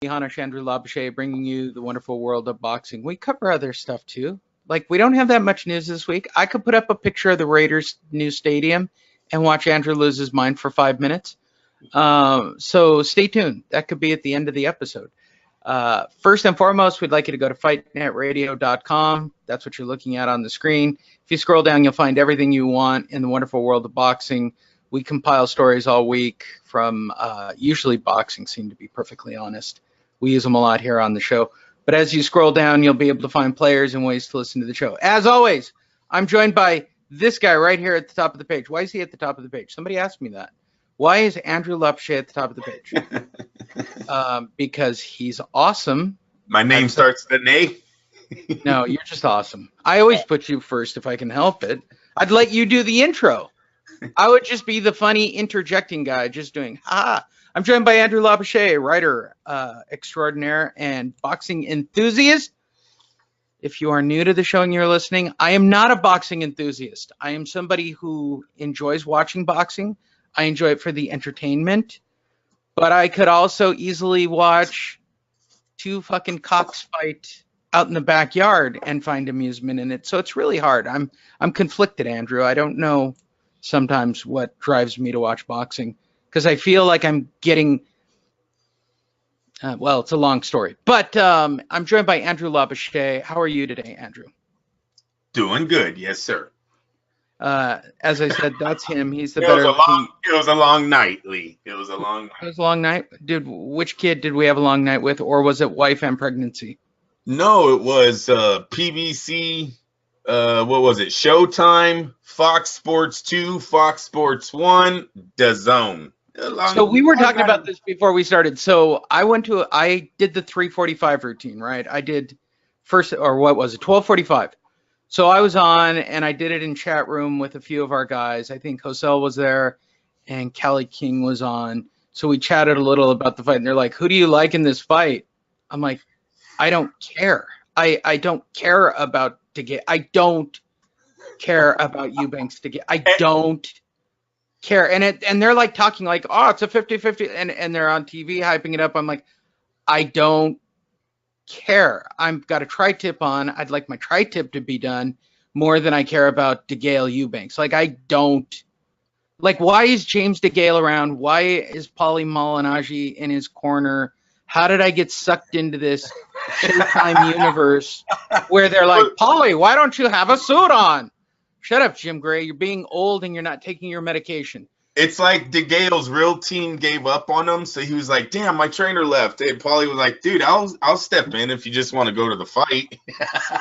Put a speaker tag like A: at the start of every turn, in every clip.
A: Hanish Andrew Labouche bringing you the wonderful world of boxing. We cover other stuff too. Like, we don't have that much news this week. I could put up a picture of the Raiders' new stadium and watch Andrew lose his mind for 5 minutes. So stay tuned. That could be at the end of the episode. First and foremost, we'd like you to go to fightnetradio.com. That's what you're looking at on the screen. If you scroll down, you'll find everything you want in the wonderful world of boxing. We compile stories all week from usually boxing scene, to be perfectly honest. We use them a lot here on the show. But as you scroll down, you'll be able to find players and ways to listen to the show. As always, I'm joined by this guy right here at the top of the page. Why is he at the top of the page? Somebody asked me that. Why is Andrew Labouche at the top of the page? Because he's awesome.
B: My name starts with an A.
A: No, you're just awesome. I always put you first if I can help it. I'd let you do the intro. I would just be the funny interjecting guy, just doing, ha. I'm joined by Andrew Labouche, writer extraordinaire and boxing enthusiast. If you are new to the show and you're listening, I am not a boxing enthusiast. I am somebody who enjoys watching boxing. I enjoy it for the entertainment. But I could also easily watch two fucking cocks fight out in the backyard and find amusement in it. So it's really hard. I'm conflicted, Andrew. I don't know sometimes what drives me to watch boxing, because I feel like I'm getting, well, it's a long story. But I'm joined by Andrew Labouche. How are you today, Andrew?
B: Doing good, yes, sir.
A: As I said, that's him. He's the
B: It was a long night, Lee. It was a long night.
A: It was a long night. Dude, which kid did we have a long night with, or was it wife and pregnancy?
B: No, it was PBC, what was it? Showtime, Fox Sports 2, Fox Sports 1, DAZN.
A: So we were talking about this before we started. So I did the 3:45 routine, right? I did first, or what was it? 12:45. So I was on and I did it in chat room with a few of our guys. I think Hosel was there and Callie King was on. So we chatted a little about the fight and they're like, who do you like in this fight? I'm like, I don't care. I don't care about DeGale. I don't care about Eubanks DeGale. I don't care. And they're like talking like, oh, it's a 50-50. And they're on TV hyping it up. I'm like, I don't care. I've got a tri-tip on. I'd like my tri-tip to be done more than I care about DeGale Eubanks. Like, I don't. Like, why is James DeGale around? Why is Paulie Malignaggi in his corner? How did I get sucked into this Showtime universe where they're like, Paulie, why don't you have a suit on? Shut up, Jim Gray. You're being old and you're not taking your medication.
B: It's like DeGale's real team gave up on him, so he was like, damn, my trainer left. And Paulie was like, dude, I'll step in if you just want to go to the fight.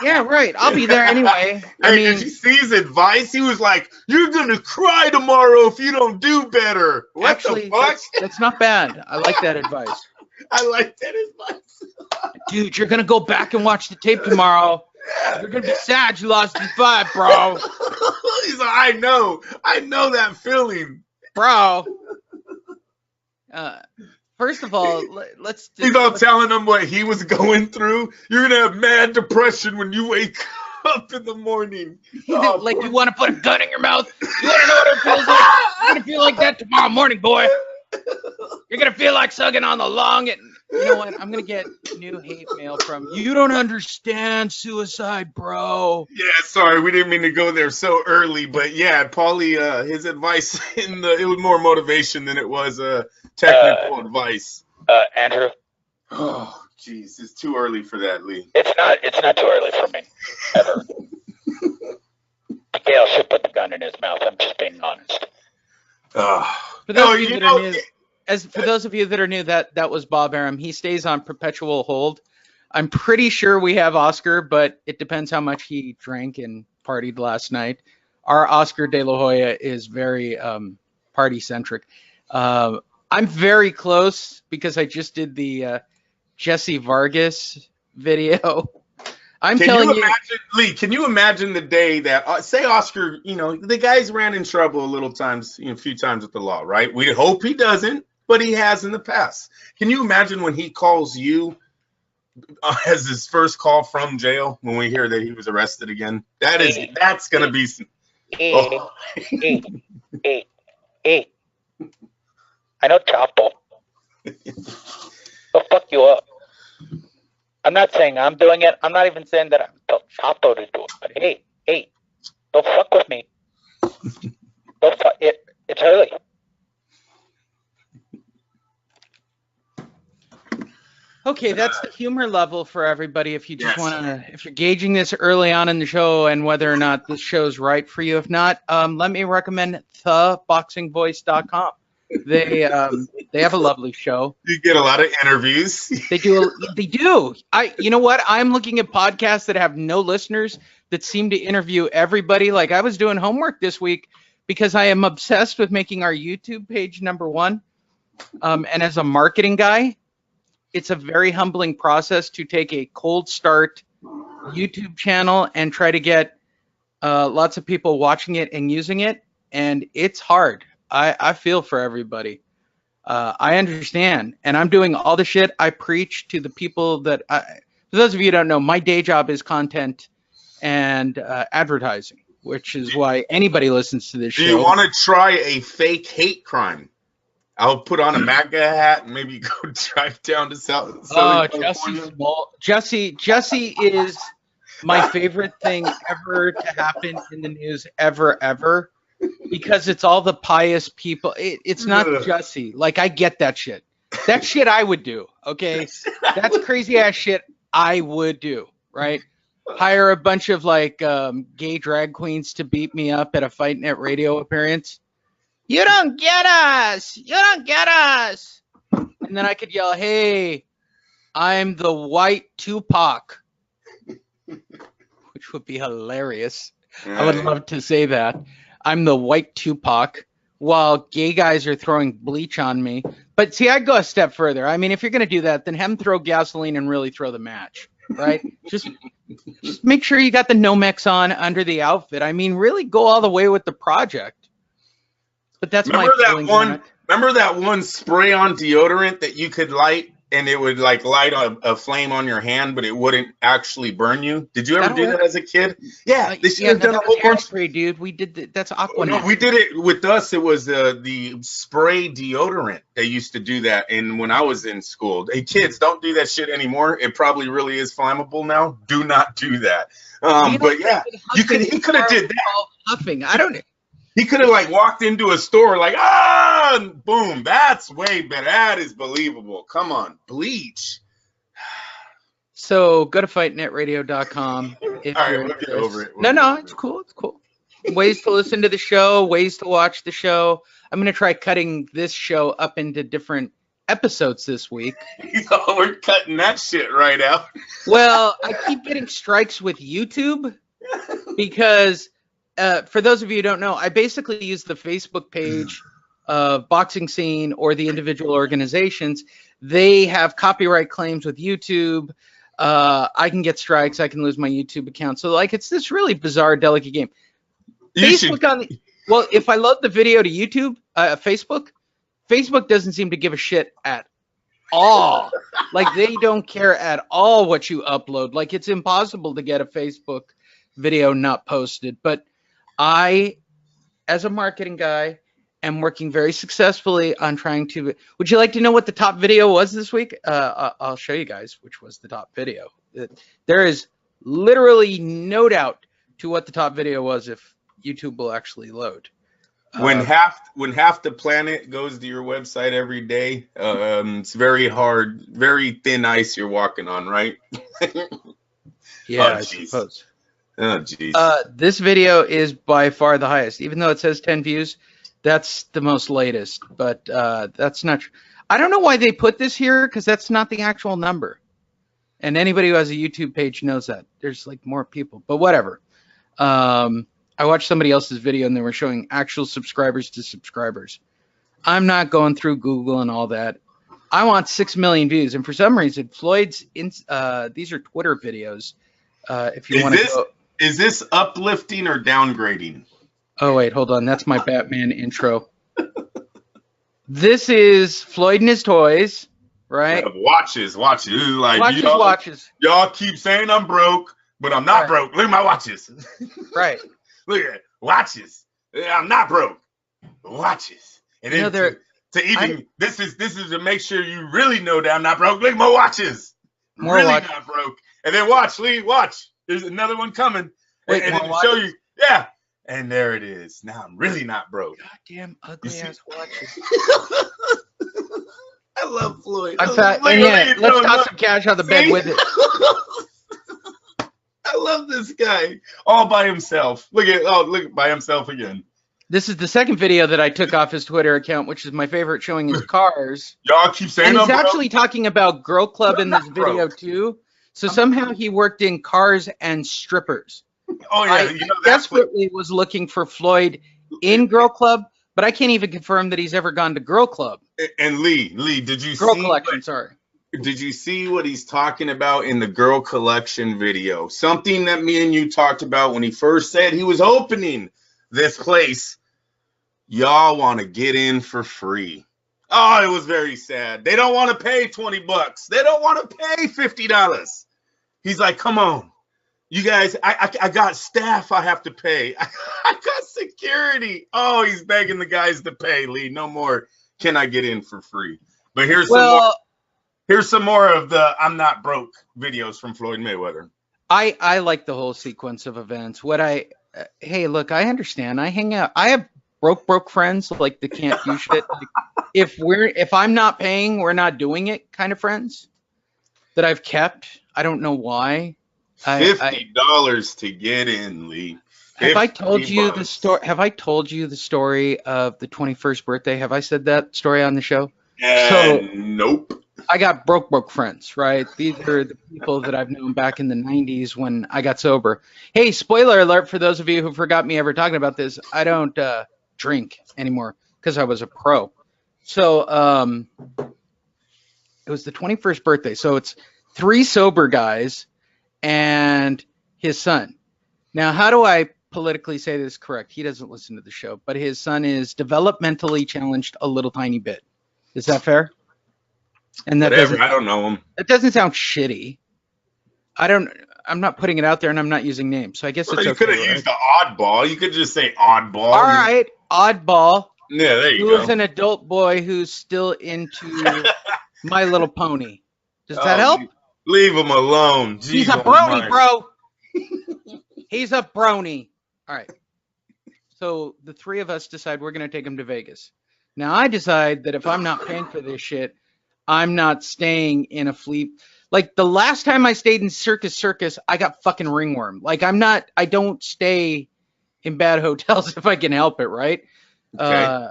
A: Yeah, right. I'll be there anyway. I mean,
B: did you see his advice? He was like, you're going to cry tomorrow if you don't do better. What
A: actually,
B: the fuck?
A: That's not bad. I like that advice.
B: I like that advice.
A: Dude, you're going to go back and watch the tape tomorrow. You're going to be sad you lost in 5, bro.
B: He's like, I know that feeling.
A: Bro, first of all,
B: He's all telling them what he was going through. You're gonna have mad depression when you wake up in the morning.
A: Oh, like, you want to put a gun in your mouth? You want to know what it feels like? You're gonna feel like that tomorrow morning, boy. You're gonna feel like sucking on the long. And you know what? I'm gonna get new hate mail from you. Don't understand suicide, bro.
B: Yeah, sorry, we didn't mean to go there so early, but yeah, Paulie, his advice it was more motivation than it was technical advice.
C: Andrew.
B: Oh, jeez, it's too early for that, Lee.
C: It's not too early for me. Ever. Gail should put the gun in his mouth. I'm just being honest.
A: For those of you that are new, for those of you that are new, that was Bob Arum. He stays on perpetual hold. I'm pretty sure we have Oscar, but it depends how much he drank and partied last night. Our Oscar De La Hoya is very party-centric. I'm very close because I just did the Jesse Vargas video.
B: Lee, can you imagine the day that, say Oscar, the guy's ran in trouble a little times, a few times with the law, right? We hope he doesn't, but he has in the past. Can you imagine when he calls you as his first call from jail when we hear that he was arrested again? That's going to be some...
C: Oh. I know Chapo. They'll fuck you up. I'm not saying I'm doing it. I'm not even saying that I'm El Chapo to do it. But hey, don't fuck with me. Don't fuck it. It's early.
A: Okay, that's the humor level for everybody. If you just want to, if you're gauging this early on in the show and whether or not this show's right for you. If not, let me recommend theboxingvoice.com. They have a lovely show.
B: You get a lot of interviews.
A: They do. You know what? I'm looking at podcasts that have no listeners that seem to interview everybody. Like I was doing homework this week because I am obsessed with making our YouTube page #1. And as a marketing guy, it's a very humbling process to take a cold start YouTube channel and try to get lots of people watching it and using it. And it's hard. I feel for everybody. I understand. And I'm doing all the shit I preach to the people that for those of you who don't know, my day job is content and advertising, which is why anybody listens to this show.
B: Do you want to try a fake hate crime? I'll put on a MAGA hat and maybe go drive down to Southern California.
A: Jesse is my favorite thing ever to happen in the news ever, because it's all the pious people. It's not Jesse. Like, I get that shit. That shit I would do, okay? That's crazy ass shit I would do, right? Hire a bunch of, like, gay drag queens to beat me up at a Fight Net radio appearance. You don't get us! You don't get us! And then I could yell, hey, I'm the white Tupac. Which would be hilarious. I would love to say that. I'm the white Tupac while gay guys are throwing bleach on me. But see, I'd go a step further. I mean, if you're going to do that, then have them throw gasoline and really throw the match, right? just make sure you got the Nomex on under the outfit. I mean, really go all the way with the project. But that's
B: remember that one spray on deodorant that you could light and it would like light a flame on your hand, but it wouldn't actually burn you? Did you ever do that as a kid? Yeah, they should have done a whole bunch.
A: Spray, dude. We did that's Aqua.
B: No, we did it with us. It was the spray deodorant. They used to do that, and when I was in school, hey kids, don't do that shit anymore. It probably really is flammable now. Do not do that. But yeah, he could have did that.
A: Huffing. I don't know.
B: He could have like walked into a store like, and boom, that's way better. That is believable. Come on, bleach.
A: So go to fightnetradio.com.
B: All right, we'll get over it.
A: No, it's cool. It's cool. Ways to listen to the show, ways to watch the show. I'm going to try cutting this show up into different episodes this week.
B: We're cutting that shit right out.
A: Well, I keep getting strikes with YouTube because... for those of you who don't know, I basically use the Facebook page of Boxing Scene or the individual organizations. They have copyright claims with YouTube. I can get strikes. I can lose my YouTube account. So, like, it's this really bizarre, delicate game. Well, if I load the video to YouTube, Facebook doesn't seem to give a shit at all. Like, they don't care at all what you upload. Like, it's impossible to get a Facebook video not posted. But I, as a marketing guy, am working very successfully on trying to... Would you like to know what the top video was this week? I'll show you guys which was the top video. There is literally no doubt to what the top video was if YouTube will actually load.
B: When half the planet goes to your website every day, it's very hard, very thin ice you're walking on, right?
A: Yeah, I suppose.
B: Oh, geez.
A: This video is by far the highest. Even though it says 10 views, that's the most latest. But that's not true. I don't know why they put this here, because that's not the actual number. And anybody who has a YouTube page knows that. There's like more people, but whatever. I watched somebody else's video, and they were showing actual subscribers to subscribers. I'm not going through Google and all that. I want 6 million views. And for some reason, Floyd's, these are Twitter videos. If you want to go...
B: Is this uplifting or downgrading?
A: Oh, wait, hold on. That's my Batman intro. This is Floyd and his toys, right?
B: Watches. Like,
A: watches.
B: Y'all keep saying I'm broke, but I'm not broke. Look at my watches.
A: Right.
B: Look at it. Watches. I'm not broke. Watches. And then to even this is to make sure you really know that I'm not broke. Look at my watches.
A: More
B: really
A: watch.
B: not broke. And then watch, Lee, watch. There's another one coming.
A: Wait,
B: and
A: more
B: it'll show you. Yeah. And there it is. Now I'm really not broke.
A: Goddamn ugly ass watches.
B: I love Floyd.
A: Let's toss some cash out the bed with it.
B: I love this guy all by himself. Look by himself again.
A: This is the second video that I took off his Twitter account, which is my favorite, showing his cars.
B: Y'all keep saying
A: and he's actually talking about Girl Club in this video too. So somehow he worked in cars and strippers.
B: Oh yeah,
A: I desperately was looking for Floyd in Girl Club, but I can't even confirm that he's ever gone to Girl Club.
B: And Lee, did you
A: Girl
B: see
A: Collection? Sorry.
B: Did you see what he's talking about in the Girl Collection video? Something that me and you talked about when he first said he was opening this place. Y'all want to get in for free. Oh, it was very sad. They don't want to pay $20. They don't want to pay $50. He's like, come on. You guys, I got staff I have to pay. I got security. Oh, he's begging the guys to pay, Lee. No more. Can I get in for free? But here's some more of the I'm not broke videos from Floyd Mayweather.
A: I like the whole sequence of events. Hey, look, I understand. I hang out. I have broke friends like that can't do shit. Like, if I'm not paying, we're not doing it kind of friends that I've kept. I don't know why.
B: $50 to get in, Lee.
A: Have I told you the story? Have I told you the story of the 21st birthday? Have I said that story on the show?
B: Nope.
A: I got broke friends, right? These are the people that I've known back in the 90s when I got sober. Hey, spoiler alert for those of you who forgot me ever talking about this. I don't drink anymore because I was a pro. So it was the 21st birthday. So it's 3 sober guys and his son. Now, how do I politically say this correct? He doesn't listen to the show, but his son is developmentally challenged a little tiny bit. Is that fair? And that
B: I don't know him.
A: That doesn't sound shitty. I'm not putting it out there, and I'm not using names, so I guess it's okay.
B: You could have used the oddball. You could just say oddball.
A: All right, oddball.
B: Yeah, there you go.
A: Who is an adult boy who's still into My Little Pony? Does that help?
B: Leave him alone. Jeez,
A: he's a brony, bro. He's a brony. All right. So the 3 of us decide we're going to take him to Vegas. Now I decide that if I'm not paying for this shit, I'm not staying in a flea. Like the last time I stayed in Circus, I got fucking ringworm. Like I don't stay in bad hotels if I can help it, right?
B: Okay.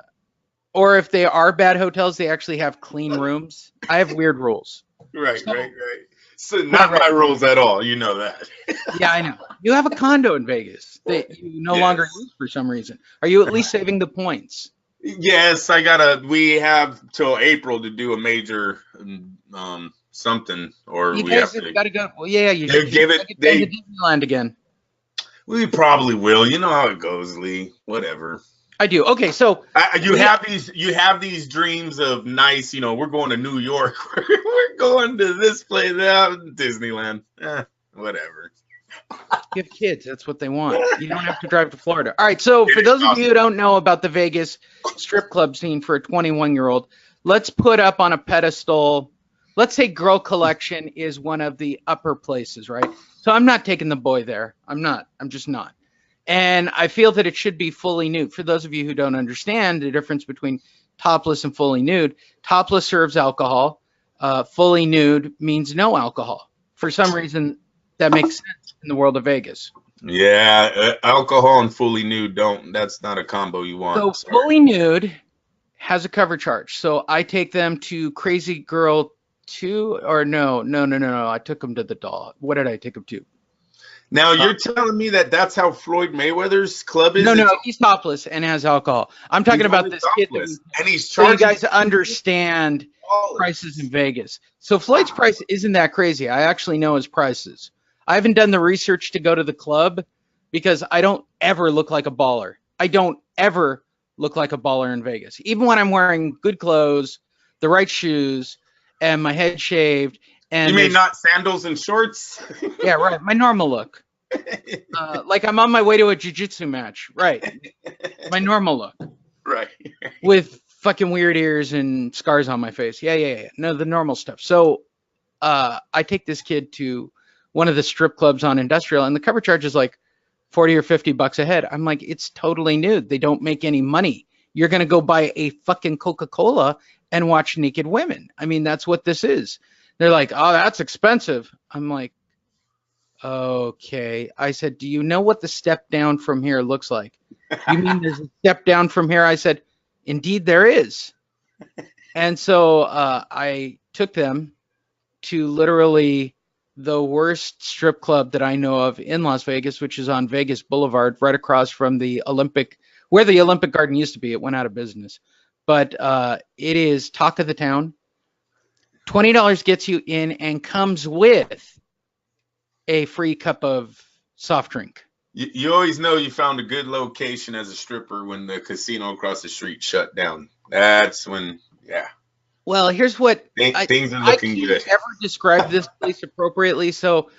A: Or if they are bad hotels, they actually have clean rooms. I have weird rules.
B: Right. So not my rules at all. You know that.
A: Yeah, I know. You have a condo in Vegas that you no longer use for some reason. Are you at least saving the points?
B: Yes, we have till April to do a major something, or we have to
A: gotta go. Well, yeah, you should
B: give it. They
A: to Disneyland again.
B: We probably will. You know how it goes, Lee. Whatever.
A: I do. Okay, so
B: you have these dreams of nice. You know, we're going to New York. We're going to this place, Disneyland. Whatever.
A: You have kids. That's what they want. You don't have to drive to Florida. All right. So for those of you who don't know about the Vegas strip club scene for a 21-year-old, let's put up on a pedestal. Let's say Girl Collection is one of the upper places, right? So I'm not taking the boy there. I'm not. I'm just not. And I feel that it should be fully nude. For those of you who don't understand the difference between topless and fully nude, topless serves alcohol. Fully nude means no alcohol. For some reason, that makes sense in the world of Vegas.
B: Yeah, alcohol and fully nude that's not a combo you want.
A: So fully nude has a cover charge. So I take them to Crazy Girl 2 or no. I took them to the doll. What did I take them to?
B: Now you're telling me that's how Floyd Mayweather's club is?
A: No, he's topless and has alcohol. I'm talking about this kid.
B: And he's
A: so
B: charging.
A: You guys understand prices in Vegas. So Floyd's price isn't that crazy. I actually know his prices. I haven't done the research to go to the club because I don't ever look like a baller. I don't ever look like a baller in Vegas. Even when I'm wearing good clothes, the right shoes, and my head shaved. And
B: you mean not sandals and shorts?
A: Yeah, right. My normal look. Like I'm on my way to a jiu-jitsu match. Right. My normal look.
B: Right.
A: With fucking weird ears and scars on my face. Yeah. No, the normal stuff. So I take this kid to one of the strip clubs on Industrial, and the cover charge is like $40 or $50 a head. I'm like, it's totally nude. They don't make any money. You're going to go buy a fucking Coca-Cola and watch naked women. I mean, that's what this is. They're like, oh, that's expensive. I'm like, okay. I said, do you know what the step down from here looks like? You mean there's a step down from here? I said, indeed there is. And so I took them to literally the worst strip club that I know of in Las Vegas, which is on Vegas Boulevard, right across from the Olympic, where the Olympic Garden used to be. It went out of business. But it is talk of the town. $20 gets you in and comes with a free cup of soft drink.
B: You always know you found a good location as a stripper when the casino across the street shut down. That's when, yeah.
A: Well, here's what
B: things are looking good.
A: I can't ever describe this place appropriately. So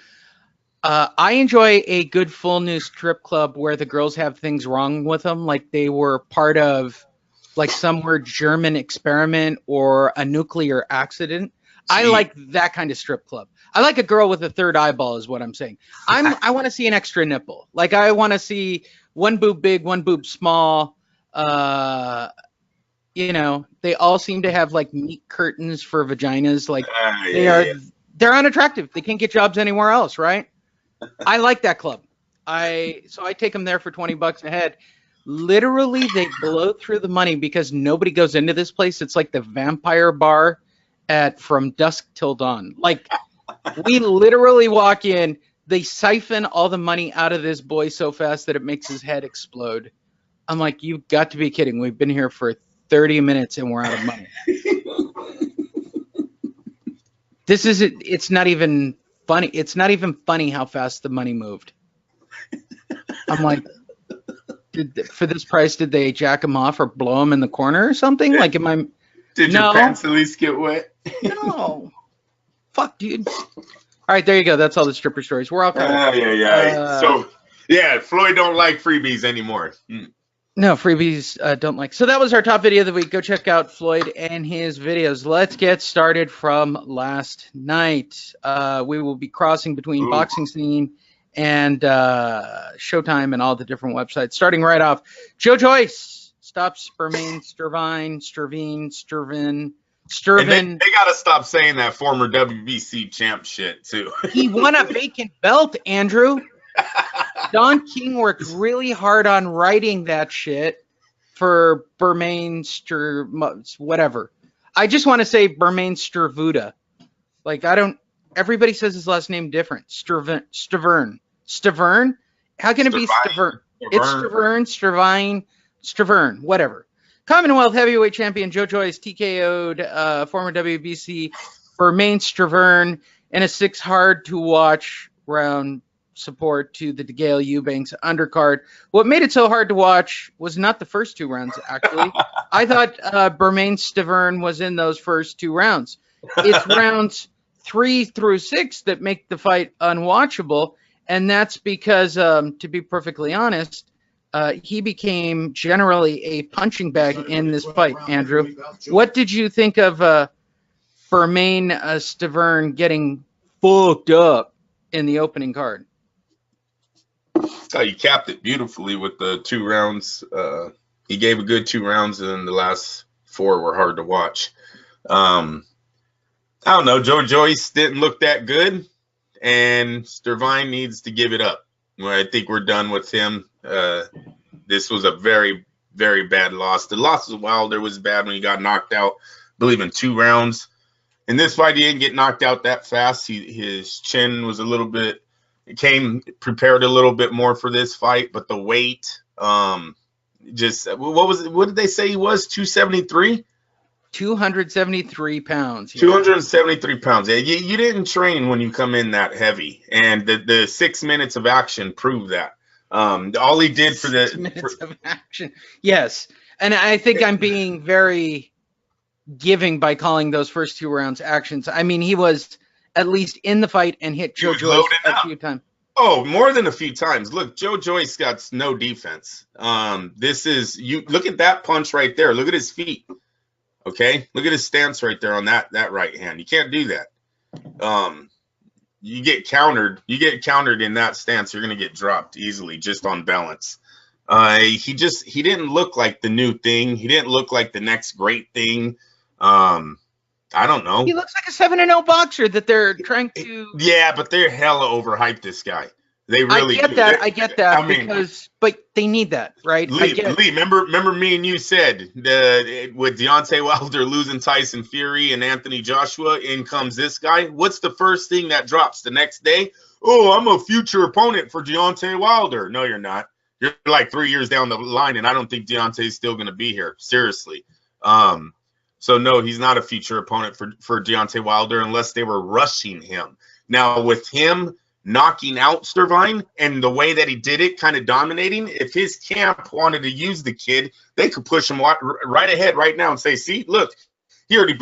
A: I enjoy a good full new strip club where the girls have things wrong with them, like they were part of like some weird German experiment or a nuclear accident. I like that kind of strip club. I like a girl with a third eyeball is what I'm saying. I want to see an extra nipple. Like I want to see one boob big, one boob small. You know, they all seem to have like meat curtains for vaginas. Like they're unattractive. They can't get jobs anywhere else, right? I like that club. So I take them there for $20 a head. Literally, they blow through the money because nobody goes into this place. It's like the vampire bar at From Dusk Till Dawn. Like we literally walk in, they siphon all the money out of this boy so fast that it makes his head explode. I'm like, you've got to be kidding. We've been here for 30 minutes and we're out of money. It's not even funny. It's not even funny how fast the money moved. I'm like, for this price, did they jack him off or blow him in the corner or something? Like,
B: Did your pants at least get wet?
A: No. Fuck, dude. All right, there you go. That's all the stripper stories. We're all covered.
B: So, yeah, Floyd don't like freebies anymore.
A: No, freebies don't like. So that was our top video of the week. Go check out Floyd and his videos. Let's get started from last night. We will be crossing between Boxing Scene and Showtime and all the different websites. Starting right off, Joe Joyce stops Spermain, Sturvin.
B: And they got to stop saying that former WBC champ shit, too.
A: He won a vacant belt, Andrew. Don King worked really hard on writing that shit for Bermain whatever. I just want to say Bermain Sturvuda. Like, everybody says his last name different. Stavern. How can it be Stavern? It's Stavern, whatever. Commonwealth heavyweight champion Joe Joyce TKO'd former WBC Bermain Stavern in a 6 hard-to-watch round support to the DeGale Eubanks undercard. What made it so hard to watch was not the first 2 rounds, actually. I thought Bermain Stavern was in those first 2 rounds. It's rounds 3 through 6 that make the fight unwatchable, and that's because, to be perfectly honest, he became generally a punching bag in this fight, Andrew. What did you think of Bermain Stavern getting fucked up in the opening card?
B: So you capped it beautifully with the 2 rounds. He gave a good 2 rounds, and then the last 4 were hard to watch. I don't know. Joe Joyce didn't look that good, and Stervine needs to give it up. I think we're done with him. This was a very, very bad loss. The loss of Wilder was bad when he got knocked out, I believe, in 2 rounds. In this fight, he didn't get knocked out that fast. His chin was a little bit, prepared a little bit more for this fight, but the weight, what did they say he was, 273?
A: 273 pounds.
B: 273 pounds. Yeah, you didn't train when you come in that heavy, and the 6 minutes of action proved that. All he did for the
A: 6 minutes of action. Yes, and I think I'm being very giving by calling those first 2 rounds actions. I mean, he was at least in the fight and hit Joe Joyce a few times.
B: Oh, more than a few times. Look, Joe Joyce got no defense. You look at that punch right there. Look at his feet. Okay, look at his stance right there on that right hand. You can't do that. You get countered. You get countered in that stance, you're gonna get dropped easily just on balance. He didn't look like the new thing. He didn't look like the next great thing. I don't know.
A: He looks like a 7-0 boxer that they're trying to.
B: Yeah, but they're hella overhyped this guy. They really.
A: I get that. Because, but they need that, right?
B: Lee, remember me and you said with Deontay Wilder losing Tyson Fury and Anthony Joshua, in comes this guy. What's the first thing that drops the next day? Oh, I'm a future opponent for Deontay Wilder. No, you're not. You're like 3 years down the line, and I don't think Deontay's still going to be here. Seriously. So no, he's not a future opponent for Deontay Wilder unless they were rushing him. Now with him knocking out Stervine and the way that he did it, kind of dominating, if his camp wanted to use the kid, they could push him right ahead right now and say, see, look, he already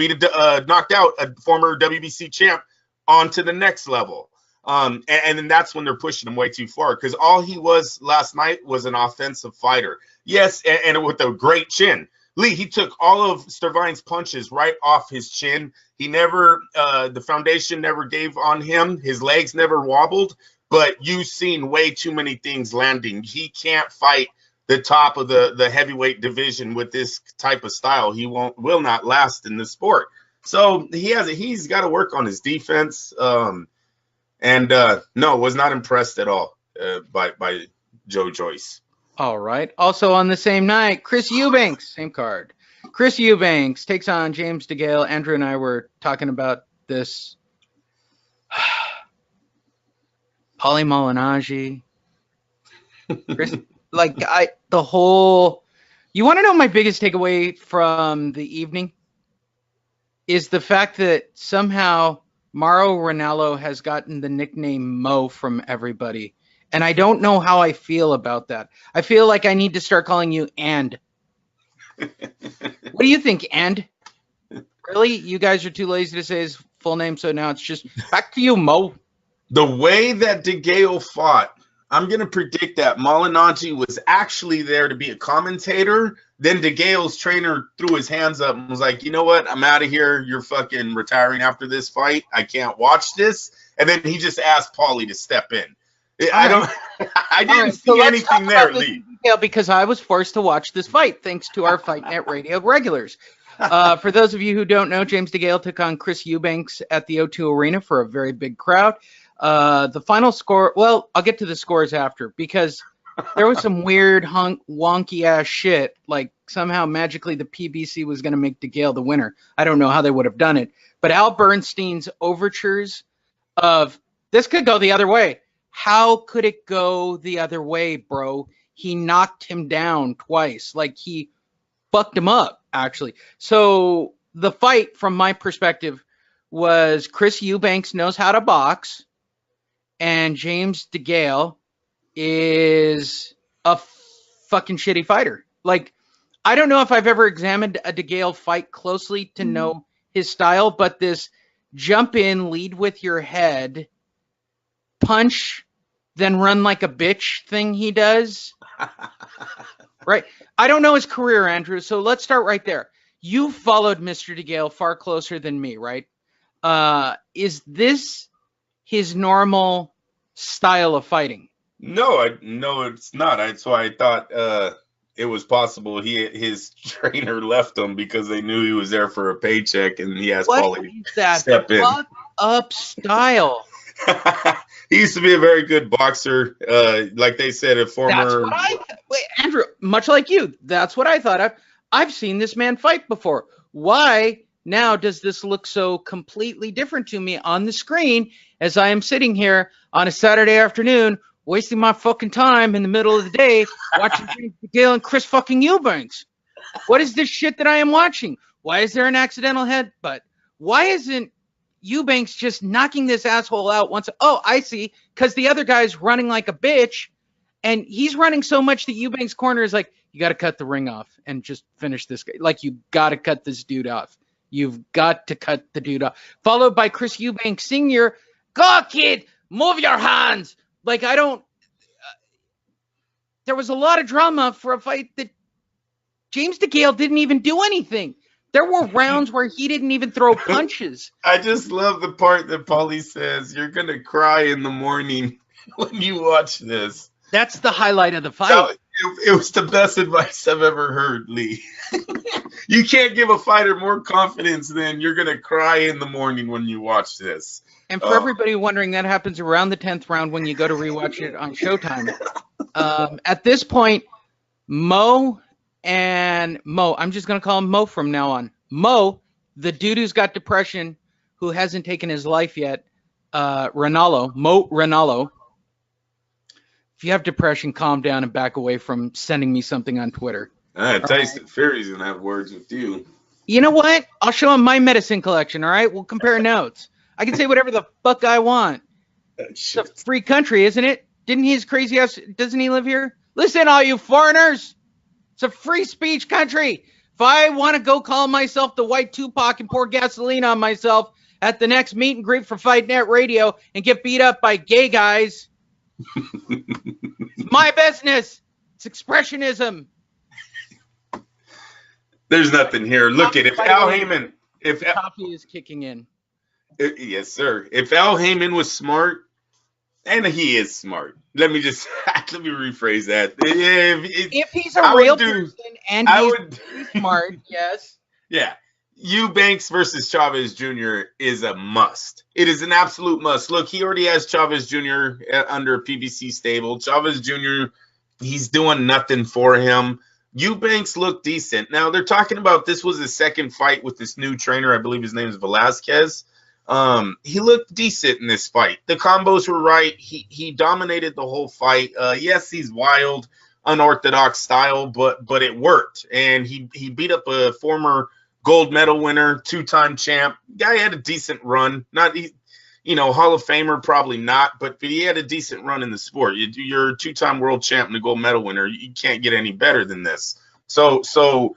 B: knocked out a former WBC champ onto the next level. And then that's when they're pushing him way too far, because all he was last night was an offensive fighter. Yes, and with a great chin. Lee, he took all of Stervine's punches right off his chin. He never, the foundation never gave on him. His legs never wobbled, but you've seen way too many things landing. He can't fight the top of the heavyweight division with this type of style. He will not last in the sport. So he's got to work on his defense. No, was not impressed at all by Joe Joyce.
A: All right. Also on the same night, Chris Eubanks, same card. Chris Eubanks takes on James DeGale. Andrew and I were talking about this. Paulie Malignaggi. Chris, you want to know my biggest takeaway from the evening? Is the fact that somehow Mauro Ranallo has gotten the nickname Mo from everybody. And I don't know how I feel about that. I feel like I need to start calling you And. What do you think, And? Really? You guys are too lazy to say his full name, so now it's just back to you, Mo.
B: The way that DeGale fought, I'm going to predict that Malignaggi was actually there to be a commentator. Then DeGale's trainer threw his hands up and was like, you know what? I'm out of here. You're fucking retiring after this fight. I can't watch this. And then he just asked Paulie to step in. I didn't see anything there, Lee.
A: Because I was forced to watch this fight thanks to our Fight Net Radio regulars. For those of you who don't know, James DeGale took on Chris Eubanks at the O2 Arena for a very big crowd. The final score, well, I'll get to the scores after, because there was some weird wonky ass shit. Like somehow magically the PBC was going to make DeGale the winner. I don't know how they would have done it. But Al Bernstein's overtures of this could go the other way. How could it go the other way, bro? He knocked him down twice. Like he fucked him up, actually. So the fight, from my perspective, was Chris Eubanks knows how to box, and James DeGale is a fucking shitty fighter. Like, I don't know if I've ever examined a DeGale fight closely to know his style, but this jump in, lead with your head, punch, then run like a bitch thing he does. Right. I don't know his career, Andrew. So let's start right there. You followed Mr. DeGale far closer than me, right? Is this his normal style of fighting?
B: No, it's not. That's why I thought it was possible his trainer left him because they knew he was there for a paycheck, and he asked Paulie to step in.
A: Fuck up style.
B: He used to be a very good boxer. Like they said, a former.
A: Wait, Andrew, much like you, that's what I thought of. I've seen this man fight before. Why now does this look so completely different to me on the screen as I am sitting here on a Saturday afternoon, wasting my fucking time in the middle of the day watching James DeGale and Chris fucking Eubanks? What is this shit that I am watching? Why is there an accidental headbutt? Why isn't Eubanks just knocking this asshole out once? Oh, I see. Because the other guy's running like a bitch, and he's running so much that Eubanks' corner is like, you got to cut the ring off and just finish this guy. Like, you got to cut this dude off. You've got to cut the dude off. Followed by Chris Eubanks Sr. Go, kid, move your hands. Like, I don't. There was a lot of drama for a fight that James DeGale didn't even do anything. There were rounds where he didn't even throw punches.
B: I just love the part that Paulie says, "You're gonna cry in the morning when you watch this."
A: That's the highlight of the fight.
B: So, it was the best advice I've ever heard, Lee. You can't give a fighter more confidence than "you're gonna cry in the morning when you watch this."
A: And for everybody wondering, that happens around the 10th round when you go to rewatch it on Showtime. At this point, Mo, I'm just going to call him Mo from now on. Mo, the dude who's got depression, who hasn't taken his life yet, Mo Ronaldo. If you have depression, calm down and back away from sending me something on Twitter.
B: Tyson Fury's going to have words with you.
A: You know what? I'll show him my medicine collection, all right? We'll compare notes. I can say whatever the fuck I want. It's a free country, isn't it? Didn't his crazy ass, doesn't he live here? Listen, all you foreigners. It's a free speech country. If I want to go call myself the white Tupac and pour gasoline on myself at the next meet and greet for Fight Net Radio and get beat up by gay guys, it's my business. It's expressionism.
B: There's nothing here. Look at if Al Heyman,
A: coffee is kicking in.
B: Yes, sir. If Al Heyman was smart, and he is smart. Let me rephrase that.
A: If he's a real person and he's smart, yes.
B: Yeah. Eubanks versus Chavez Jr. is a must. It is an absolute must. Look, he already has Chavez Jr. under PBC stable. Chavez Jr., he's doing nothing for him. Eubanks looked decent. Now, they're talking about this was his second fight with this new trainer. I believe his name is Velasquez. He looked decent in this fight. The combos were right. He dominated the whole fight. Yes, he's wild, unorthodox style, but it worked. And he beat up a former gold medal winner, two-time champ. Guy had a decent run. Not, Hall of Famer, probably not, but he had a decent run in the sport. You're a two-time world champ and a gold medal winner. You can't get any better than this. So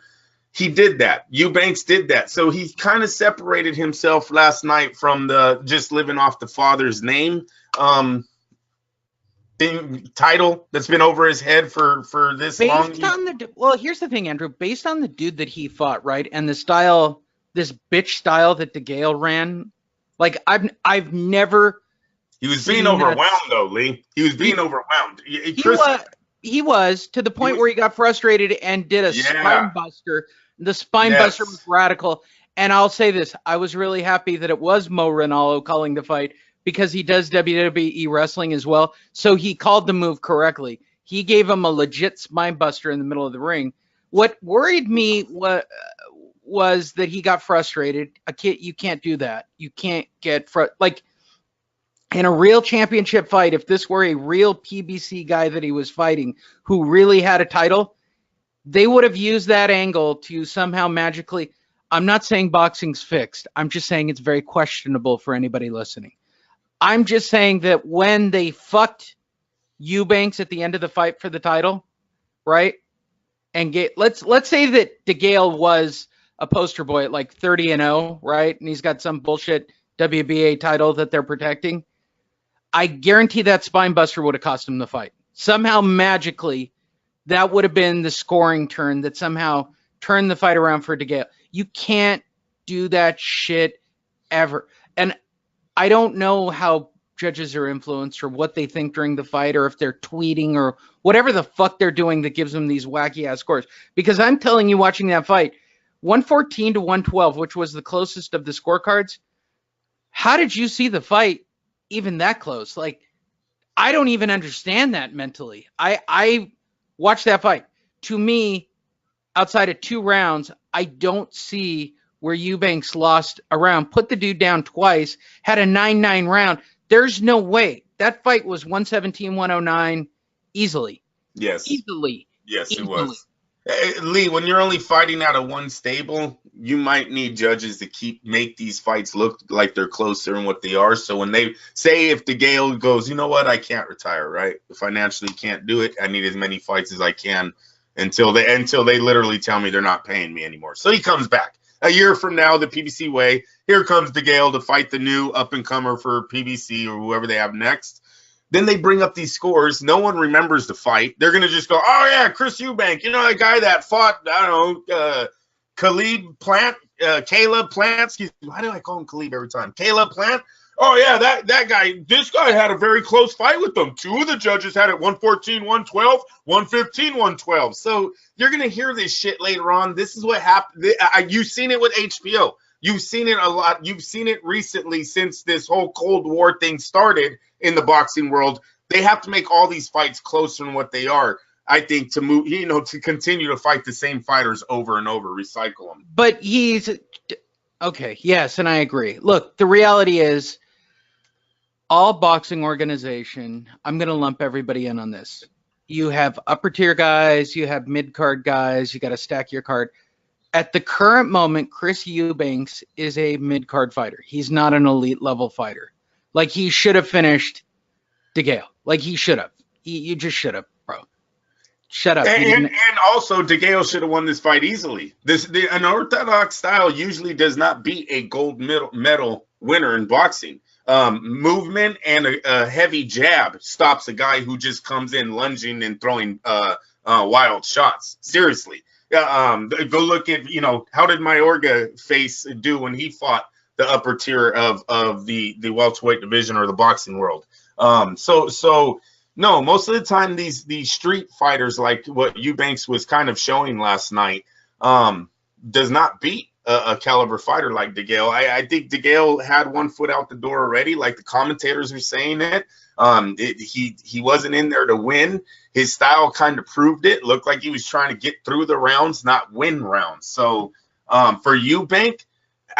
B: he did that. Eubanks did that. So he kind of separated himself last night from the just living off the father's name title that's been over his head for this long.
A: Well, here's the thing, Andrew. Based on the dude that he fought, right, and the style, this bitch style that DeGale ran, like I've never.
B: He was being overwhelmed, though, Lee. He was being overwhelmed.
A: He was to the point where he got frustrated and did a spine buster. The spine buster was radical. And I'll say this. I was really happy that it was Mo Ronaldo calling the fight because he does WWE wrestling as well. So he called the move correctly. He gave him a legit spine buster in the middle of the ring. What worried me was that he got frustrated. You can't do that. You can't get like in a real championship fight. If this were a real PBC guy that he was fighting who really had a title, they would have used that angle to somehow magically. I'm not saying boxing's fixed. I'm just saying it's very questionable for anybody listening. I'm just saying that when they fucked Eubanks at the end of the fight for the title, right? And let's say that DeGale was a poster boy at like 30-0, right? And he's got some bullshit WBA title that they're protecting. I guarantee that spine buster would have cost him the fight. Somehow magically, that would have been the scoring turn that somehow turned the fight around for DeGale. You can't do that shit ever. And I don't know how judges are influenced or what they think during the fight or if they're tweeting or whatever the fuck they're doing that gives them these wacky ass scores. Because I'm telling you, watching that fight, 114 to 112, which was the closest of the scorecards. How did you see the fight even that close? Like, I don't even understand that mentally. I watched that fight. To me, outside of 2 rounds, I don't see where Eubanks lost a round. Put the dude down twice, had a 9-9 round. There's no way. That fight was 117-109 easily.
B: Yes.
A: Easily.
B: Yes, it was. Lee, when you're only fighting out of one stable, you might need judges to make these fights look like they're closer than what they are. So when they say, if DeGale goes, you know what, I can't retire, right? Financially can't do it. I need as many fights as I can until they literally tell me they're not paying me anymore. So he comes back. A year from now, the PBC way, here comes DeGale to fight the new up-and-comer for PBC or whoever they have next. Then they bring up these scores. No one remembers the fight. They're going to just go, oh, yeah, Chris Eubank, that guy that fought, I don't know, Caleb Plant, Caleb Plant. Excuse me. Why do I call him Caleb every time? Caleb Plant. Oh yeah, that guy. This guy had a very close fight with them. Two of the judges had it 114, 112, 115, 112. So you're gonna hear this shit later on. This is what happened. You've seen it with HBO. You've seen it a lot. You've seen it recently since this whole Cold War thing started in the boxing world. They have to make all these fights closer than what they are, I think, to move, to continue to fight the same fighters over and over, recycle them.
A: But he's okay. Yes, and I agree. Look, the reality is, all boxing organization, I'm going to lump everybody in on this. You have upper tier guys, you have mid card guys, you got to stack your card. At the current moment, Chris Eubanks is a mid card fighter. He's not an elite level fighter. Like, he should have finished DeGale. Like, he should have. You just should have, bro. Shut up.
B: And also, DeGale should have won this fight easily. An orthodox style usually does not beat a gold medal winner in boxing. Movement and a heavy jab stops a guy who just comes in lunging and throwing wild shots. Seriously. Go look at, how did Mayorga face do when he fought the upper tier of the welterweight division or the boxing world. So no, most of the time these street fighters, like what Eubanks was kind of showing last night, does not beat a caliber fighter like DeGale. I think DeGale had one foot out the door already, like the commentators are saying it. He wasn't in there to win. His style kind of proved it. Looked like he was trying to get through the rounds, not win rounds. So for Eubank,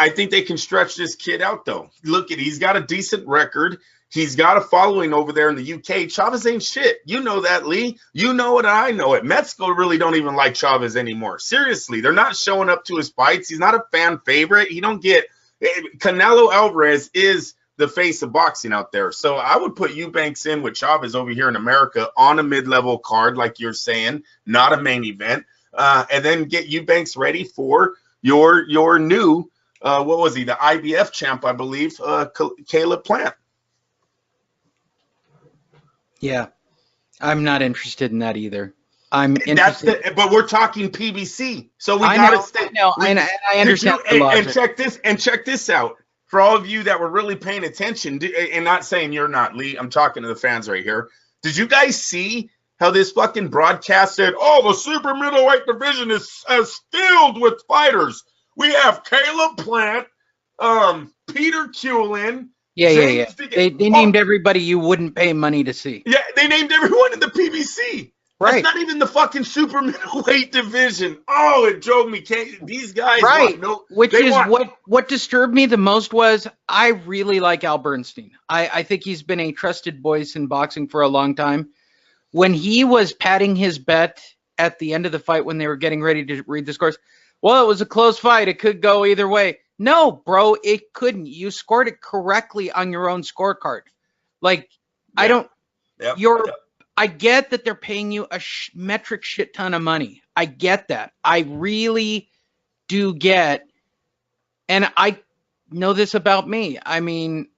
B: I think they can stretch this kid out, though. Look, he's got a decent record. He's got a following over there in the UK. Chavez ain't shit. You know that, Lee. You know it, and I know it. Mexico really don't even like Chavez anymore. Seriously, they're not showing up to his fights. He's not a fan favorite. He don't get – Canelo Alvarez is the face of boxing out there. So I would put Eubanks in with Chavez over here in America on a mid-level card, like you're saying, not a main event, and then get Eubanks ready for your new what was he, the IBF champ, I believe, Caleb Plant.
A: Yeah, I'm not interested in that either. I'm interested.
B: But we're talking PBC, so we gotta stay.
A: I understand.
B: And check this out. For all of you that were really paying attention, and not saying you're not, Lee, I'm talking to the fans right here. Did you guys see how this fucking broadcast said, "Oh, the super middleweight division is filled with fighters. We have Caleb Plant, Peter Cullen."
A: Yeah. They named everybody you wouldn't pay money to see.
B: Yeah, they named everyone in the PBC.
A: Right.
B: That's not even the fucking super middleweight division. Oh, it drove me. These guys,
A: right? What disturbed me the most was I really like Al Bernstein. I think he's been a trusted voice in boxing for a long time. When he was padding his bet at the end of the fight when they were getting ready to read the scores, well, it was a close fight. It could go either way. No, bro, it couldn't. You scored it correctly on your own scorecard. Like, yeah. I don't. Yep. I get that they're paying you a metric shit ton of money. I get that. I really do get. And I know this about me. I mean,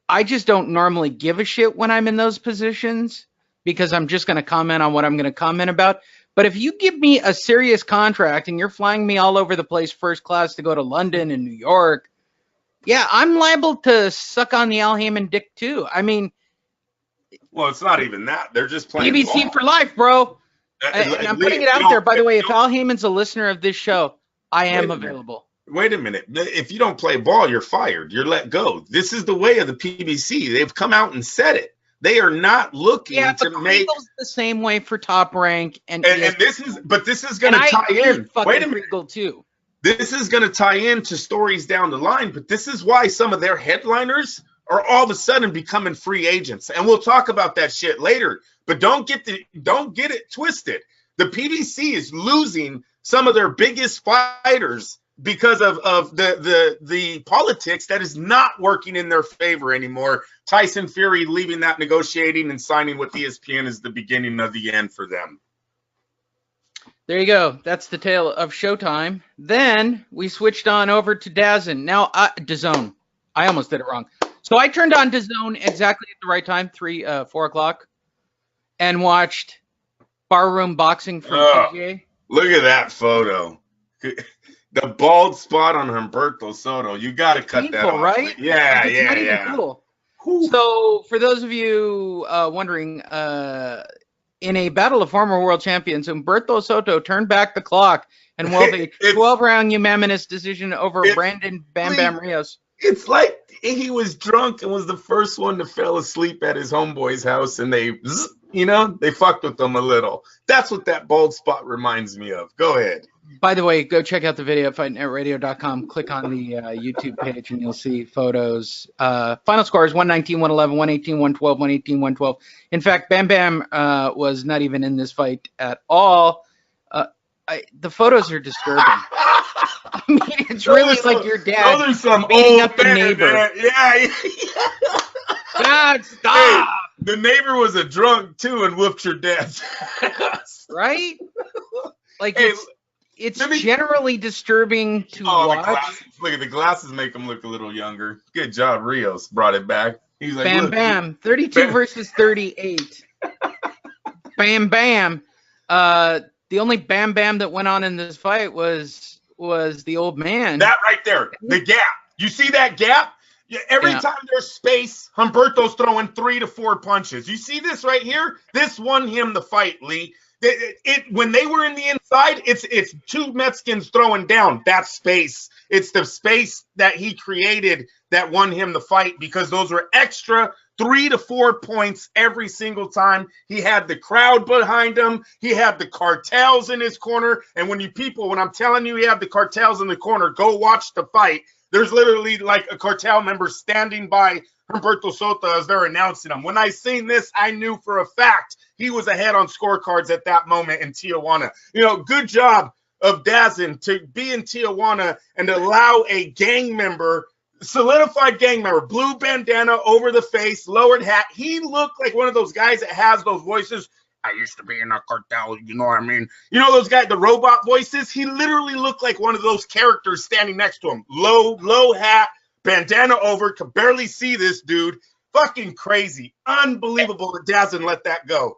A: I just don't normally give a shit when I'm in those positions because I'm just going to comment on what I'm going to comment about. But if you give me a serious contract and you're flying me all over the place first class to go to London and New York, yeah, I'm liable to suck on the Al Heyman dick too. I mean,
B: well, it's not even that. They're just playing
A: BBC ball. For life, bro. And I'm putting it out there, by the way, if Al Heyman's a listener of this show, I am available.
B: Wait a minute. If you don't play ball, you're fired. You're let go. This is the way of the PBC. They've come out and said it. They are not looking to make
A: the same way for Top Rank and
B: this is going to tie in.
A: Wait a minute, too.
B: This is going to tie into stories down the line, but this is why some of their headliners are all of a sudden becoming free agents, and we'll talk about that shit later. But don't get it twisted. The PBC is losing some of their biggest fighters because of the politics that is not working in their favor anymore. Tyson Fury leaving that negotiating and signing with ESPN is the beginning of the end for them.
A: There you go. That's the tale of Showtime. Then we switched on over to DAZN. Now, DAZN. I almost did it wrong. So I turned on DAZN exactly at the right time, 4 o'clock, and watched Barroom Boxing from PGA.
B: Look at that photo. The bald spot on Humberto Soto. You got to cut that off.
A: Right?
B: Yeah,
A: like,
B: yeah, yeah.
A: Cool. So, for those of you wondering, in a battle of former world champions, Humberto Soto turned back the clock and won a 12-round unanimous decision over Brandon Bam Bam Rios.
B: It's like he was drunk and was the first one to fell asleep at his homeboy's house, and they fucked with him a little. That's what that bald spot reminds me of. Go ahead.
A: By the way, go check out the video at fightnetradio.com. Click on the YouTube page, and you'll see photos. Final score is 119, 111, 118, 112, 118, 112. In fact, Bam Bam was not even in this fight at all. The photos are disturbing. I mean, it's really like your dad beating up the neighbor.
B: Yeah.
A: God, stop.
B: Hey, the neighbor was a drunk, too, and whooped your dad's ass.
A: Right? Like, it's generally disturbing to watch.
B: Look at the glasses, make him look a little younger. Good job, Rios brought it back. He's like,
A: Bam Bam, 32 versus 38. Bam Bam. The only Bam Bam that went on in this fight was the old man.
B: That right there, the gap. You see that gap? Every time there's space, Humberto's throwing 3 to 4 punches. You see this right here? This won him the fight, Lee. When they were in the inside, it's 2 Mexicans throwing down. That's space. It's the space that he created that won him the fight, because those were extra 3 to 4 points every single time. He had the crowd behind him. He had the cartels in his corner. And when I'm telling you he had the cartels in the corner, go watch the fight. There's literally like a cartel member standing by Humberto Soto as they're announcing him. When I seen this, I knew for a fact he was ahead on scorecards at that moment in Tijuana. Good job of DAZN to be in Tijuana and allow a gang member, solidified gang member, blue bandana over the face, lowered hat. He looked like one of those guys that has those voices. I used to be in a cartel, you know what I mean? Those guys, the robot voices? He literally looked like one of those characters standing next to him. Low hat, bandana over, could barely see this dude. Fucking crazy. Unbelievable that DAZN let that go.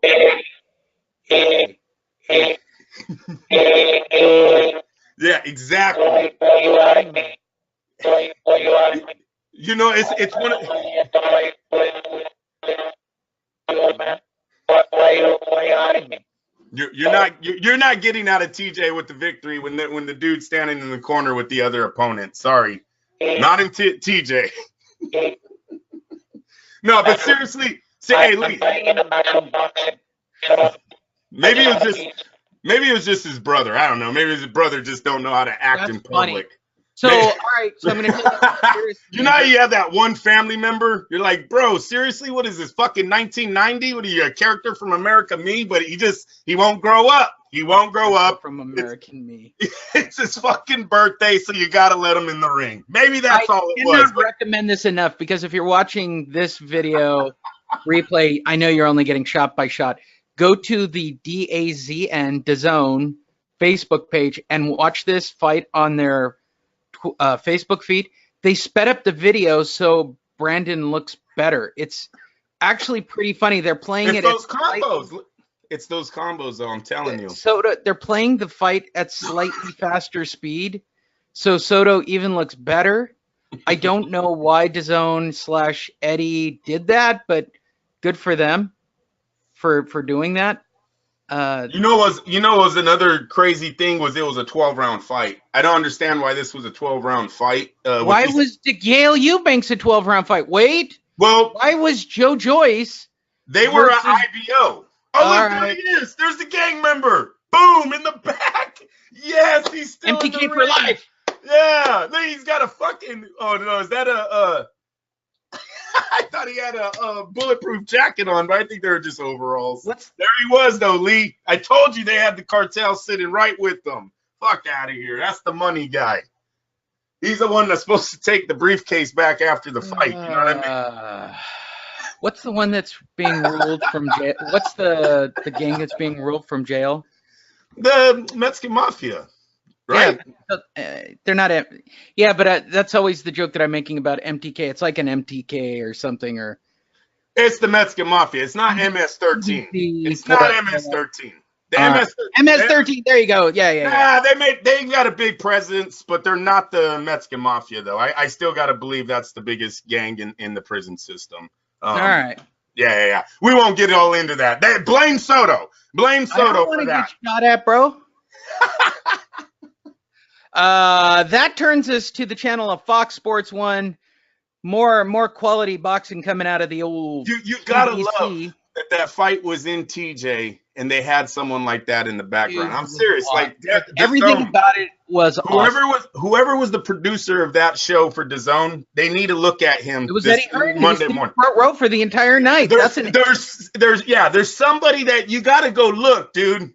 B: Yeah, exactly. It's one of...
C: Why are you hiding me?
B: You're not getting out of TJ with the victory when the dude's standing in the corner with the other opponent. Sorry, not in TJ. No, but seriously, hey, Lee. Maybe it was just his brother. I don't know. Maybe his brother just don't know how to act in public.
A: Funny. So, all right. So I'm gonna take that seriously.
B: You know how you have that one family member? You're like, bro, seriously, what is this, fucking 1990? What are you, a character from America Me? But he won't grow up. He won't grow up.
A: From American Me.
B: It's his fucking birthday, so you got to let him in the ring. Maybe that's all it was.
A: I cannot recommend this enough, because if you're watching this video replay, I know you're only getting shot by shot. Go to the DAZN Facebook page and watch this fight on their Facebook feed. They sped up the video so Brandon looks better. It's actually pretty funny. They're playing it.
B: Those combos. It's those combos, though. I'm telling you.
A: Soto, they're playing the fight at slightly faster speed, so Soto even looks better. I don't know why DAZN/Eddie did that, but good for them for doing that.
B: Was another crazy thing was it was a 12-round fight. I don't understand why this was a 12-round fight.
A: Why was Yale Eubanks a 12-round fight? Wait.
B: Well,
A: why was Joe Joyce?
B: They were an IBO. Oh, look, there he is. There's the gang member. Boom, in the back. Yes, he's still
A: MTK for life.
B: Yeah, he's got a fucking. Oh no, is that a? I thought he had a bulletproof jacket on, but I think they were just overalls. There he was, though, Lee. I told you they had the cartel sitting right with them. Fuck out of here. That's the money guy. He's the one that's supposed to take the briefcase back after the fight. You know what I mean?
A: What's the one that's being ruled from jail? What's the gang that's being ruled from jail?
B: The Mexican Mafia. Right.
A: Yeah, they're not. Yeah, but that's always the joke that I'm making about MTK. It's like an MTK or something, or
B: it's the Mexican Mafia. It's not MS-13. It's not MS-13.
A: MS-13. There you go. Yeah.
B: They got a big presence, but they're not the Mexican mafia though. I still got to believe that's the biggest gang in the prison system.
A: All right.
B: Yeah. We won't get all into that. Blame Soto. Blame Soto
A: I don't want to get shot at, bro. That turns us to the channel of Fox Sports 1. More quality boxing coming out of the old.
B: You gotta love that fight was in TJ, and they had someone like that in the background. Dude, I'm serious. Like
A: everything about it was
B: whoever was the producer of that show for DAZN. They need to look at him.
A: It was Eddie Hearn. Monday morning, front row for the entire night.
B: There's somebody that you got to go look, dude.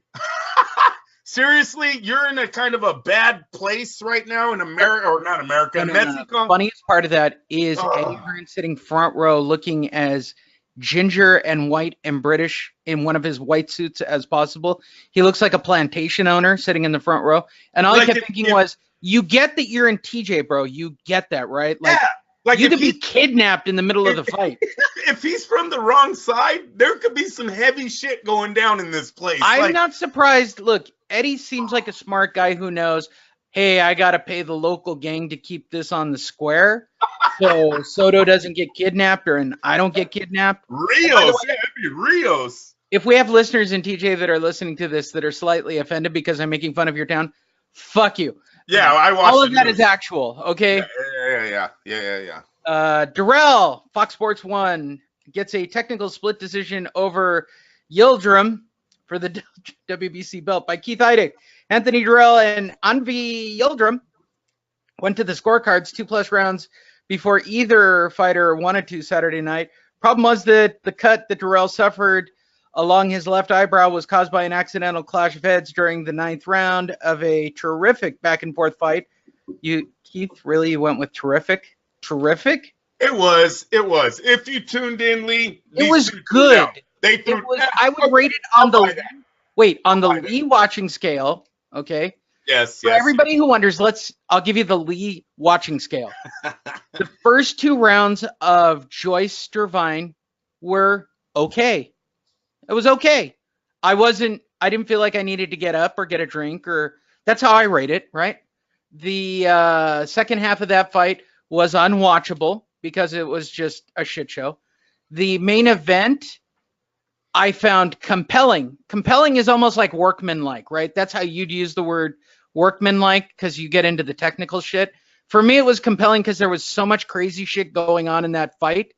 B: Seriously, you're in a kind of a bad place right now in America, or not America, Mexico.
A: The funniest part of that is Eddie Hearn sitting front row looking as ginger and white and British in one of his white suits as possible. He looks like a plantation owner sitting in the front row. And all I kept thinking was, you get that you're in TJ, bro. You get that, right? Like you could be kidnapped in the middle of the fight.
B: If he's from the wrong side, there could be some heavy shit going down in this place.
A: I'm not surprised. Look, Eddie seems like a smart guy who knows, hey, I got to pay the local gang to keep this on the square. So Soto doesn't get kidnapped, and I don't get kidnapped.
B: Rios.
A: If we have listeners in TJ that are listening to this that are slightly offended because I'm making fun of your town, fuck you.
B: Yeah, I watched
A: all of that is actual, okay?
B: Yeah.
A: Durrell, Fox Sports 1, gets a technical split decision over Yildirim for the WBC belt by Keith Heidick. Anthony Durrell and Anvi Yildirim went to the scorecards 2+ rounds before either fighter wanted to Saturday night. Problem was that the cut that Durrell suffered along his left eyebrow was caused by an accidental clash of heads during the 9th round of a terrific back-and-forth fight. Keith, really, you went with terrific? Terrific?
B: It was. If you tuned in, Lee,
A: it was good. I would rate it on the Lee watching scale. Okay.
B: Yes.
A: For everybody who wonders, I'll give you the Lee watching scale. The first 2 rounds of Joyce Dervine were okay. It was okay. I didn't feel like I needed to get up or get a drink, or that's how I rate it, right? The second half of that fight was unwatchable because it was just a shit show. The main event I found compelling. Compelling is almost like workmanlike, right? That's how you'd use the word workmanlike, because you get into the technical shit. For me, it was compelling because there was so much crazy shit going on in that fight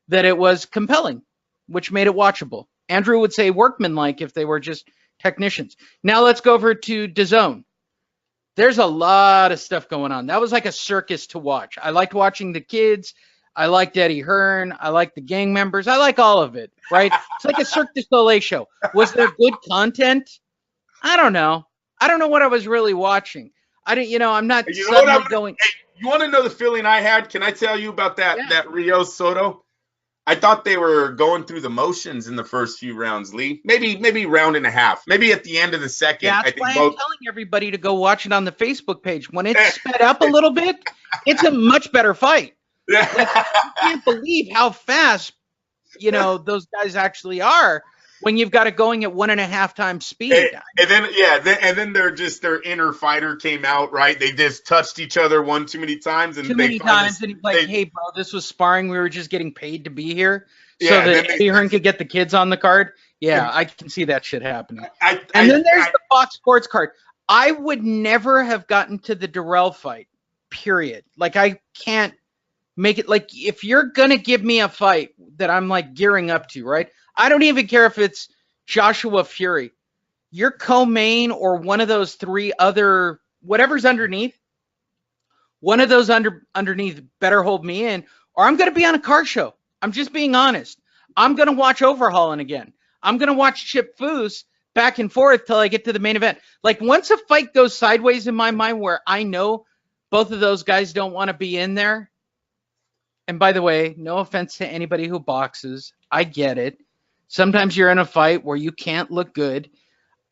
A: that it was compelling, which made it watchable. Andrew would say workmanlike if they were just technicians. Now let's go over to DAZN. There's a lot of stuff going on. That was like a circus to watch. I liked watching the kids. I liked Eddie Hearn. I liked the gang members. I like all of it, right? It's like a Cirque du Soleil show. Was there good content? I don't know. I don't know what I was really watching. I'm not suddenly going.
B: Hey, you want to know the feeling I had? Can I tell you about that Rios Soto? I thought they were going through the motions in the first few rounds, Lee. Maybe round and a half. Maybe at the end of the second.
A: Yeah, that's why I'm telling everybody to go watch it on the Facebook page. When it's sped up a little bit, it's a much better fight. Like, you can't believe how fast, those guys actually are when you've got it going at 1.5 times speed.
B: And then their inner fighter came out, right? They just touched each other one too many times, and and he's like, "Hey, bro, this was sparring. We were just getting paid to be here, so that Eddie Hearn could get the kids on the card." Yeah, I can see that shit happening. And then there's the Fox Sports card. I would never have gotten to the Durrell fight, period. Like, I can't make it. Like, if you're gonna give me a fight that I'm like gearing up to, right? I don't even care if it's Joshua Fury. Your co-main or one of those 3 other, whatever's underneath, one of those underneath better hold me in, or I'm going to be on a car show. I'm just being honest. I'm going to watch Overhauling again. I'm going to watch Chip Foose back and forth till I get to the main event. Like, once a fight goes sideways in my mind where I know both of those guys don't want to be in there, and by the way, no offense to anybody who boxes, I get it. Sometimes you're in a fight where you can't look good.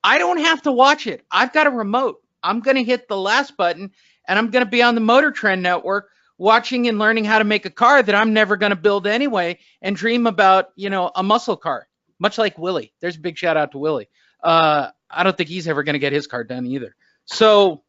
B: I don't have to watch it. I've got a remote. I'm going to hit the last button, and I'm going to be on the Motor Trend Network watching and learning how to make a car that I'm never going to build anyway, and dream about, a muscle car, much like Willie. There's a big shout out to Willie.
A: I don't think he's ever going to get his card done either. So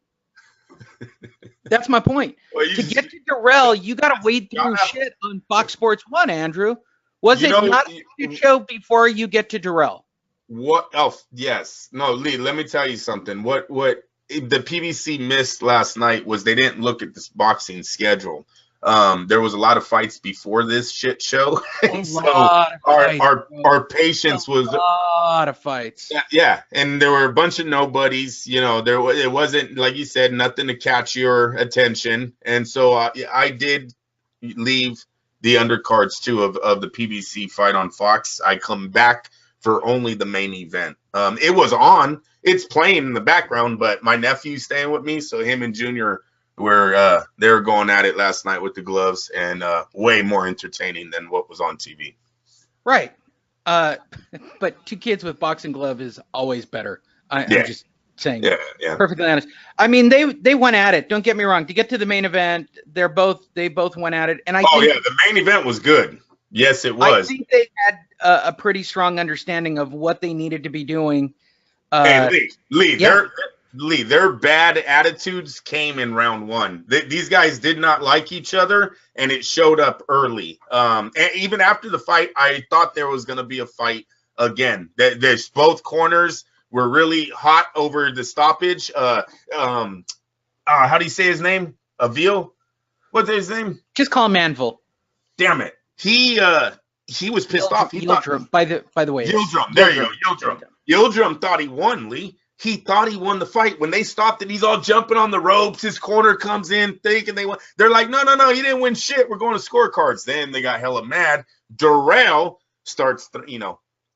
A: that's my point.
B: Well,
A: To get to Darrell, you got to wade through shit on Fox Sports 1, Andrew. Was it not a good show before you get to Darrell?
B: What else? Yes. No, Lee, let me tell you something. What the PBC missed last night was they didn't look at this boxing schedule. There was a lot of fights before this shit show. So our patience was
A: a lot of fights.
B: Yeah, and there were a bunch of nobodies. You know, it wasn't, like you said, nothing to catch your attention. And so I did leave the undercards too of the PBC fight on Fox. I come back for only the main event. It was on. It's playing in the background, but my nephew's staying with me, so him and Junior were they were going at it last night with the gloves, and way more entertaining than what was on TV.
A: Right. But two kids with boxing glove is always better. I'm just saying.
B: Yeah.
A: Perfectly honest. I mean, they went at it. Don't get me wrong. To get to the main event, they both went at it. And I think
B: the main event was good. Yes, it was.
A: I think they had a pretty strong understanding of what they needed to be doing.
B: Hey, Lee, their bad attitudes came in round one. These guys did not like each other, and it showed up early. And even after the fight, I thought there was going to be a fight again. There's both corners were really hot over the stoppage. How do you say his name? Avil? What's his name?
A: Just call him Manville.
B: Damn it. He was pissed off.
A: By the way.
B: Yildirim. There you go. Yildirim. Yildirim thought he won, Lee. He thought he won the fight. When they stopped it, he's all jumping on the ropes. His corner comes in thinking they won. They're like, no, you didn't win shit. We're going to scorecards. Then they got hella mad. Darrell starts,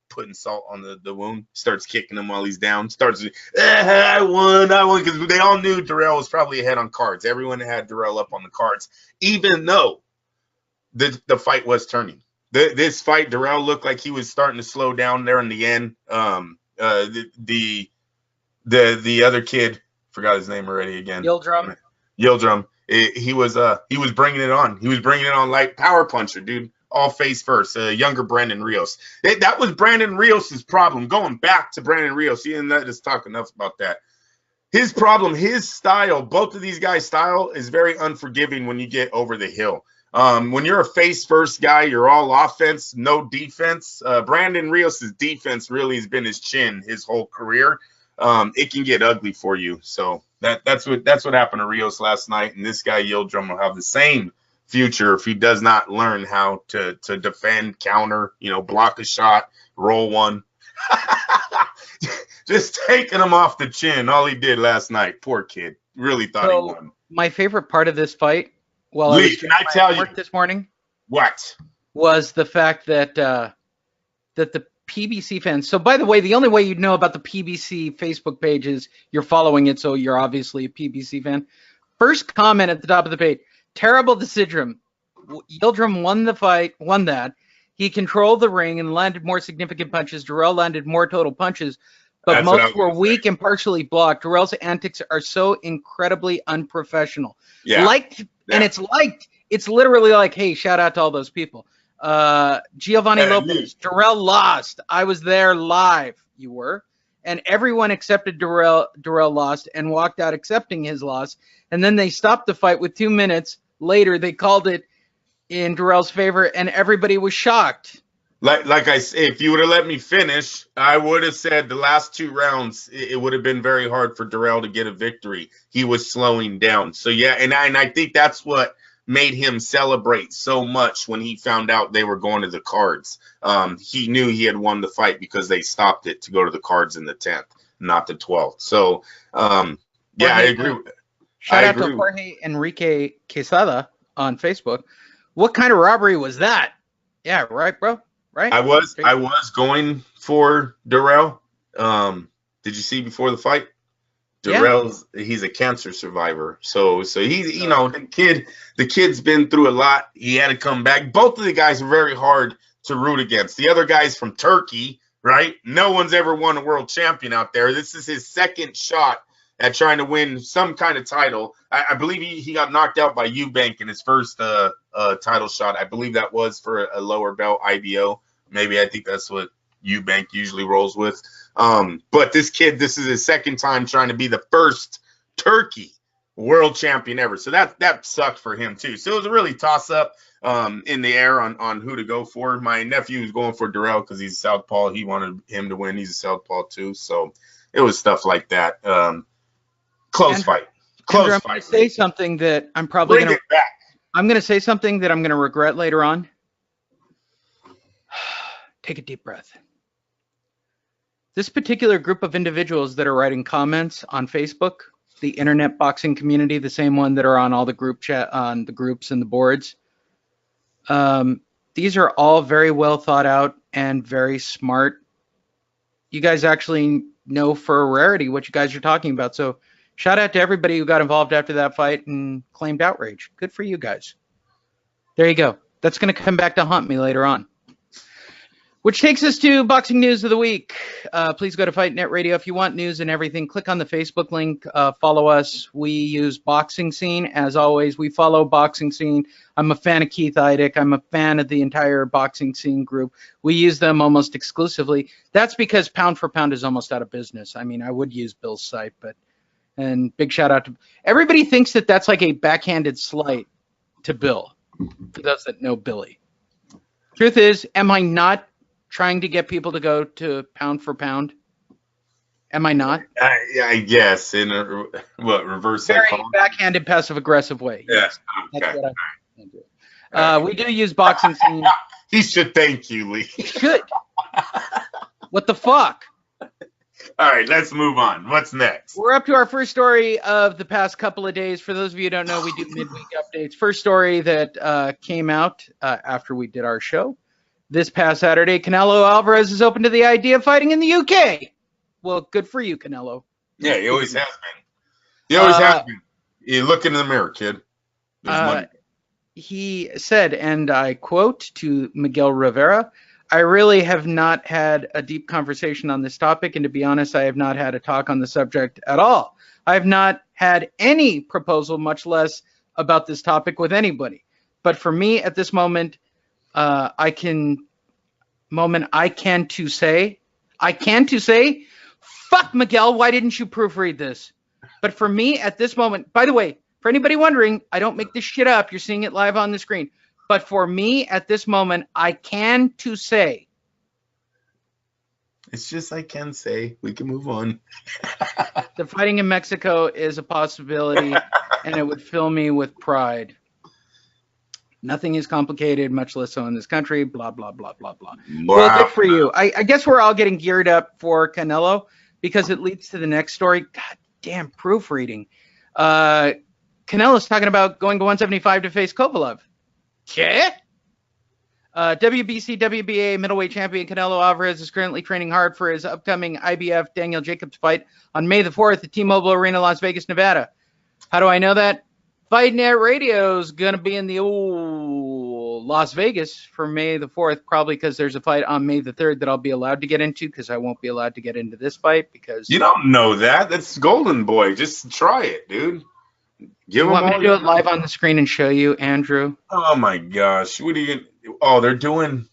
B: putting salt on the wound, starts kicking him while he's down, starts, I won, because they all knew Darrell was probably ahead on cards. Everyone had Darrell up on the cards, even though the fight was turning. This fight, Darrell looked like he was starting to slow down there in the end. The other kid, forgot his name already again.
A: Yildirim.
B: He was bringing it on. He was bringing it on like power puncher, dude. All face first. Younger Brandon Rios. That was Brandon Rios's problem. Going back to Brandon Rios, he didn't let us talk enough about that. His problem, his style, both of these guys' style is very unforgiving when you get over the hill. When you're a face first guy, you're all offense, no defense. Brandon Rios's defense really has been his chin his whole career. It can get ugly for you. So that's what happened to Rios last night. And this guy Yildirim will have the same future if he does not learn how to defend, counter, block a shot, roll one. Just taking him off the chin. All he did last night. Poor kid. Really thought he won.
A: My favorite part of this fight,
B: Lee,
A: I was
B: can I tell you
A: this morning,
B: what
A: was the fact that that the PBC fans. So, by the way, the only way you'd know about the PBC Facebook page is you're following it, so you're obviously a PBC fan. First comment at the top of the page: terrible decision. Yildirim won the fight, won that. He controlled the ring and landed more significant punches. Darrell landed more total punches, but most were weak and partially blocked. Darrell's antics are so incredibly unprofessional.
B: Yeah.
A: It's literally like, hey, shout out to all those people. Giovanni Lopez, Darrell lost. I was there live. You were. And everyone accepted Darrell lost and walked out accepting his loss. And then they stopped the fight with 2 minutes later. They called it in Darrell's favor, and everybody was shocked.
B: Like I said, if you would have let me finish, I would have said the last 2 rounds, it would have been very hard for Darrell to get a victory. He was slowing down. So, yeah, and I think that's what made him celebrate so much when he found out they were going to the cards. He knew he had won the fight because they stopped it to go to the cards in the 10th, not the 12th. So, I agree.
A: Shout out to Jorge Enrique Quesada on Facebook. What kind of robbery was that? Yeah, right, bro. Right. I was going for Darrell. Did you see before the fight? Darrell's he's a cancer survivor. So he's the kid's been through a lot. He had to come back. Both of the guys are very hard to root against. The other guy's from Turkey, right? No one's ever won a world champion out there. This is his second shot at trying to win some kind of title. I believe he got knocked out by Eubank in his first title shot. I believe that was for a lower belt IBO. Maybe I think that's what
B: Eubank usually rolls with. But this kid, this is his second time trying to be the first Turkey world champion ever. So that sucked for him too. So it was a really toss up in the air on who to go for. My nephew was going for Durrell because he's a southpaw. He wanted him to win. He's a southpaw too. So it was stuff like that. Close fight.
A: I'm going to say something that I'm probably going to – I'm going to say something that I'm going to regret later on. Take a deep breath. This particular group of individuals that are writing comments on Facebook, the internet boxing community, the same one that are on all the group chat, on the groups and the boards, these are all very well thought out and very smart. You guys actually know for a rarity what you guys are talking about. So shout out to everybody who got involved after that fight and claimed outrage. Good for you guys. There you go. That's going to come back to haunt me later on. Which takes us to Boxing News of the Week. Please go to Fight Net Radio if you want news and everything. Click on the Facebook link. Follow us. We use Boxing Scene. As always, we follow Boxing Scene. I'm a fan of Keith Idec. I'm a fan of the entire Boxing Scene group. We use them almost exclusively. That's because Pound for Pound is almost out of business. I mean, I would use Bill's site, but and big shout out to everybody thinks that that's like a backhanded slight to Bill, for those that know Billy. Truth is, am I not trying to get people to go to Pound for Pound? Am I not?
B: I guess in a reverse
A: very backhanded, passive-aggressive way.
B: Yeah.
A: Yes,
B: Okay.
A: that's what I do. We do use Boxing Scene.
B: He should thank you, Lee.
A: He should. What the fuck?
B: All right, let's move on. What's next?
A: We're up to our first story of the past couple of days. For those of you who don't know, we do midweek updates. First story that came out after we did our show. This past Saturday, Canelo Alvarez is open to the idea of fighting in the UK. Well, good for you, Canelo.
B: Yeah, he always has been. He always has been. You look in the mirror, kid. There's money.
A: He said, and I quote to Miguel Rivera, I really have not had a deep conversation on this topic, and to be honest, I have not had a talk on the subject at all. I have not had any proposal, much less about this topic with anybody. But for me at this moment, I can to say, fuck Miguel, why didn't you proofread this? But for me at this moment, by the way, for anybody wondering, I don't make this shit up. You're seeing it live on the screen. But for me at this moment, I can to say.
B: It's just I can say. We can move on.
A: The fighting in Mexico is a possibility, and it would fill me with pride. Nothing is complicated, much less so in this country, blah, blah, blah, blah, blah. Wow. Well, good for you. I guess we're all getting geared up for Canelo because it leads to the next story. God damn, proofreading. Canelo's talking about going to 175 to face Kovalev. Okay. WBC, WBA middleweight champion Canelo Alvarez is currently training hard for his upcoming IBF Daniel Jacobs fight on May the 4th at T-Mobile Arena, Las Vegas, Nevada. How do I know that? Fight Net Radio is going to be in the old Las Vegas for May the 4th, probably because there's a fight on May the 3rd that I'll be allowed to get into because I won't be allowed to get into this fight because... You
B: don't know that. That's Golden Boy. Just try it, dude.
A: You want me to do it live on the screen and show you, Andrew?
B: Oh, my gosh. What are you... Oh, they're doing...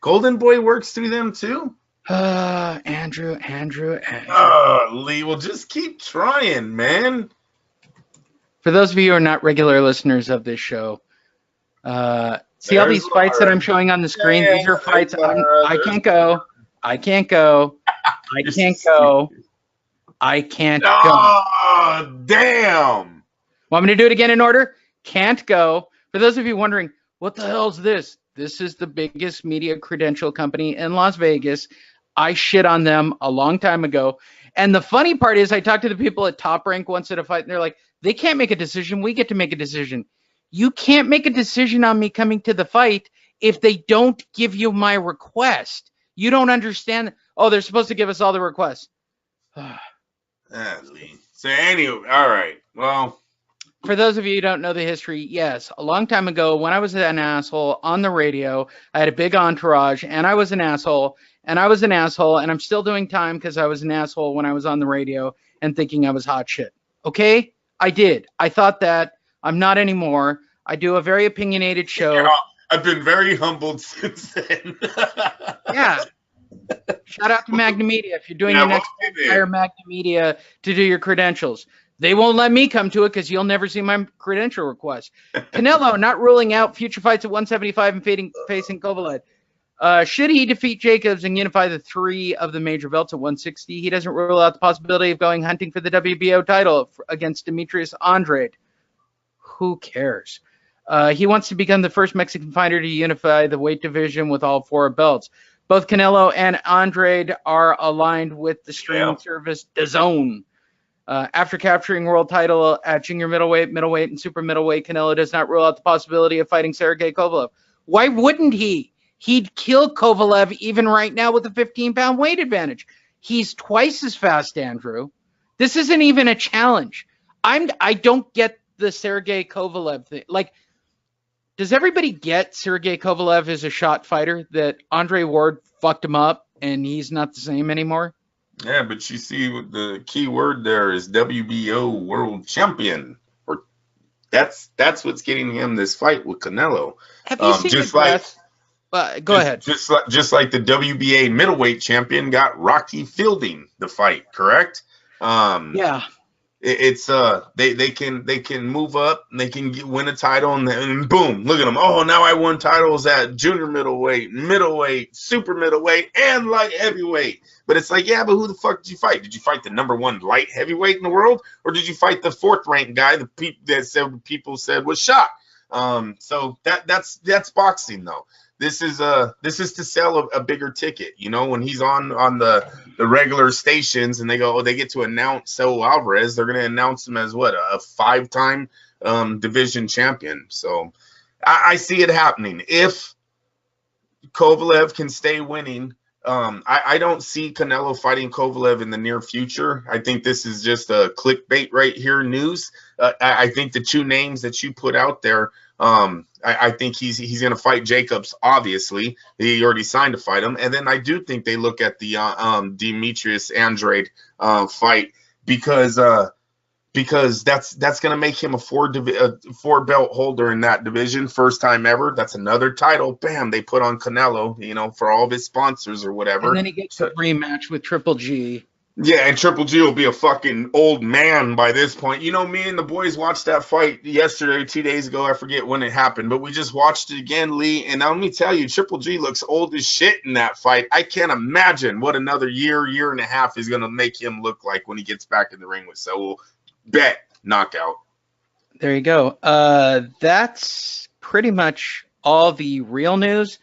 B: Golden Boy works through them, too?
A: Andrew.
B: Lee, well, just keep trying, man.
A: For those of you who are not regular listeners of this show, see all these fights that I'm showing on the screen? These are fights I can't go. I can't go.
B: Oh, damn.
A: Want me to do it again in order? Can't go. For those of you wondering, what the hell is this? This is the biggest media credential company in Las Vegas. I shit on them a long time ago. And the funny part is I talked to the people at Top Rank once at a fight, and they're like, they can't make a decision. We get to make a decision. You can't make a decision on me coming to the fight if they don't give you my request. You don't understand. Oh, they're supposed to give us all the requests.
B: So anyway, all right. Well,
A: for those of you who don't know the history, yes, a long time ago when I was an asshole on the radio, I had a big entourage, and I was an asshole, and I'm still doing time because I was an asshole when I was on the radio and thinking I was hot shit. Okay? I did. I thought that. I'm not anymore. I do a very opinionated show.
B: Yeah, I've been very humbled since then.
A: Yeah. Shout out to Magna Media. If you're doing
B: Yeah,
A: your next hire Magna Media to do your credentials. They won't let me come to it because you'll never see my credential request. Canelo not ruling out future fights at 175 and facing Kovalev. Should he defeat Jacobs and unify the 3 of the major belts at 160, he doesn't rule out the possibility of going hunting for the WBO title against Demetrius Andrade. Who cares? He wants to become the first Mexican fighter to unify the weight division with all 4 belts. Both Canelo and Andrade are aligned with the streaming service DAZN. After capturing world title at junior middleweight, and super middleweight, Canelo does not rule out the possibility of fighting Sergey Kovalev. Why wouldn't he? He'd kill Kovalev even right now with a 15-pound weight advantage. He's twice as fast, Andrew. This isn't even a challenge. I don't get the Sergey Kovalev thing. Like, does everybody get Sergey Kovalev is a shot fighter, that Andre Ward fucked him up and he's not the same anymore?
B: Yeah, but you see the key word there is WBO world champion. Or that's what's getting him this fight with Canelo.
A: Have you seen
B: just
A: go ahead.
B: Just like the WBA middleweight champion got Rocky Fielding the fight, correct?
A: Yeah.
B: It's they can move up and they can win a title and boom, look at them. Oh, now I won titles at junior middleweight, super middleweight, and light heavyweight. But it's like, yeah, but who the fuck did you fight? Did you fight the #1 light heavyweight in the world, or did you fight the 4th ranked guy people said was shot? So that's boxing though. This is to sell a bigger ticket. You know, when he's on the regular stations and they go, oh, they get to announce Alvarez, they're going to announce him as what, a 5-time division champion. So I see it happening. If Kovalev can stay winning, I don't see Canelo fighting Kovalev in the near future. I think this is just a clickbait right here news. I think the 2 names that you put out there, I think he's going to fight Jacobs, obviously. He already signed to fight him. And then I do think they look at the Demetrius Andrade fight because that's going to make him a 4-belt holder in that division, first time ever. That's another title. Bam, they put on Canelo, you know, for all of his sponsors or whatever.
A: And then he gets a rematch with Triple G.
B: Yeah, and Triple G will be a fucking old man by this point. You know, me and the boys watched that fight yesterday, 2 days ago. I forget when it happened, but we just watched it again, Lee. And let me tell you, Triple G looks old as shit in that fight. I can't imagine what another year and a half is going to make him look like when he gets back in the ring with Saul. Bet knockout.
A: There you go. That's pretty much all the real news.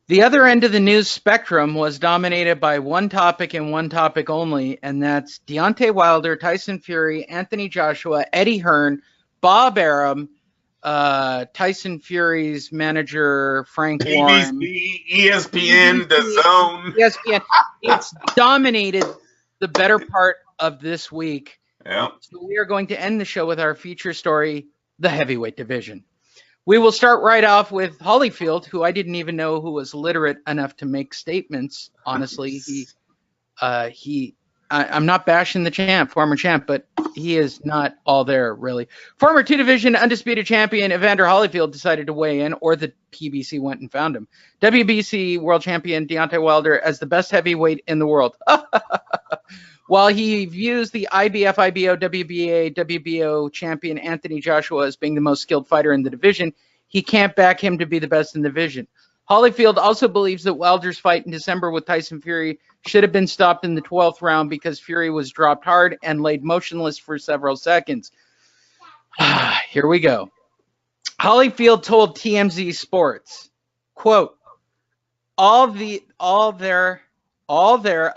A: The other end of the news spectrum was dominated by one topic and one topic only, and that's Deontay Wilder, Tyson Fury, Anthony Joshua, Eddie Hearn, Bob Arum, Tyson Fury's manager, Frank Warren.
B: ESPN, DAZN.
A: ESPN. It's dominated the better part of this week.
B: Yeah.
A: So we are going to end the show with our feature story, the heavyweight division. We will start right off with Holyfield, who I didn't even know who was literate enough to make statements. Honestly, I'm not bashing the former champ, but he is not all there, really. Former 2-division undisputed champion Evander Holyfield decided to weigh in, or the PBC went and found him. WBC world champion Deontay Wilder as the best heavyweight in the world. While he views the IBF, IBO, WBA, WBO champion Anthony Joshua as being the most skilled fighter in the division, he can't back him to be the best in the division. Holyfield also believes that Wilder's fight in December with Tyson Fury should have been stopped in the 12th round because Fury was dropped hard and laid motionless for several seconds. Here we go. Holyfield told TMZ Sports, quote, all there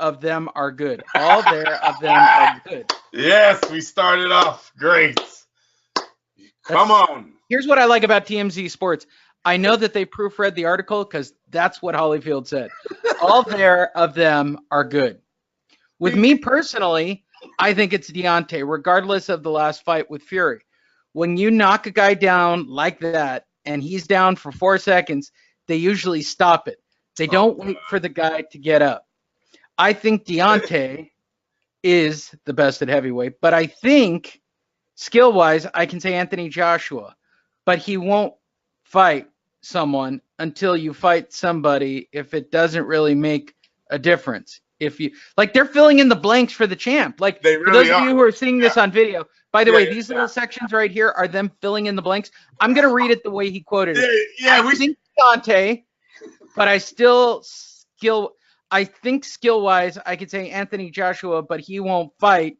A: of them are good. All there of them are good.
B: Yes, we started off great. Come on.
A: Here's what I like about TMZ Sports. I know that they proofread the article because that's what Holyfield said. All there of them are good. With me personally, I think it's Deontay, regardless of the last fight with Fury. When you knock a guy down like that and he's down for 4 seconds, they usually stop it. They don't wait for the guy to get up. I think Deontay is the best at heavyweight, but I think skill-wise, I can say Anthony Joshua, but he won't fight someone until you fight somebody if it doesn't really make a difference. If you like, they're filling in the blanks for the champ. Like,
B: They
A: for
B: really
A: those of you who are seeing this on video, by the way, these little sections right here are them filling in the blanks. I'm going to read it the way he quoted it. I think Deontay, but I think skill-wise, I could say Anthony Joshua, but he won't fight.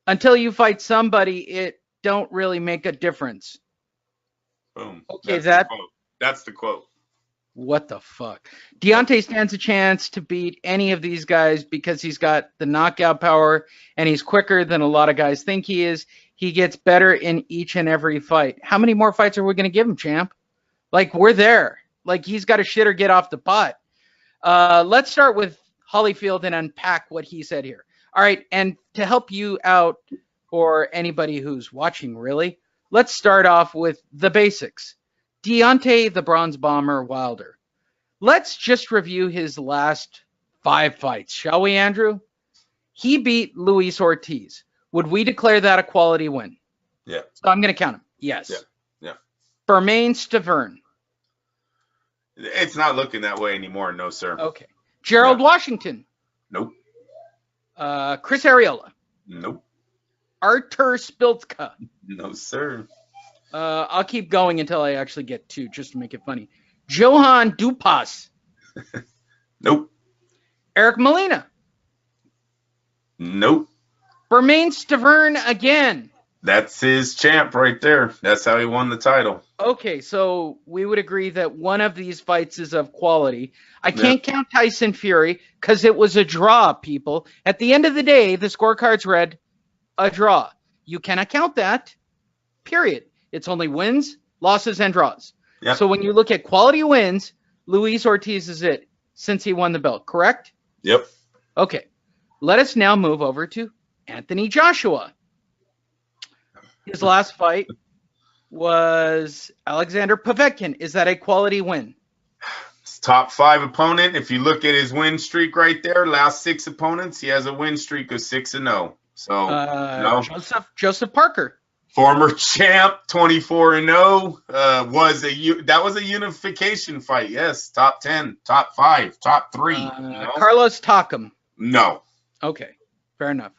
A: Until you fight somebody, it don't really make a difference.
B: Boom.
A: Okay,
B: that's the quote.
A: What the fuck? Deontay stands a chance to beat any of these guys because he's got the knockout power and he's quicker than a lot of guys think he is. He gets better in each and every fight. How many more fights are we going to give him, champ? Like, we're there. Like, he's got to shit or get off the pot. Let's start with Holyfield and unpack what he said here. All right, and to help you out, or anybody who's watching, really, let's start off with the basics. Deontay the Bronze Bomber Wilder. Let's just review his last 5 fights, shall we, Andrew? He beat Luis Ortiz. Would we declare that a quality win?
B: Yeah.
A: So I'm going to count him. Yes.
B: Yeah.
A: Bermain Stavern.
B: It's not looking that way anymore. No, sir.
A: Okay. Gerald Washington.
B: Nope.
A: Chris Arreola.
B: Nope.
A: Artur Spilka.
B: No, sir.
A: I'll keep going until I actually get 2, just to make it funny. Johan Dupas.
B: Nope.
A: Eric Molina.
B: Nope.
A: Bermain Stavern again.
B: That's his champ right there. That's how he won the title.
A: Okay, so we would agree that one of these fights is of quality. I can't count Tyson Fury because it was a draw, people. At the end of the day, the scorecards read a draw. You cannot count that, period. It's only wins, losses, and draws.
B: Yep.
A: So when you look at quality wins, Luis Ortiz is it since he won the belt, correct?
B: Yep.
A: Okay. Let us now move over to Anthony Joshua. His last fight was Alexander Povetkin. Is that a quality win?
B: It's top 5 opponent. If you look at his win streak right there, last 6 opponents, he has a win streak of 6-0. So no.
A: Joseph Parker.
B: Former champ, 24-0. That was a unification fight. Yes, top 10, top 5, top 3.
A: Carlos Takam.
B: No.
A: Okay, fair enough.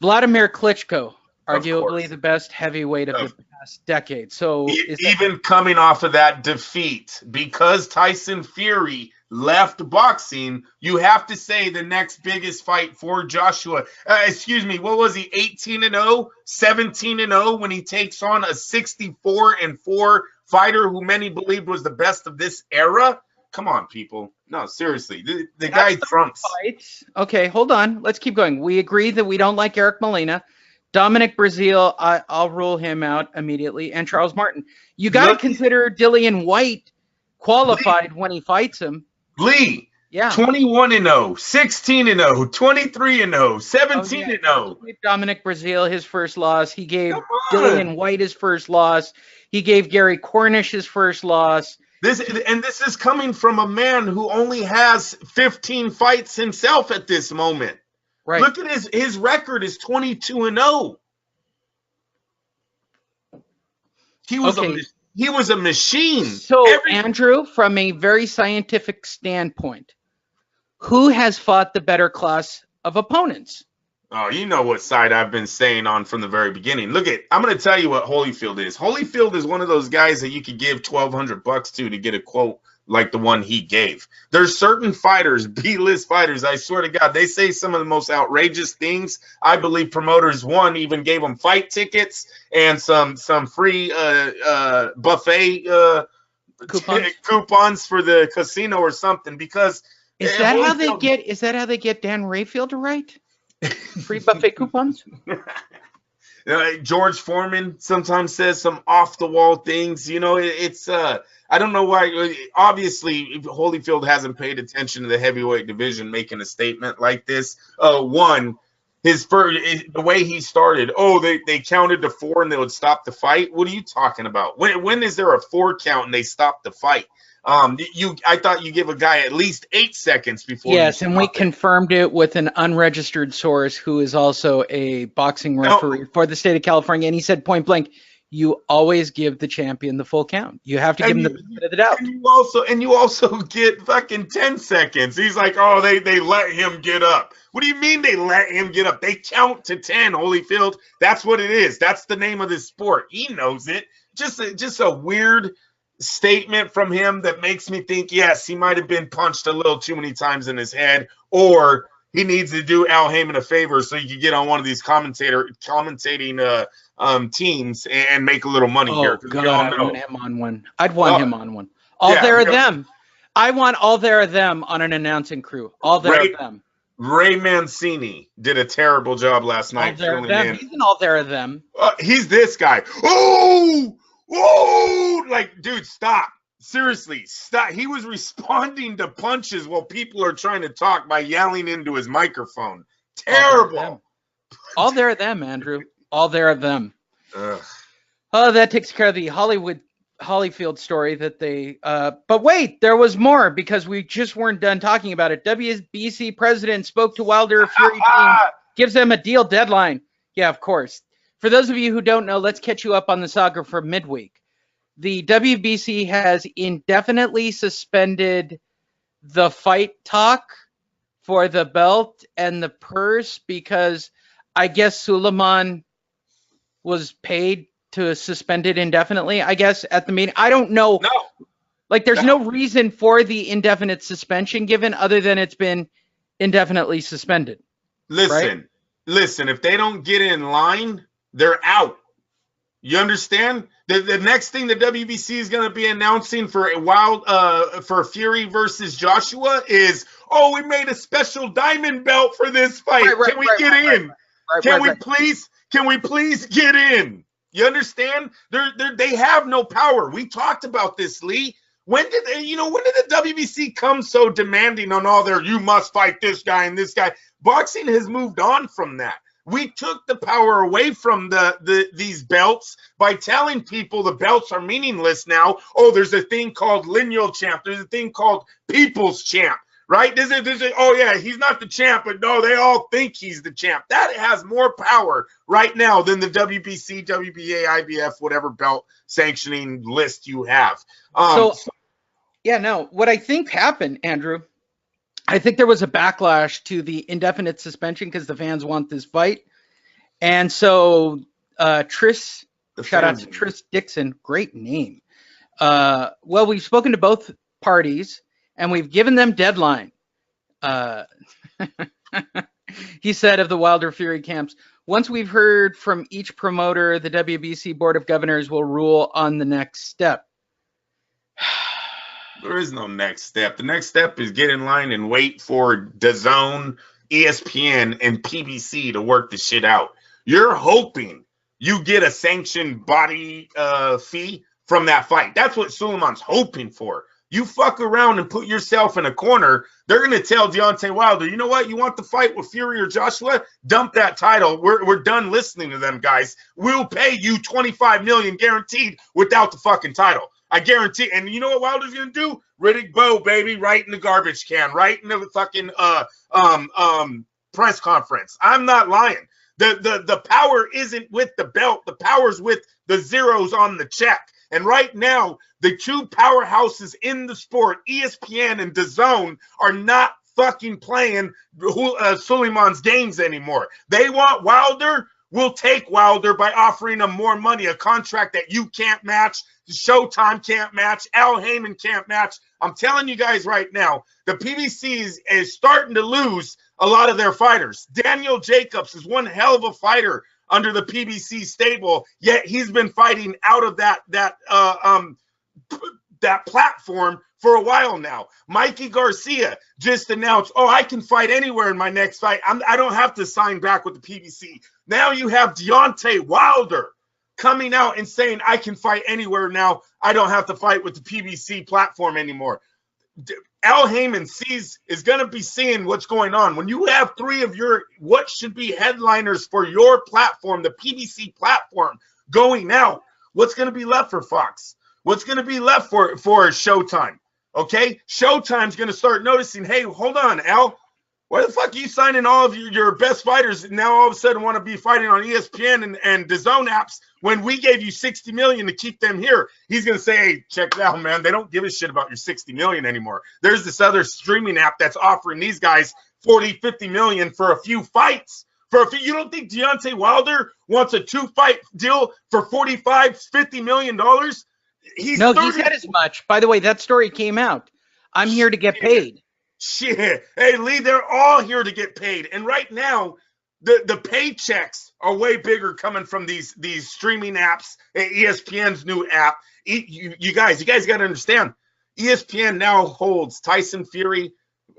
A: Vladimir Klitschko, arguably the best heavyweight of the past decade. So
B: even coming off of that defeat, because Tyson Fury left boxing, you have to say the next biggest fight for Joshua. What was he? 18-0, 17-0 when he takes on a 64-4 fighter who many believed was the best of this era. Come on, people. No, seriously. The guy trumps.
A: Okay, hold on. Let's keep going. We agree that we don't like Eric Molina. Dominic Breazeale, I'll rule him out immediately. And Charles Martin. You got to consider Dillian White qualified when he fights him.
B: Lee. Yeah. 21-0, 16-0, 23-0, 17-0.
A: Dominic Breazeale his first loss. He gave Dillian White his first loss. He gave Gary Cornish his first loss.
B: This is coming from a man who only has 15 fights himself at this moment.
A: Right.
B: Look at his record is 22-0. He was a machine.
A: So Andrew, from a very scientific standpoint, who has fought the better class of opponents?
B: Oh, you know what side I've been staying on from the very beginning. I'm going to tell you what Holyfield is. Holyfield is one of those guys that you could give $1,200 to get a quote like the one he gave. There's certain fighters, B-list fighters, I swear to God, they say some of the most outrageous things. I believe promoters, one, even gave them fight tickets and some free buffet coupons for the casino or something. Because
A: is that how they get Dan Rayfield to write? Free buffet coupons?
B: George Foreman sometimes says some off-the-wall things. It's I don't know why. Obviously, Holyfield hasn't paid attention to the heavyweight division making a statement like this. One, the way he started, they counted to 4 and they would stop the fight. What are you talking about? When is there a 4 count and they stop the fight? I thought you give a guy at least 8 seconds before.
A: Yes, and we confirmed it with an unregistered source who is also a boxing referee for the state of California, and he said point blank, you always give the champion the full count. You have to give him the benefit of the doubt.
B: And you also get fucking 10 seconds. He's like, oh, they let him get up. What do you mean they let him get up? They count to 10, Holyfield. That's what it is. That's the name of this sport. He knows it. Just a weird statement from him that makes me think, yes, he might have been punched a little too many times in his head, or he needs to do Al Heyman a favor so he can get on one of these commentating teams and make a little money here.
A: God, I'd want him on one. I'd want him on one. There are them. I want all there are them on an announcing crew. All there are them.
B: Ray Mancini did a terrible job last night.
A: All there are them. He's an all there are them.
B: He's this guy. Oh, like, dude, stop. Seriously, stop. He was responding to punches while people are trying to talk by yelling into his microphone. Terrible.
A: All there are them, Andrew. All there are them. Oh, that takes care of the Holyfield story that they but wait, there was more, because we just weren't done talking about it. WBC president spoke to Wilder Fury team, gives them a deal deadline. Yeah, of course. For those of you who don't know, let's catch you up on the saga for midweek. The WBC has indefinitely suspended the fight talk for the belt and the purse because I guess Suleiman was paid to suspend it indefinitely, I guess, at the meeting. I don't know.
B: No.
A: Like, there's no reason for the indefinite suspension given other than it's been indefinitely suspended.
B: Listen, if they don't get in line, they're out. You understand? The next thing the WBC is going to be announcing for for Fury versus Joshua is, oh, we made a special diamond belt for this fight. Can we get in? Can we please get in? You understand? They have no power. We talked about this, Lee. When did the WBC come so demanding on all their, you must fight this guy and this guy? Boxing has moved on from that. We took the power away from these belts by telling people the belts are meaningless now. Oh, there's a thing called lineal champ. There's a thing called people's champ, right? Oh, yeah, he's not the champ, but no, they all think he's the champ. That has more power right now than the WBC, WBA, IBF, whatever belt sanctioning list you have.
A: What I think happened, Andrew, I think there was a backlash to the indefinite suspension because the fans want this fight. And so shout out to Tris Dixon, great name. Well, we've spoken to both parties and we've given them deadline. He said of the Wilder Fury camps, once we've heard from each promoter, the WBC Board of Governors will rule on the next step.
B: There is no next step. The next step is get in line and wait for DAZN, ESPN, and PBC to work the shit out. You're hoping you get a sanctioned body fee from that fight. That's what Suleiman's hoping for. You fuck around and put yourself in a corner, they're going to tell Deontay Wilder, you know what? You want the fight with Fury or Joshua? Dump that title. We're done listening to them, guys. We'll pay you $25 million guaranteed without the fucking title. I guarantee. And you know what Wilder's going to do? Riddick Bowe, baby, right in the garbage can, right in the fucking press conference. I'm not lying. The power isn't with the belt. The power's with the zeros on the check. And right now, the two powerhouses in the sport, ESPN and DAZN, are not fucking playing Suleiman's games anymore. They want Wilder. We'll take Wilder by offering him more money, a contract that you can't match, Showtime can't match, Al Heyman can't match. I'm telling you guys right now, the PBC is starting to lose a lot of their fighters. Daniel Jacobs is one hell of a fighter under the PBC stable, yet he's been fighting out of that platform for a while now. Mikey Garcia just announced, oh, I can fight anywhere in my next fight. I don't have to sign back with the PBC. Now you have Deontay Wilder coming out and saying, I can fight anywhere now. I don't have to fight with the PBC platform anymore. Al Heyman is going to be seeing what's going on. When you have three of what should be headliners for your platform, the PBC platform, going out, what's going to be left for Fox? What's going to be left for Showtime? Okay? Showtime's going to start noticing, hey, hold on, Al. Why the fuck are you signing all of your best fighters and now all of a sudden want to be fighting on ESPN and DAZN apps when we gave you $60 million to keep them here? He's going to say, hey, check it out, man. They don't give a shit about your $60 million anymore. There's this other streaming app that's offering these guys 40, 50 million for a few fights. You don't think Deontay Wilder wants a 2-fight deal for $45, $50 million?
A: He's had as much. By the way, that story came out. I'm here to get paid.
B: Shit. Hey, Lee, they're all here to get paid. And right now, the paychecks are way bigger coming from these streaming apps, ESPN's new app. You guys got to understand, ESPN now holds Tyson Fury,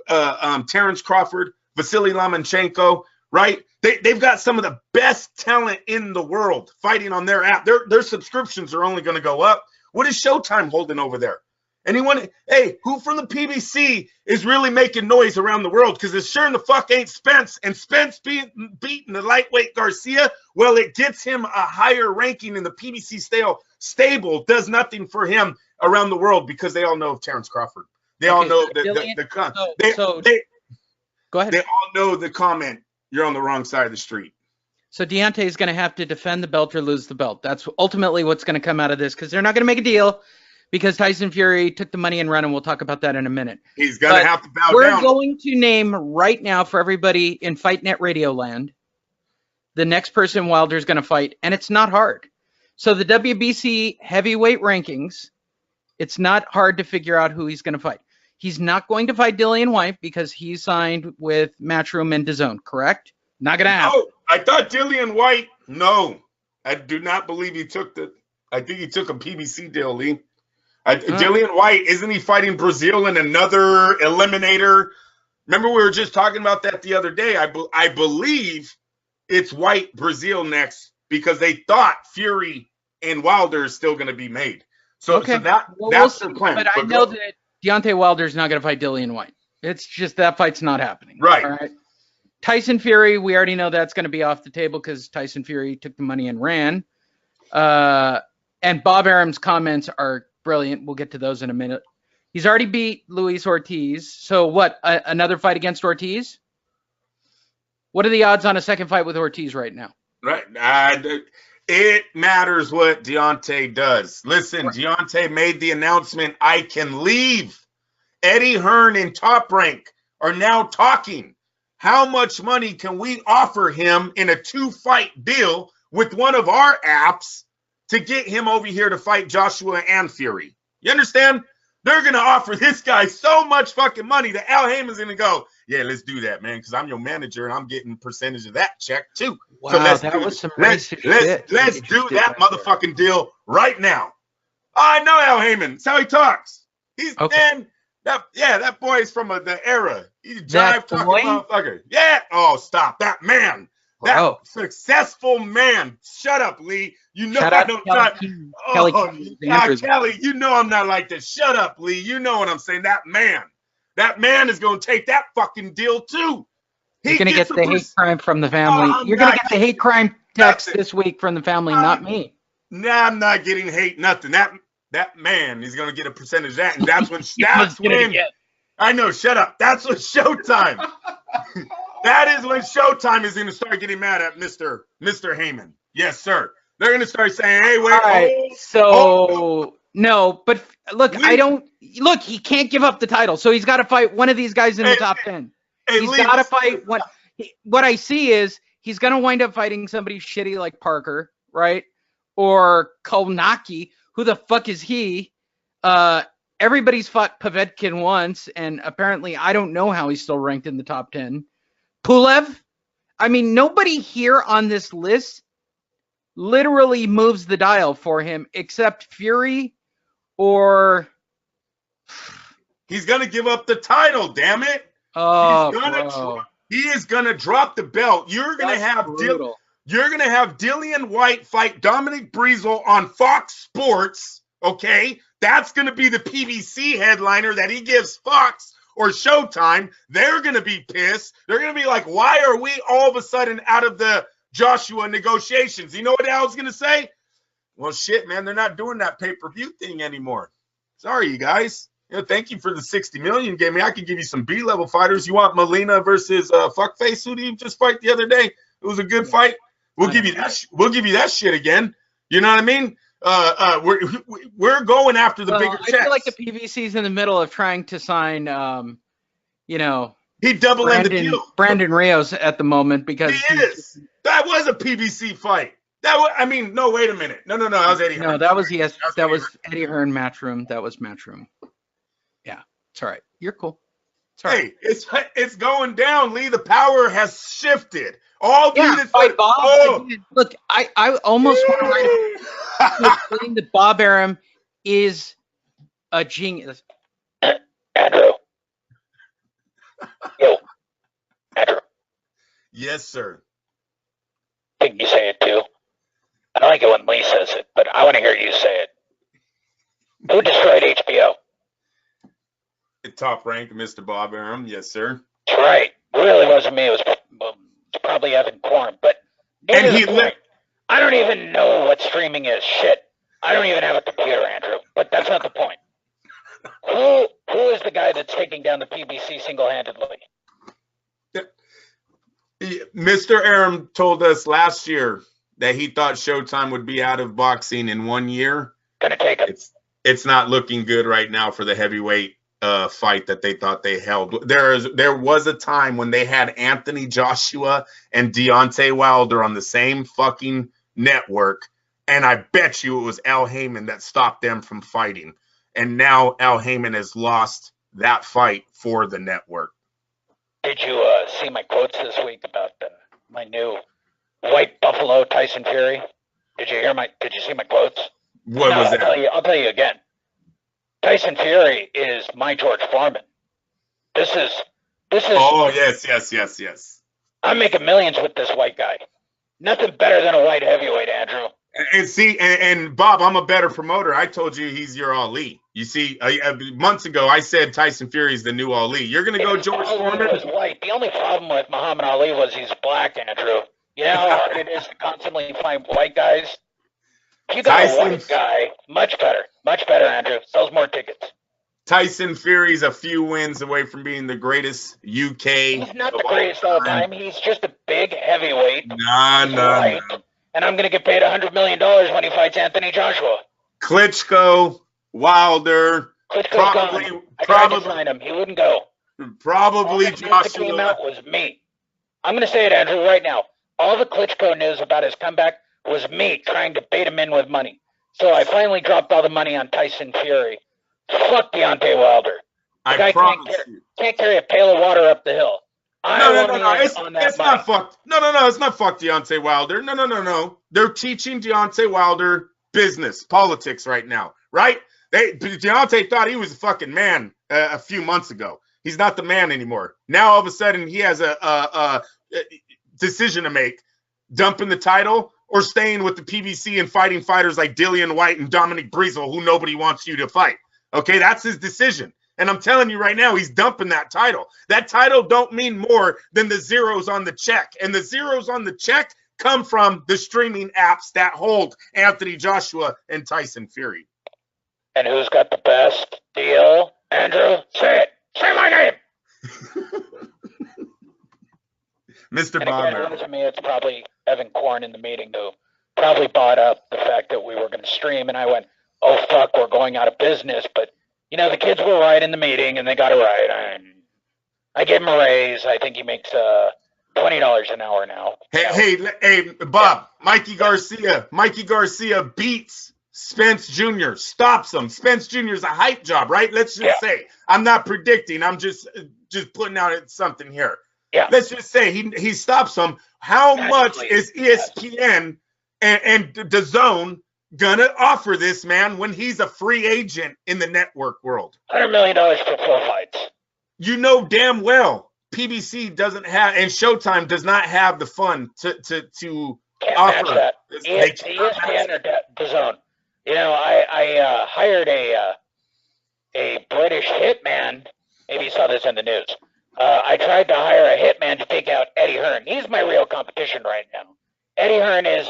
B: Terrence Crawford, Vasily Lomachenko, right? They've got some of the best talent in the world fighting on their app. Their subscriptions are only going to go up. What is Showtime holding over there? Anyone? Hey, who from the PBC is really making noise around the world? Because it sure in the fuck ain't Spence. And Spence beating the lightweight Garcia, well, it gets him a higher ranking in the PBC stable. Does nothing for him around the world because they all know of Terrence Crawford. They all know go ahead. They all know the comment. You're on the wrong side of the street.
A: So Deontay is going to have to defend the belt or lose the belt. That's ultimately what's going to come out of this because they're not going to make a deal. Because Tyson Fury took the money and ran, and we'll talk about that in a minute.
B: He's going to have to bow down.
A: We're going to name right now for everybody in Fight Net Radio land the next person Wilder's going to fight, and it's not hard. So the WBC heavyweight rankings, it's not hard to figure out who he's going to fight. He's not going to fight Dillian Whyte because he's signed with Matchroom and DAZN, correct? Not going to happen.
B: No, I thought Dillian Whyte, no. I do not believe he took I think he took a PBC deal, Lee. Dillian Whyte, isn't he fighting Brazil in another eliminator? Remember we were just talking about that the other day. I believe it's Whyte Brazil next because they thought Fury and Wilder is still going to be made. So that's the plan.
A: But I know that Deontay Wilder is not going to fight Dillian Whyte. It's just that fight's not happening.
B: Right.
A: All right. Tyson Fury, we already know that's going to be off the table because Tyson Fury took the money and ran. And Bob Arum's comments are brilliant. We'll get to those in a minute. He's already beat Luis Ortiz. So what? Another fight against Ortiz? What are the odds on a second fight with Ortiz right now?
B: Right. It matters what Deontay does. Listen, right. Deontay made the announcement, I can leave. Eddie Hearn and Top Rank are now talking. How much money can we offer him in a 2-fight deal with one of our apps to get him over here to fight Joshua and Fury? You understand? They're going to offer this guy so much fucking money that Al Heyman's going to go, yeah, let's do that, man, because I'm your manager and I'm getting percentage of that check too.
A: Wow,
B: so let's
A: that
B: do
A: was some
B: let's do that motherfucking deal right now. I know Al Heyman. That's how he talks. He's man. That boy's from the era. He's a jive talking motherfucker. Yeah. Oh, stop. That man. That successful man. Shut up, Lee. You know I don't Kelly, you know I'm not like this. Shut up, Lee. You know what I'm saying. That man is going to take that fucking deal too.
A: You're going to get the hate crime from the family. You're going to get the hate crime text this week from the family, not me.
B: Nah, I'm not getting hate, nothing. That man is going to get a percentage of that. And that's when, I know, shut up. That's when Showtime. That is when Showtime is going to start getting mad at Mr. Heyman. Yes, sir. They're going to start saying, hey, wait.
A: No, but look, he can't give up the title. So he's got to fight one of these guys in the top 10. He's got to fight one. What I see is he's going to wind up fighting somebody shitty like Parker, right? Or Kolnacki. Who the fuck is he? Everybody's fought Povetkin once, and apparently I don't know how he's still ranked in the top 10. Pulev? I mean, nobody here on this list literally moves the dial for him except Fury or...
B: He's going to give up the title, damn it.
A: Oh,
B: he is going to drop the belt. You're going to have Dillian Whyte fight Dominic Breezel on Fox Sports, okay? That's going to be the PBC headliner that he gives Fox or Showtime. They're going to be pissed. They're going to be like, why are we all of a sudden out of the Joshua negotiations? You know what Al's going to say? Well, shit, man, they're not doing that pay-per-view thing anymore. Sorry, you guys. thank you for the 60 million you gave me. I could give you some B-level fighters. You want Molina versus Fuckface? Who did you just fight the other day? It was a good fight. We'll give you that. We'll give you that shit again. You know what I mean? We're going after the bigger checks.
A: I feel like the PBC's in the middle of trying to sign,
B: he double-ended the deal.
A: Brandon Rios at the moment because
B: he is. That was a PBC fight. No, wait a minute. No, that was Eddie Hearn.
A: No, that was Eddie Hearn Matchroom. That was Matchroom. Yeah, it's all right. You're cool.
B: Hey, it's going down, Lee. The power has shifted. All
A: Bob. Oh. Look, I almost want to explain that Bob Arum is a genius.
C: Andrew. Yo, Andrew.
B: Yes, sir.
C: I think you say it too. I don't like it when Lee says it, but I want to hear you say it. Who destroyed HBO?
B: The top rank, Mr. Bob Arum. Yes, sir.
C: That's right. It really wasn't me. It was probably Evan Korn. But I don't even know what streaming is. Shit. I don't even have a computer, Andrew. But that's not the point. Who is the guy that's taking down the PBC single-handedly?
B: Mr. Arum told us last year that he thought Showtime would be out of boxing in 1 year.
C: Gonna take it.
B: It's not looking good right now for the heavyweight fight that they thought they held. There was a time when they had Anthony Joshua and Deontay Wilder on the same fucking network, and I bet you it was Al Heyman that stopped them from fighting. And now Al Heyman has lost that fight for the network.
C: Did you see my quotes this week about my new White Buffalo Tyson Fury? Did you see my quotes?
B: What was that?
C: I'll tell you again. Tyson Fury is my George Foreman. This is.
B: Oh yes.
C: I'm making millions with this white guy. Nothing better than a white heavyweight, Andrew.
B: And Bob, I'm a better promoter. I told you he's your Ali. You see, months ago I said Tyson Fury is the new Ali. You're gonna go George Foreman.
C: Was white. The only problem with Muhammad Ali was he's black, Andrew. You know how hard it is to constantly find white guys. If you got a white guy, much better, Andrew. Sells more tickets.
B: Tyson Fury's a few wins away from being the greatest UK.
C: He's not the greatest all time. He's just a big heavyweight.
B: No.
C: And I'm going to get paid $100 million when he fights Anthony Joshua.
B: Klitschko, Wilder.
C: Klitschko's I tried to sign him. He wouldn't go.
B: Probably
C: all Joshua. That came out was me. I'm going to say it, Andrew, right now. All the Klitschko news about his comeback was me trying to bait him in with money. So I finally dropped all the money on Tyson Fury. Fuck Deontay Wilder. The guy can't carry a pail of water up the hill.
B: No. It's not fucked. No. It's not fuck Deontay Wilder. No. They're teaching Deontay Wilder business, politics right now, right? Deontay thought he was a fucking man a few months ago. He's not the man anymore. Now all of a sudden he has a decision to make: dumping the title or staying with the PBC and fighting fighters like Dillian White and Dominic Breezel, who nobody wants you to fight. Okay, that's his decision. And I'm telling you right now, he's dumping that title. That title don't mean more than the zeros on the check. And the zeros on the check come from the streaming apps that hold Anthony Joshua and Tyson Fury.
C: And who's got the best deal? Andrew, say it. Say my name.
B: Mr. Bob.
C: To me, it's probably Evan Korn in the meeting who probably bought up the fact that we were going to stream. And I went, oh, fuck, we're going out of business. But you know, the kids were right in the meeting, and they got it right. I gave him a raise. I think he makes $20 an hour now.
B: Hey, Bob. Yeah. Mikey Garcia beats Spence Jr. Stops him. Spence Jr. is a hype job, right? Let's just say. I'm not predicting. I'm just putting out something here.
C: Yeah.
B: Let's just say he stops him. How much is ESPN and DAZN gonna offer this man when he's a free agent in the network world?
C: $100 million for 4 fights.
B: You know damn well PBC doesn't have, and Showtime does not have the fund to offer
C: that. ESPN or DAZN. You know, I hired a British hitman. Maybe you saw this in the news. I tried to hire a hitman to take out Eddie Hearn. He's my real competition right now. Eddie Hearn is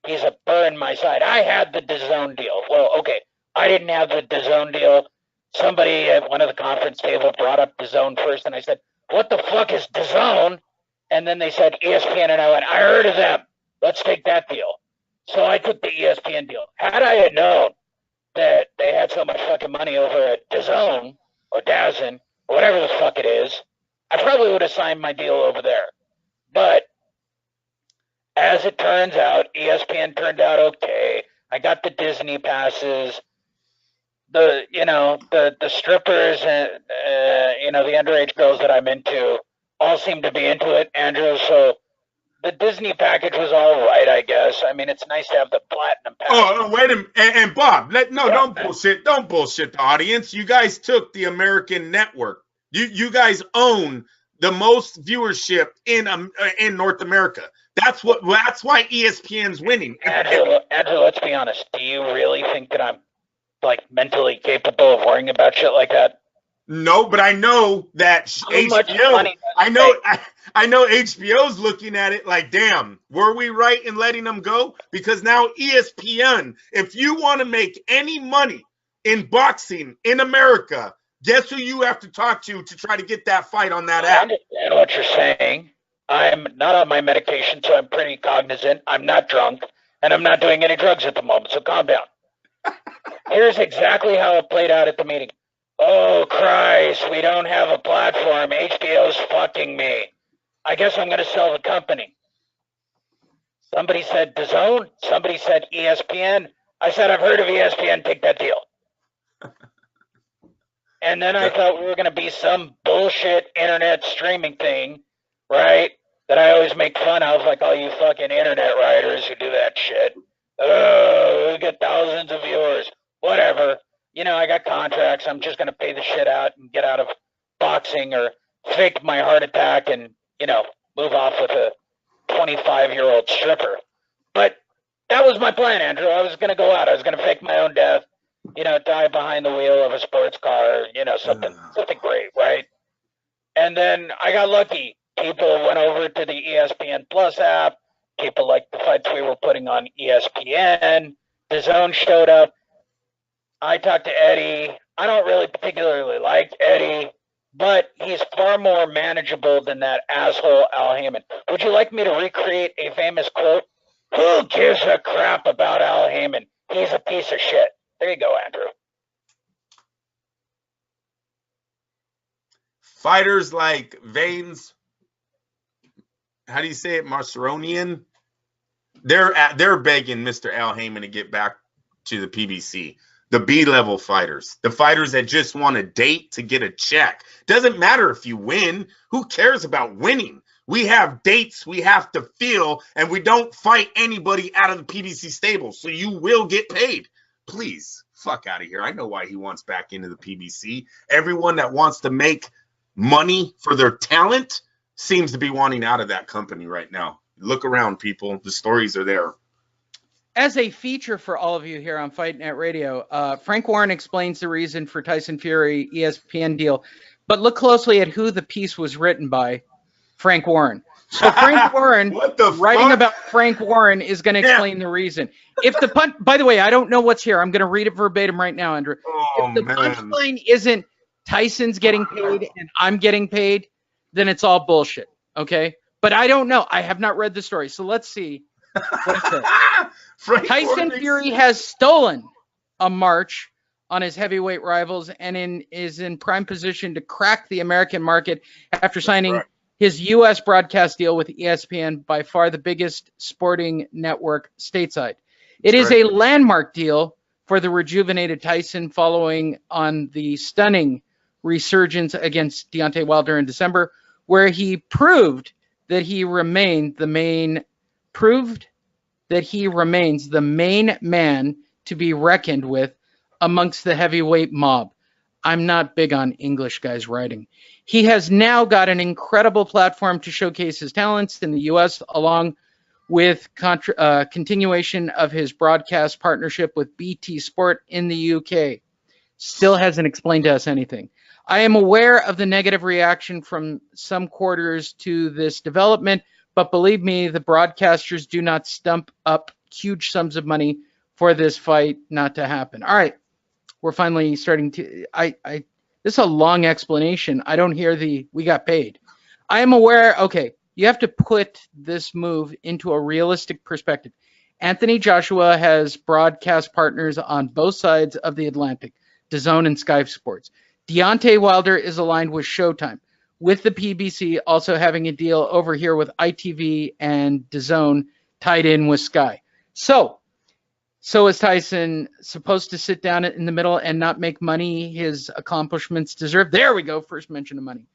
C: he's a burr in my side. I had the DAZN deal. Well, okay, I didn't have the DAZN deal. Somebody at one of the conference table brought up DAZN first, and I said, "What the fuck is DAZN?" And then they said ESPN, and I went, "I heard of them. Let's take that deal." So I took the ESPN deal. Had I had known that they had so much fucking money over at DAZN or DAZN or whatever the fuck it is, I probably would have signed my deal over there. But as it turns out, ESPN turned out okay. I got the Disney passes. The strippers and the underage girls that I'm into all seem to be into it, Andrew. So the Disney package was all right, I guess. I mean, it's nice to have the platinum package.
B: Oh, wait a minute. And Bob, don't bullshit. Don't bullshit the audience. You guys took the American network. You guys own the most viewership in North America. That's why ESPN's winning.
C: Andrew, let's be honest. Do you really think that I'm like mentally capable of worrying about shit like that?
B: No, but I know that HBO. I know HBO's looking at it like, damn, were we right in letting them go? Because now ESPN, if you want to make any money in boxing in America, guess who you have to talk to try to get that fight on that app?
C: I understand what you're saying. I'm not on my medication, so I'm pretty cognizant. I'm not drunk, and I'm not doing any drugs at the moment, so calm down. Here's exactly how it played out at the meeting. Oh, Christ, we don't have a platform. HBO's fucking me. I guess I'm going to sell the company. Somebody said DAZN. Somebody said ESPN. I said, I've heard of ESPN. Take that deal. And then I thought we were going to be some bullshit internet streaming thing, right? That I always make fun of, like all you fucking internet writers who do that shit. Oh, we get thousands of viewers. Whatever. I got contracts. I'm just going to pay the shit out and get out of boxing or fake my heart attack and, move off with a 25-year-old stripper. But that was my plan, Andrew. I was going to go out. I was going to fake my own death, die behind the wheel of a sports car, something great, right? And then I got lucky. People went over to the ESPN Plus app. People liked the fights we were putting on ESPN. DAZN showed up. I talked to Eddie. I don't really particularly like Eddie, but he's far more manageable than that asshole Al Heyman. Would you like me to recreate a famous quote? Who gives a crap about Al Heyman? He's a piece of shit. There you go, Andrew.
B: Fighters like Veins, how do you say it, Marceronian? They're begging Mr. Al Heyman to get back to the PBC. The B-level fighters, the fighters that just want a date to get a check. Doesn't matter if you win. Who cares about winning? We have dates we have to fill, and we don't fight anybody out of the PBC stable, so you will get paid. Please, fuck out of here. I know why he wants back into the PBC. Everyone that wants to make money for their talent seems to be wanting out of that company right now. Look around, people. The stories are there.
A: As a feature for all of you here on Fight Net Radio, Frank Warren explains the reason for Tyson Fury ESPN deal, but look closely at who the piece was written by. Frank Warren. So Frank Warren, writing about Frank Warren is going to explain the reason. If the by the way, I don't know what's here. I'm going to read it verbatim right now, Andrew. If the punchline isn't Tyson's getting paid and I'm getting paid, then it's all bullshit. Okay, but I don't know. I have not read the story, so let's see what it says. Tyson Fury has stolen a march on his heavyweight rivals and is in prime position to crack the American market after signing his U.S. broadcast deal with ESPN, by far the biggest sporting network stateside. It is a landmark deal for the rejuvenated Tyson following on the stunning resurgence against Deontay Wilder in December, where he proved that he remained the main man to be reckoned with amongst the heavyweight mob. I'm not big on English guys writing. He has now got an incredible platform to showcase his talents in the U.S., along with continuation of his broadcast partnership with BT Sport in the U.K. Still hasn't explained to us anything. I am aware of the negative reaction from some quarters to this development, but believe me, the broadcasters do not stump up huge sums of money for this fight not to happen. All right, we're finally starting to. This is a long explanation. I don't hear we got paid. I am aware. Okay, you have to put this move into a realistic perspective. Anthony Joshua has broadcast partners on both sides of the Atlantic, DAZN and Sky Sports. Deontay Wilder is aligned with Showtime, with the PBC also having a deal over here with ITV and DAZN tied in with Sky. So is Tyson supposed to sit down in the middle and not make money his accomplishments deserve? There we go, first mention of money.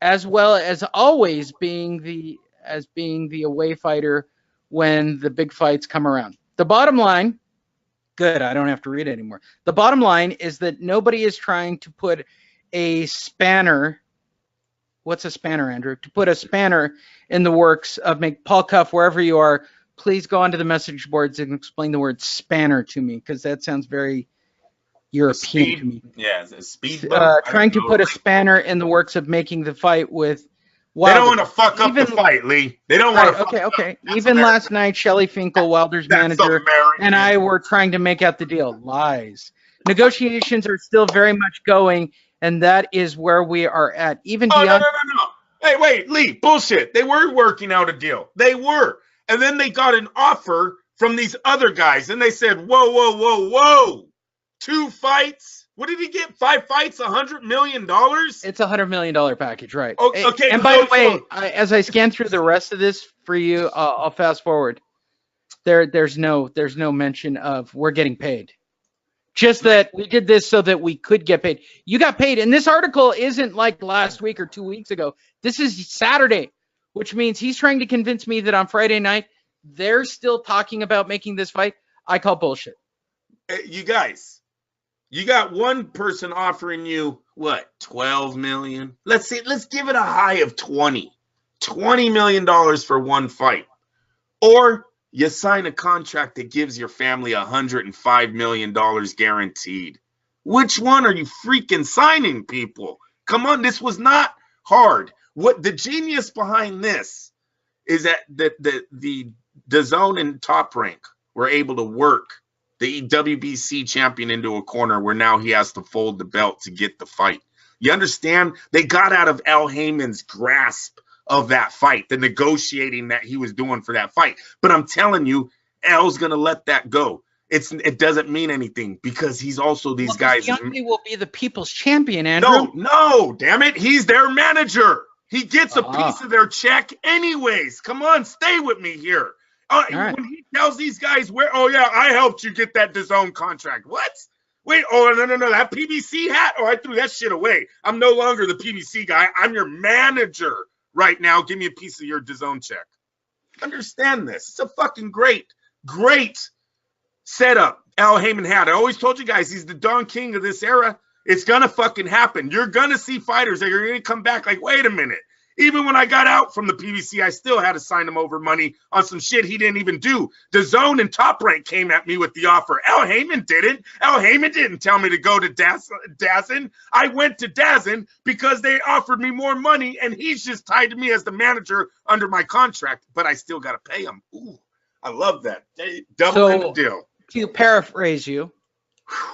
A: As well as always being the away fighter when the big fights come around. The bottom line, good, I don't have to read it anymore. The bottom line is that nobody is trying to put a spanner. What's a spanner, Andrew? To put a spanner in the works of Paul Cuff, wherever you are, please go onto the message boards and explain the word spanner to me, because that sounds very European to me.
B: Yeah, speed.
A: Trying to put a spanner in the works of making the fight with
B: Wilder. They don't want to fuck up the fight, Lee. They don't want to.
A: Okay. Even last night, Shelley Finkel, Wilder's manager, and I were trying to make out the deal. Lies. Negotiations are still very much going, and that is where we are at. Even
B: no. Hey, wait, Lee, bullshit. They were working out a deal. They were. And then they got an offer from these other guys, and they said, whoa. 2 fights? What did he get? 5 fights, $100 million?
A: It's a $100 million package, right?
B: Okay.
A: And by the way, as I scan through the rest of this for you, I'll fast forward. There's no mention of we're getting paid. Just that we did this so that we could get paid. You got paid, and this article isn't like last week or 2 weeks ago. This is Saturday, which means he's trying to convince me that on Friday night they're still talking about making this fight. I call bullshit.
B: You guys. You got one person offering you, what, 12 million? Let's give it a high of 20. $20 million for one fight. Or you sign a contract that gives your family $105 million guaranteed. Which one are you freaking signing, people? Come on, this was not hard. What the genius behind this is that the DAZN and Top Rank were able to work the WBC champion into a corner where now he has to fold the belt to get the fight. You understand? They got out of Al Heyman's grasp of that fight, the negotiating that he was doing for that fight. But I'm telling you, Al's going to let that go. It doesn't mean anything because he's also these guys.
A: Deontay will be the people's champion, Andrew.
B: No, damn it. He's their manager. He gets a piece of their check anyways. Come on, stay with me here. Right. When he tells these guys I helped you get that DAZN contract. What? Wait, no, that PBC hat? I threw that shit away. I'm no longer the PBC guy. I'm your manager right now. Give me a piece of your DAZN check. Understand this. It's a fucking great setup Al Heyman had. I always told you guys he's the Don King of this era. It's gonna fucking happen. You're gonna see fighters that are gonna come back like, wait a minute. Even when I got out from the PBC, I still had to sign him over money on some shit he didn't even do. DAZN and Top Rank came at me with the offer. Al Heyman didn't. Al Heyman didn't tell me to go to DAZN. I went to DAZN because they offered me more money, and he's just tied to me as the manager under my contract, but I still got to pay him. Ooh, I love that. Double the deal.
A: To paraphrase you,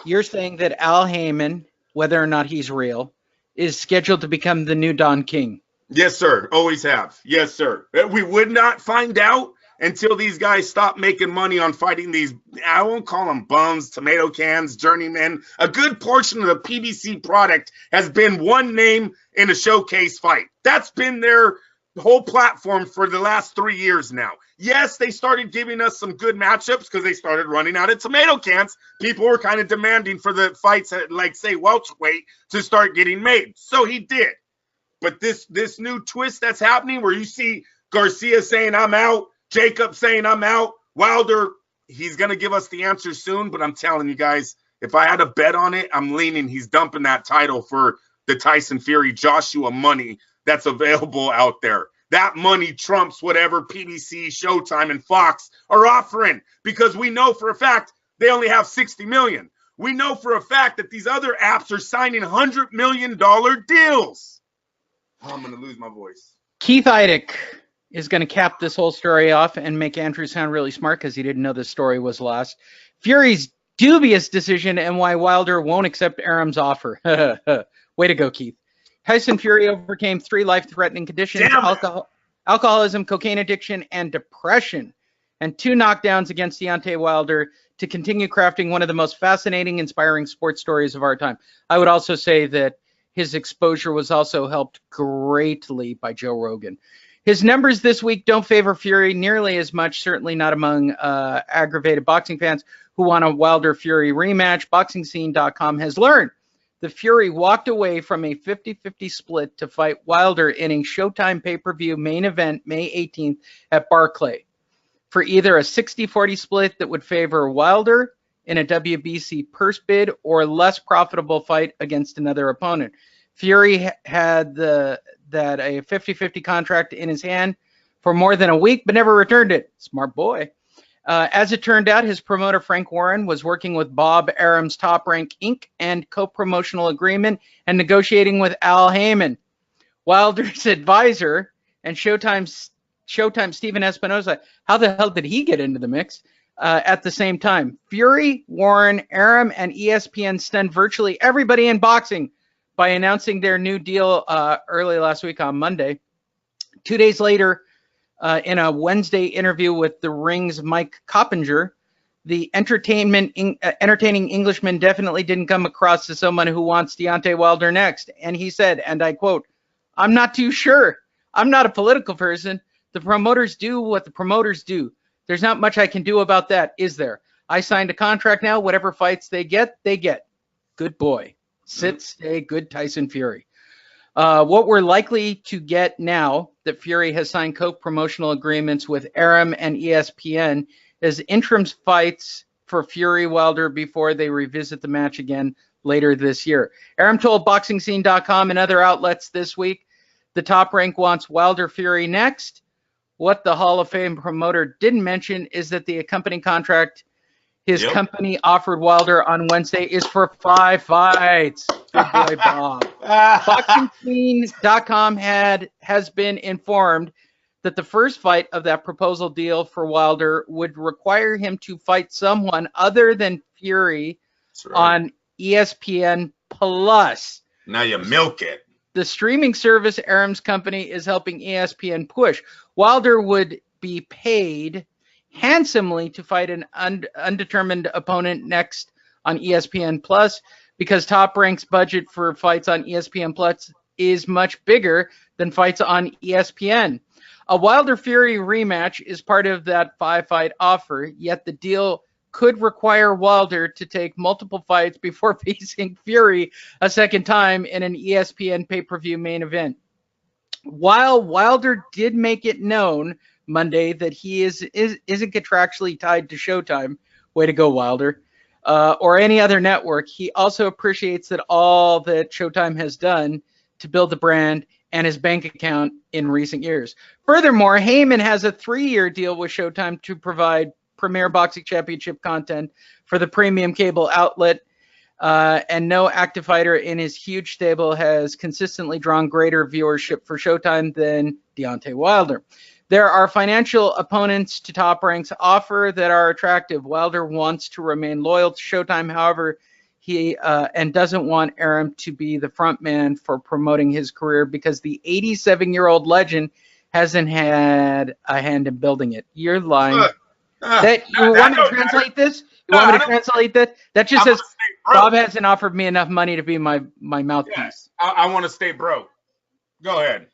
A: you're saying that Al Heyman, whether or not he's real, is scheduled to become the new Don King.
B: Yes, sir. Always have. Yes, sir. We would not find out until these guys stop making money on fighting these, I won't call them bums, tomato cans, journeymen. A good portion of the PBC product has been one name in a showcase fight. That's been their whole platform for the last 3 years now. Yes, they started giving us some good matchups because they started running out of tomato cans. People were kind of demanding for the fights at, like, say, welterweight to start getting made. So he did. But this new twist that's happening where you see Garcia saying, I'm out, Jacob saying, I'm out, Wilder, he's going to give us the answer soon. But I'm telling you guys, if I had a bet on it, I'm leaning he's dumping that title for the Tyson Fury Joshua money that's available out there. That money trumps whatever PBC, Showtime, and Fox are offering because we know for a fact they only have 60 million. We know for a fact that these other apps are signing $100 million deals. Oh, I'm going to lose my voice.
A: Keith Idec is going to cap this whole story off and make Andrew sound really smart because he didn't know this story was lost. Fury's dubious decision and why Wilder won't accept Aram's offer. Way to go, Keith. Tyson Fury overcame 3 life-threatening conditions, alcoholism, cocaine addiction, and depression, and 2 knockdowns against Deontay Wilder to continue crafting one of the most fascinating, inspiring sports stories of our time. I would also say that his exposure was also helped greatly by Joe Rogan. His numbers this week don't favor Fury nearly as much, certainly not among aggravated boxing fans who want a Wilder-Fury rematch. BoxingScene.com has learned the Fury walked away from a 50-50 split to fight Wilder in a Showtime pay-per-view main event May 18th at Barclay for either a 60-40 split that would favor Wilder in a WBC purse bid or less profitable fight against another opponent. Fury had that a 50-50 contract in his hand for more than a week, but never returned it. Smart boy. As it turned out, his promoter, Frank Warren, was working with Bob Arum's Top Rank Inc. and co-promotional agreement and negotiating with Al Heyman. Wilder's advisor and Showtime Stephen Espinosa, how the hell did he get into the mix? At the same time, Fury, Warren, Arum, and ESPN stunned virtually everybody in boxing by announcing their new deal early last week on Monday. 2 days later, in a Wednesday interview with The Ring's Mike Coppinger, the entertaining Englishman definitely didn't come across as someone who wants Deontay Wilder next. And he said, and I quote, "I'm not too sure. I'm not a political person. The promoters do what the promoters do. There's not much I can do about that, is there? I signed a contract now. Whatever fights they get, they get." Good boy. Sit, stay, good Tyson Fury. What we're likely to get now that Fury has signed co-promotional agreements with Arum and ESPN is interim fights for Fury Wilder before they revisit the match again later this year. Arum told BoxingScene.com and other outlets this week the Top Rank wants Wilder Fury next. What the Hall of Fame promoter didn't mention is that the accompanying contract his company offered Wilder on Wednesday is for 5 fights. Good boy, Bob. BoxingScene.com has been informed that the first fight of that proposal deal for Wilder would require him to fight someone other than Fury on ESPN Plus.
B: Now you milk it.
A: The streaming service Arum's company is helping ESPN push. Wilder would be paid handsomely to fight an undetermined opponent next on ESPN Plus because Top Rank's budget for fights on ESPN Plus is much bigger than fights on ESPN. A Wilder Fury rematch is part of that 5-fight offer, yet the deal could require Wilder to take multiple fights before facing Fury a second time in an ESPN pay-per-view main event. While Wilder did make it known Monday that he isn't contractually tied to Showtime, way to go Wilder, or any other network, he also appreciates that all that Showtime has done to build the brand and his bank account in recent years. Furthermore, Heyman has a 3-year deal with Showtime to provide premier boxing championship content for the premium cable outlet, and no active fighter in his huge stable has consistently drawn greater viewership for Showtime than Deontay Wilder. There are financial opponents to Top Rank's offer that are attractive. Wilder wants to remain loyal to Showtime, however, he and doesn't want Arum to be the front man for promoting his career because the 87-year-old legend hasn't had a hand in building it. You're lying. You want me to translate this? You want me to translate that? That just says Bob hasn't offered me enough money to be my mouthpiece.
B: Yes, I want to stay broke. Go ahead.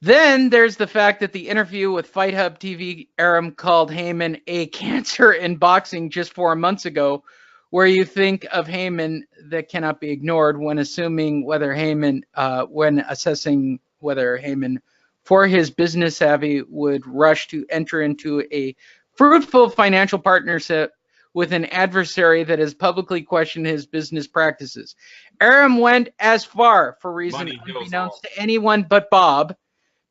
A: Then there's the fact that the interview with Fight Hub TV, Arum called Heyman a cancer in boxing just 4 months ago, where you think of Heyman that cannot be ignored when assessing whether Heyman, for his business savvy, would rush to enter into a fruitful financial partnership with an adversary that has publicly questioned his business practices. Arum went as far, for reasons unbeknownst to anyone but Bob,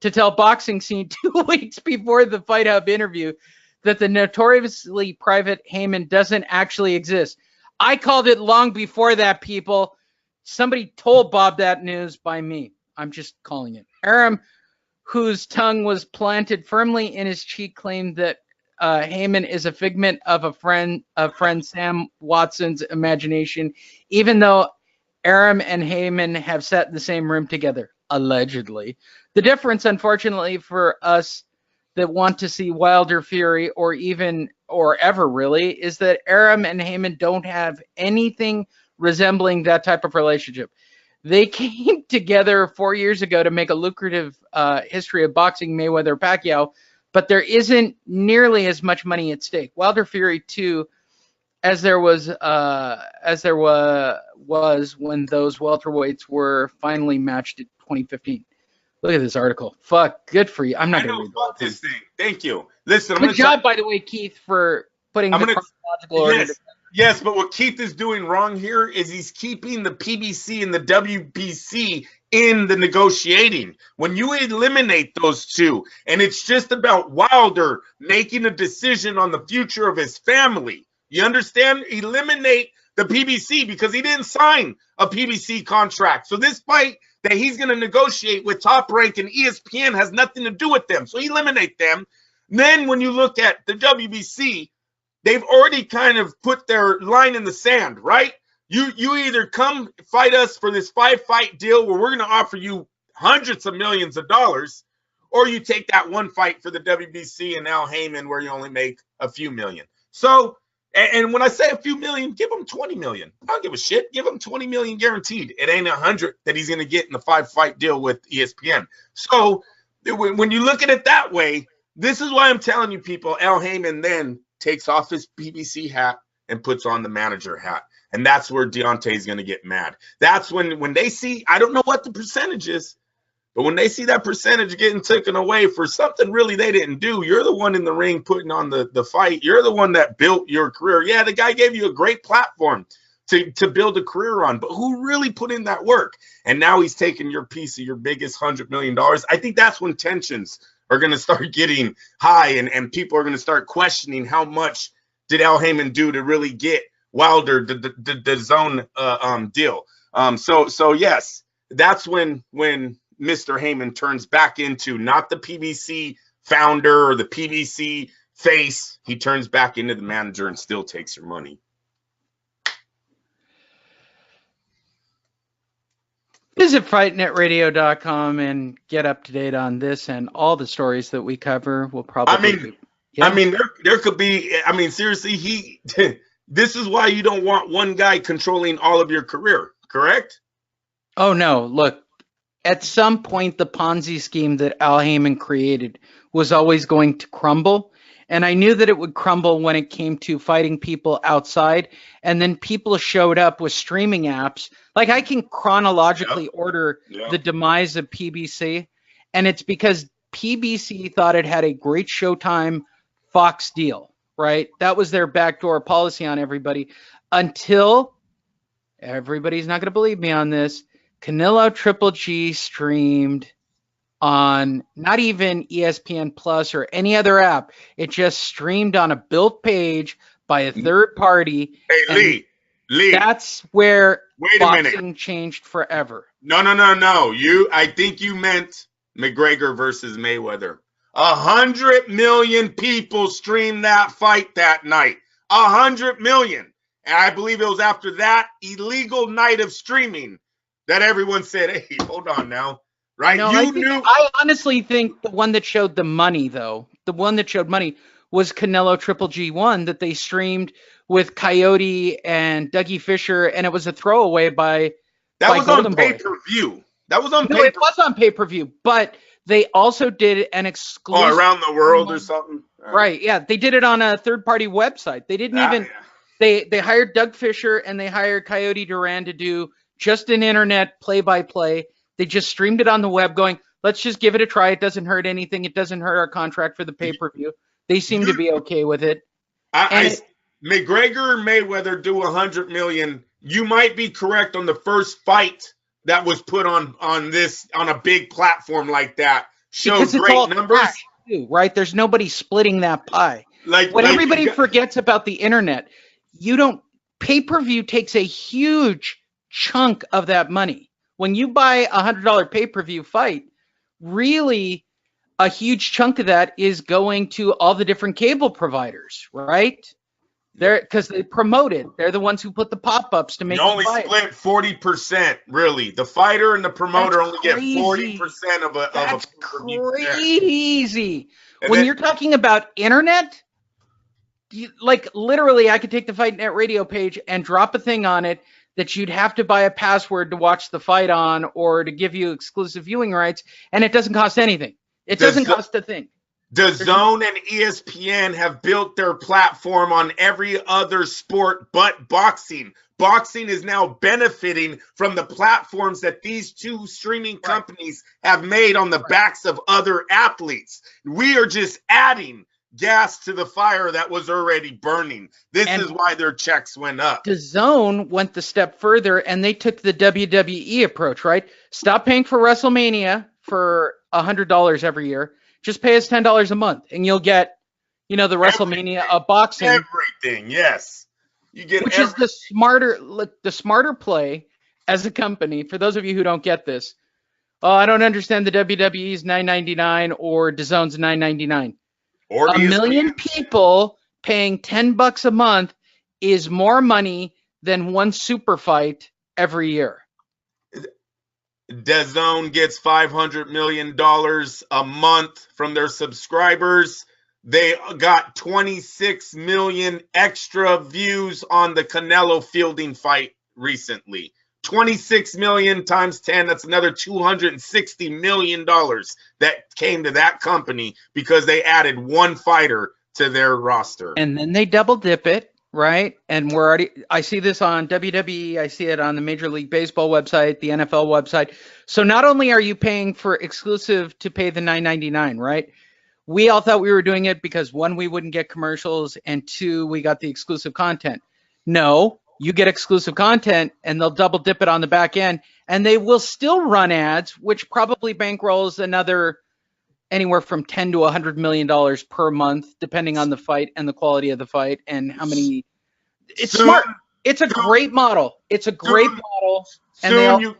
A: to tell Boxing Scene 2 weeks before the Fight Hub interview that the notoriously private Heyman doesn't actually exist. I called it long before that, people. Somebody told Bob that news by me. I'm just calling it. Arum, whose tongue was planted firmly in his cheek, claimed that Heyman is a figment of a friend Sam Watson's imagination, even though Aram and Heyman have sat in the same room together, allegedly. The difference, unfortunately, for us that want to see Wilder Fury or ever really, is that Aram and Heyman don't have anything resembling that type of relationship. They came together 4 years ago to make a lucrative history of boxing, Mayweather Pacquiao, but there isn't nearly as much money at stake. Wilder Fury 2, as there was when those welterweights were finally matched in 2015. Look at this article. Fuck, good for you. I'm not going to read
B: fuck this thing. Thank you. Listen,
A: good job, by the way, Keith, for putting the chronological order.
B: Yes, but what Keith is doing wrong here is he's keeping the PBC and the WBC in the negotiating. When you eliminate those two, and it's just about Wilder making a decision on the future of his family, you understand? Eliminate the PBC because he didn't sign a PBC contract. So this fight that he's going to negotiate with Top Rank and ESPN has nothing to do with them. So eliminate them. Then when you look at the WBC, they've already kind of put their line in the sand, right? You either come fight us for this 5-fight deal where we're going to offer you hundreds of millions of dollars, or you take that one fight for the WBC and Al Heyman where you only make a few million. So, and when I say a few million, give him 20 million. I don't give a shit. Give him 20 million guaranteed. It ain't 100 that he's going to get in the 5-fight deal with ESPN. So when you look at it that way, this is why I'm telling you people, Al Heyman then takes off his PBC hat and puts on the manager hat. And that's where Deontay's going to get mad. That's when they see, I don't know what the percentage is, but when they see that percentage getting taken away for something really they didn't do, you're the one in the ring putting on the fight. You're the one that built your career. Yeah, the guy gave you a great platform to build a career on, but who really put in that work? And now he's taking your piece of your biggest $100 million. I think that's when tensions are going to start getting high, and people are going to start questioning how much did Al Heyman do to really get Wilder the zone deal. So yes, that's when Mr. Heyman turns back into not the PBC founder or the PBC face. He turns back into the manager and still takes your money.
A: Visit FightNetRadio.com and get up to date on this and all the stories that we cover. We'll probably.
B: There could be. I mean, seriously, this is why you don't want one guy controlling all of your career, correct?
A: Oh no! Look, at some point, the Ponzi scheme that Al Heyman created was always going to crumble. And I knew that it would crumble when it came to fighting people outside. And then people showed up with streaming apps. Like I can chronologically order the demise of PBC. And it's because PBC thought it had a great Showtime Fox deal, right? That was their backdoor policy on everybody until everybody's not going to believe me on this. Canelo Triple G streamed on not even ESPN Plus or any other app. It just streamed on a built page by a third party.
B: Hey, Lee.
A: That's where
B: boxing
A: changed forever.
B: No. I think you meant McGregor versus Mayweather. 100 million people streamed that fight that night. 100 million. And I believe it was after that illegal night of streaming that everyone said, hey, hold on now. Right?
A: No, I honestly think the one that showed the money, though, was Canelo Triple G1 that they streamed with Coyote and Dougie Fisher, and it was a throwaway by
B: Golden Boy. Pay-per-view. That was on pay-per-view.
A: It was on pay-per-view, but they also did an exclusive
B: around the world or something.
A: Right, yeah. They did it on a third-party website. They didn't they hired Doug Fisher and they hired Coyote Duran to do just an internet play-by-play. They just streamed it on the web going, let's just give it a try. It doesn't hurt anything. It doesn't hurt our contract for the pay-per-view. They seem to be okay with it.
B: McGregor or Mayweather do 100 million. You might be correct on the first fight that was put on a big platform like that. Shows great numbers.
A: Too, right? There's nobody splitting that pie. Everybody forgets about the internet, pay-per-view takes a huge chunk of that money. When you buy $100 pay-per-view fight, really, a huge chunk of that is going to all the different cable providers, right? They're because they promote it. They're the ones who put the pop-ups to make
B: You only
A: you buy it.
B: split 40%, really. The fighter and the promoter
A: That's
B: only
A: crazy.
B: get 40% of a
A: That's
B: pay-per-view.
A: crazy.
B: And
A: When
B: then-
A: you're talking about internet, like literally, I could take the Fight Net radio page and drop a thing on it that you'd have to buy a password to watch the fight on or to give you exclusive viewing rights, and it doesn't cost anything. It doesn't cost a thing.
B: DAZN and ESPN have built their platform on every other sport but boxing. Boxing is now benefiting from the platforms that these two streaming companies have made on the backs of other athletes. We are just adding gas to the fire that was already burning. This is why their checks went up.
A: DAZN went the step further, and they took the WWE approach, right? Stop paying for WrestleMania for $100 every year. Just pay us $10 a month, and you'll get, the WrestleMania of boxing.
B: Everything, yes. You get
A: which is the smarter play as a company. For those of you who don't get this, I don't understand the WWE's $9.99 or DAZN's $9.99.
B: Or
A: a million people paying $10 a month is more money than one super fight every year.
B: DAZN gets $500 million a month from their subscribers. They got 26 million extra views on the Canelo Fielding fight recently. 26 million times 10, that's another $260 million that came to that company because they added one fighter to their roster.
A: And then they double dip it, right? And I see this on WWE, I see it on the Major League Baseball website, the NFL website. So not only are you paying for exclusive to pay the $9.99, right? We all thought we were doing it because one, we wouldn't get commercials, and two, we got the exclusive content. No, you get exclusive content and they'll double dip it on the back end, and they will still run ads, which probably bankrolls another anywhere from $10 to $100 million per month, depending on the fight and the quality of the fight and how many. It's smart. It's a great model. It's a great model. And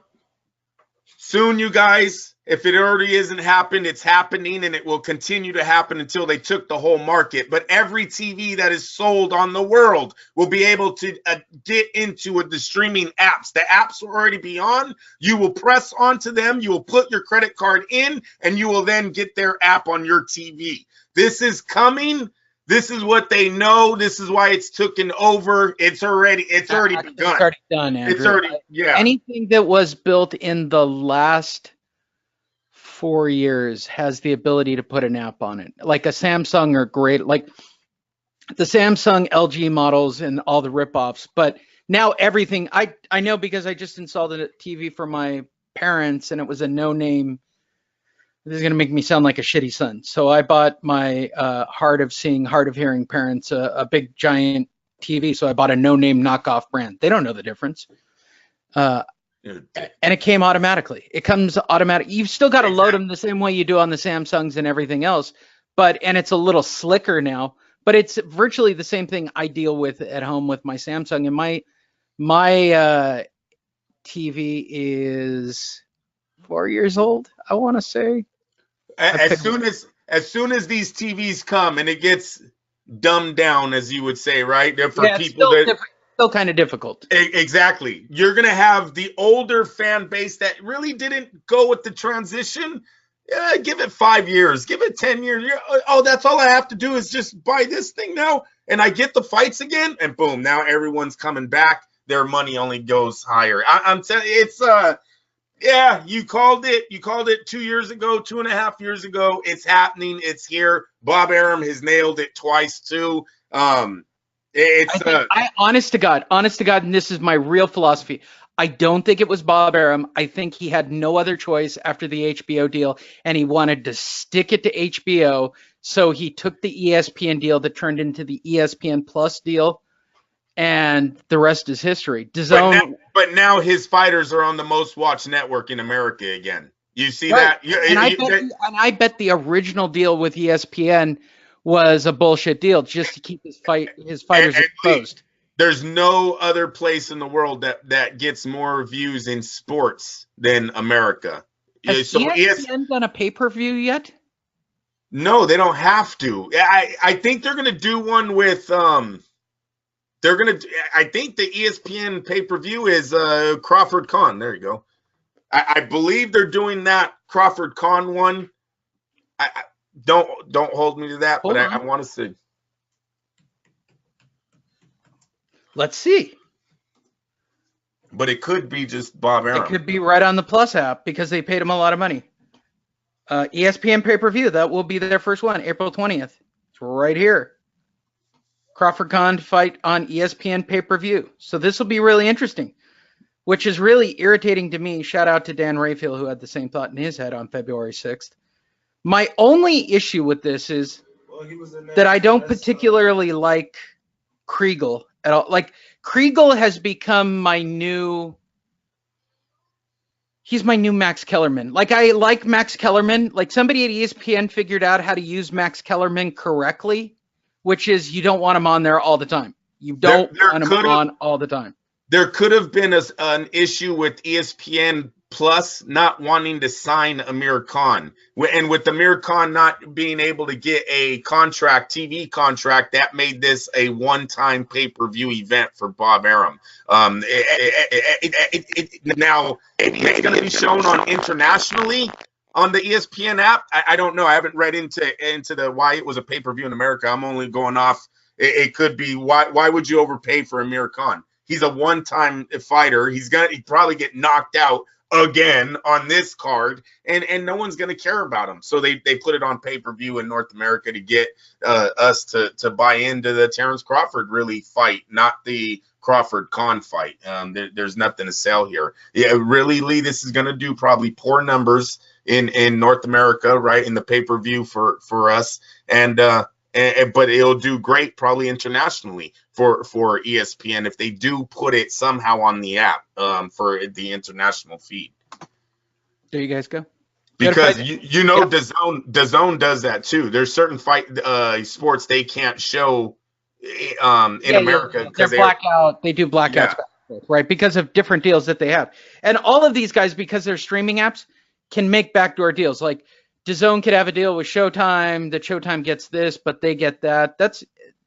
B: soon, you guys, if it already isn't happened, it's happening, and it will continue to happen until they took the whole market. But every TV that is sold on the world will be able to get into the streaming apps. The apps will already be on. You will press onto them. You will put your credit card in, and you will then get their app on your TV. This is coming. This is what they know. This is why it's taken over. It's already begun.
A: It's already done, Andrew.
B: It's already, yeah.
A: Anything that was built in the last 4 years has the ability to put an app on it. Like a Samsung are great, like the Samsung LG models and all the ripoffs. But now everything, I know because I just installed a TV for my parents, and it was a no-name. This is going to make me sound like a shitty son. So I bought my hard of hearing parents a big giant TV. So I bought a no-name knockoff brand. They don't know the difference. And it came automatically. It comes automatic. You've still got to load them the same way you do on the Samsungs and everything else. And it's a little slicker now. But it's virtually the same thing I deal with at home with my Samsung. And my TV is 4 years old, I want to say.
B: As soon as these TVs come and it gets dumbed down, as you would say, right?
A: Still kind of difficult.
B: Exactly. You're going to have the older fan base that really didn't go with the transition. Yeah, give it 5 years. Give it 10 years. Oh, that's all I have to do is just buy this thing now, and I get the fights again, and boom, now everyone's coming back. Their money only goes higher. I'm telling you, it's yeah, you called it. You called it 2 years ago, 2.5 years ago. It's happening. It's here. Bob Arum has nailed it twice too.
A: Honest to God, and this is my real philosophy. I don't think it was Bob Arum. I think he had no other choice after the HBO deal, and he wanted to stick it to HBO. So he took the ESPN deal that turned into the ESPN Plus deal, and the rest is history.
B: But now his fighters are on the most watched network in America again. You see that?
A: I bet the original deal with ESPN was a bullshit deal just to keep his fighters exposed.
B: There's no other place in the world that gets more views in sports than America.
A: Has ESPN done a pay-per-view yet?
B: No, they don't have to. I think they're gonna do one with they're gonna. I think the ESPN pay-per-view is Crawford Khan. There you go. I believe they're doing that Crawford Khan one. I don't hold me to that, but I want to see.
A: Let's see.
B: But it could be just Bob Arum.
A: It could be right on the Plus app because they paid him a lot of money. ESPN pay-per-view, that will be their first one, April 20th. It's right here. Crawford Khan fight on ESPN pay-per-view. So this will be really interesting, which is really irritating to me. Shout out to Dan Rayfield, who had the same thought in his head on February 6th. My only issue with this is that I don't particularly like Kriegel at all. Like, Kriegel has become my new... He's my new Max Kellerman. Like, I like Max Kellerman. Like, somebody at ESPN figured out how to use Max Kellerman correctly, which is you don't want him on there all the time. You don't want him on all the time.
B: There could have been an issue with ESPN Plus not wanting to sign Amir Khan. And with Amir Khan not being able to get a contract, TV contract, that made this a one-time pay-per-view event for Bob Arum. Now, it's going to be shown on internationally on the ESPN app. I don't know. I haven't read into the why it was a pay-per-view in America. I'm only going off. It could be why would you overpay for Amir Khan? He's a one-time fighter. He'd probably get knocked out again on this card, and no one's going to care about him. So they put it on pay-per-view in North America to get us to buy into the Terrence Crawford really fight, not the Crawford Khan fight. There's nothing to sell here. Yeah, really, Lee, this is going to do probably poor numbers in North America, right, in the pay-per-view for us, but it'll do great probably internationally for ESPN if they do put it somehow on the app for the international feed.
A: There you guys go.
B: Because you know, DAZN does that too. There's certain fight sports they can't show in America because
A: they're blackout. They do blackouts, right? Because of different deals that they have, and all of these guys, because they're streaming apps, can make backdoor deals. Like DAZN could have a deal with Showtime that Showtime gets this, but they get that.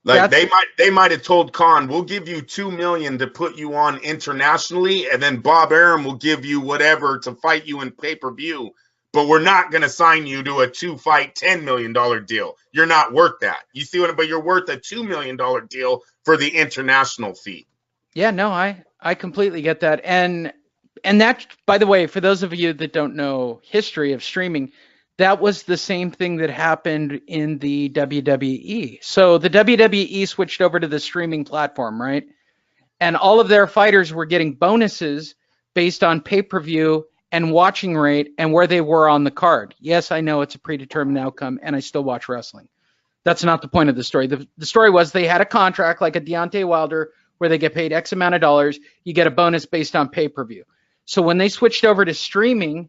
A: They might have told Khan, we'll give you $2 million to put you on internationally, and then Bob Arum will give you whatever to fight you in pay-per-view, but we're not going to sign you to a 2-fight $10 million deal. You're not worth that. You see what? But you're worth a $2 million deal for the international fee. Yeah, no, I completely get that. And that, by the way, for those of you that don't know history of streaming, that was the same thing that happened in the WWE. So the WWE switched over to the streaming platform, right? And all of their fighters were getting bonuses based on pay-per-view and watching rate and where they were on the card. Yes, I know it's a predetermined outcome, and I still watch wrestling. That's not the point of the story. The story was they had a contract like a Deontay Wilder where they get paid X amount of dollars. You get a bonus based on pay-per-view. So when they switched over to streaming,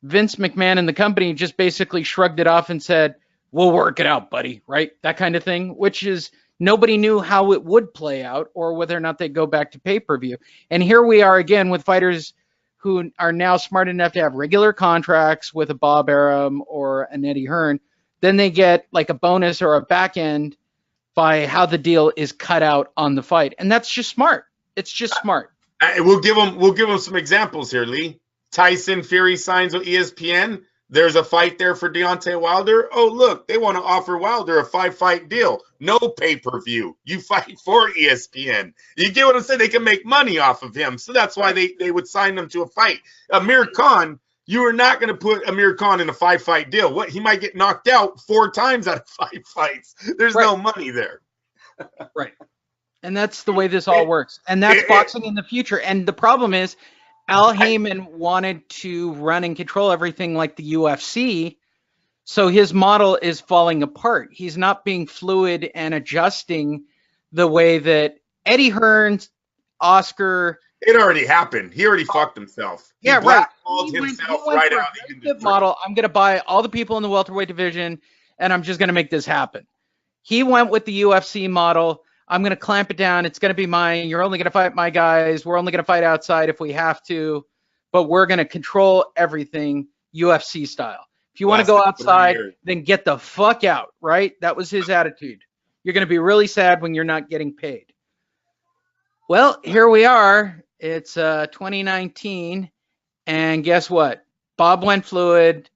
A: Vince McMahon and the company just basically shrugged it off and said, we'll work it out, buddy, right? That kind of thing, which is nobody knew how it would play out or whether or not they'd go back to pay-per-view. And here we are again with fighters who are now smart enough to have regular contracts with a Bob Arum or an Eddie Hearn. Then they get like a bonus or a back end by how the deal is cut out on the fight. And that's just smart. It's just smart.
B: We'll give them some examples here, Lee. Tyson Fury signs with ESPN. There's a fight there for Deontay Wilder. Oh, look, they want to offer Wilder a 5-fight deal. No pay-per-view. You fight for ESPN. You get what I'm saying? They can make money off of him. So that's why they would sign them to a fight. Amir Khan, you are not going to put Amir Khan in a 5-fight deal. What? He might get knocked out 4 times out of 5 fights. There's no money there.
A: Right. And that's the way this all works. And that's boxing in the future. And the problem is, Al Heyman wanted to run and control everything like the UFC, so his model is falling apart. He's not being fluid and adjusting the way that Eddie Hearn, Oscar...
B: It already happened. He already fucked himself. He blackballed himself right out of the industry.
A: Model. I'm going to buy all the people in the welterweight division, and I'm just going to make this happen. He went with the UFC model. I'm going to clamp it down. It's going to be mine. You're only going to fight my guys. We're only going to fight outside if we have to, but we're going to control everything UFC style. If you want to go
B: Lasted 3
A: outside,
B: years.
A: then get the fuck out, right? That was his attitude. You're going to be really sad when you're not getting paid. Well, here we are. It's 2019, and guess what? Bob went fluid,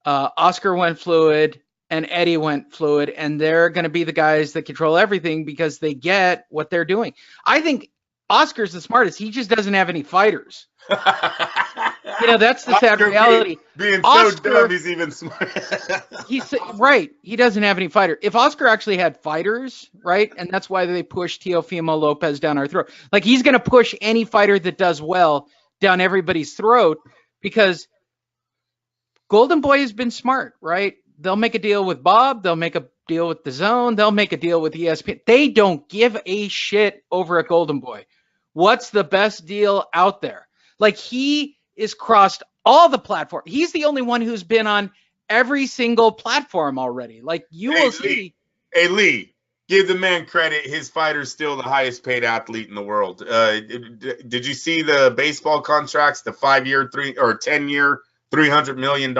A: Oscar went fluid, and Eddie went fluid, and they're going to be the guys that control everything because they get what they're doing. I think Oscar's the smartest. He just doesn't have any fighters. You know, that's the sad
B: Oscar
A: reality.
B: Being
A: Oscar,
B: so dumb, he's even smart.
A: he's right. He doesn't have any fighter. If Oscar actually had fighters, right, and that's why they push Teofimo Lopez down our throat. Like, he's going to push any fighter that does well down everybody's throat because Golden Boy has been smart, right? They'll make a deal with Bob. They'll make a deal with DAZN. They'll make a deal with ESPN. They don't give a shit over at Golden Boy. What's the best deal out there? Like, he is crossed all the platforms. He's the only one who's been on every single platform already. Like, you will see.
B: Hey, Lee, give the man credit. His fighter's still the highest paid athlete in the world. Did you see the baseball contracts, the 5-year, 10-year, $300 million?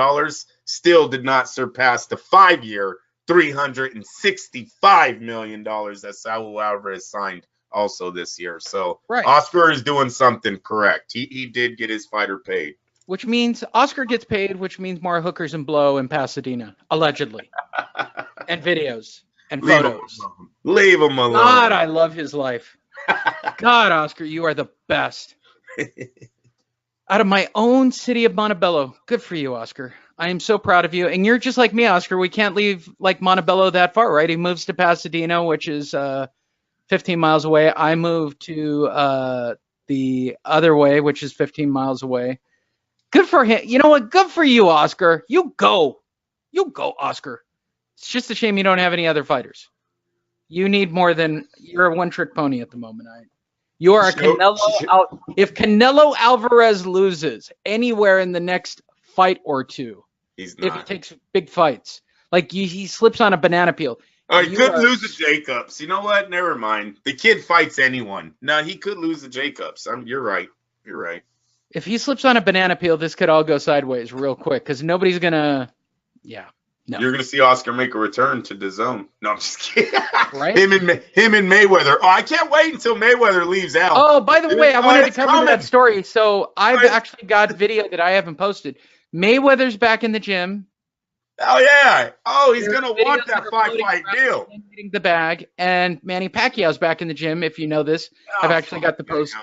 B: Still did not surpass the 5-year, $365 million that Saul Alvarez signed also this year. So
A: right.
B: Oscar is doing something correct. He did get his fighter paid.
A: Which means Oscar gets paid, which means more hookers and blow in Pasadena, allegedly. And videos and photos.
B: Leave him alone.
A: God, I love his life. God, Oscar, you are the best. Out of my own city of Montebello. Good for you, Oscar. I am so proud of you. And you're just like me, Oscar. We can't leave like Montebello that far, right? He moves to Pasadena, which is 15 miles away. I moved to the other way, which is 15 miles away. Good for him. You know what? Good for you, Oscar. You go. You go, Oscar. It's just a shame you don't have any other fighters. You need more than you're a one-trick pony at the moment. You are a Canelo. If Canelo Alvarez loses anywhere in the next fight or two, if he takes big fights, like he slips on a banana peel.
B: Oh, he could lose to Jacobs. You know what? Never mind. The kid fights anyone. No, he could lose to Jacobs. You're right. You're right.
A: If he slips on a banana peel, this could all go sideways real quick because nobody's gonna. Yeah. No.
B: You're gonna see Oscar make a return to DAZN. No, I'm just kidding.
A: Right?
B: him and Mayweather. Oh, I can't wait until Mayweather leaves out.
A: Oh, by the way, I wanted to cover that story. So I've actually got video that I haven't posted. Mayweather's back in the gym.
B: Oh yeah. Oh, he's gonna want that 5-fight deal.
A: Getting the bag, and Manny Pacquiao's back in the gym. If you know this, I've actually got the post.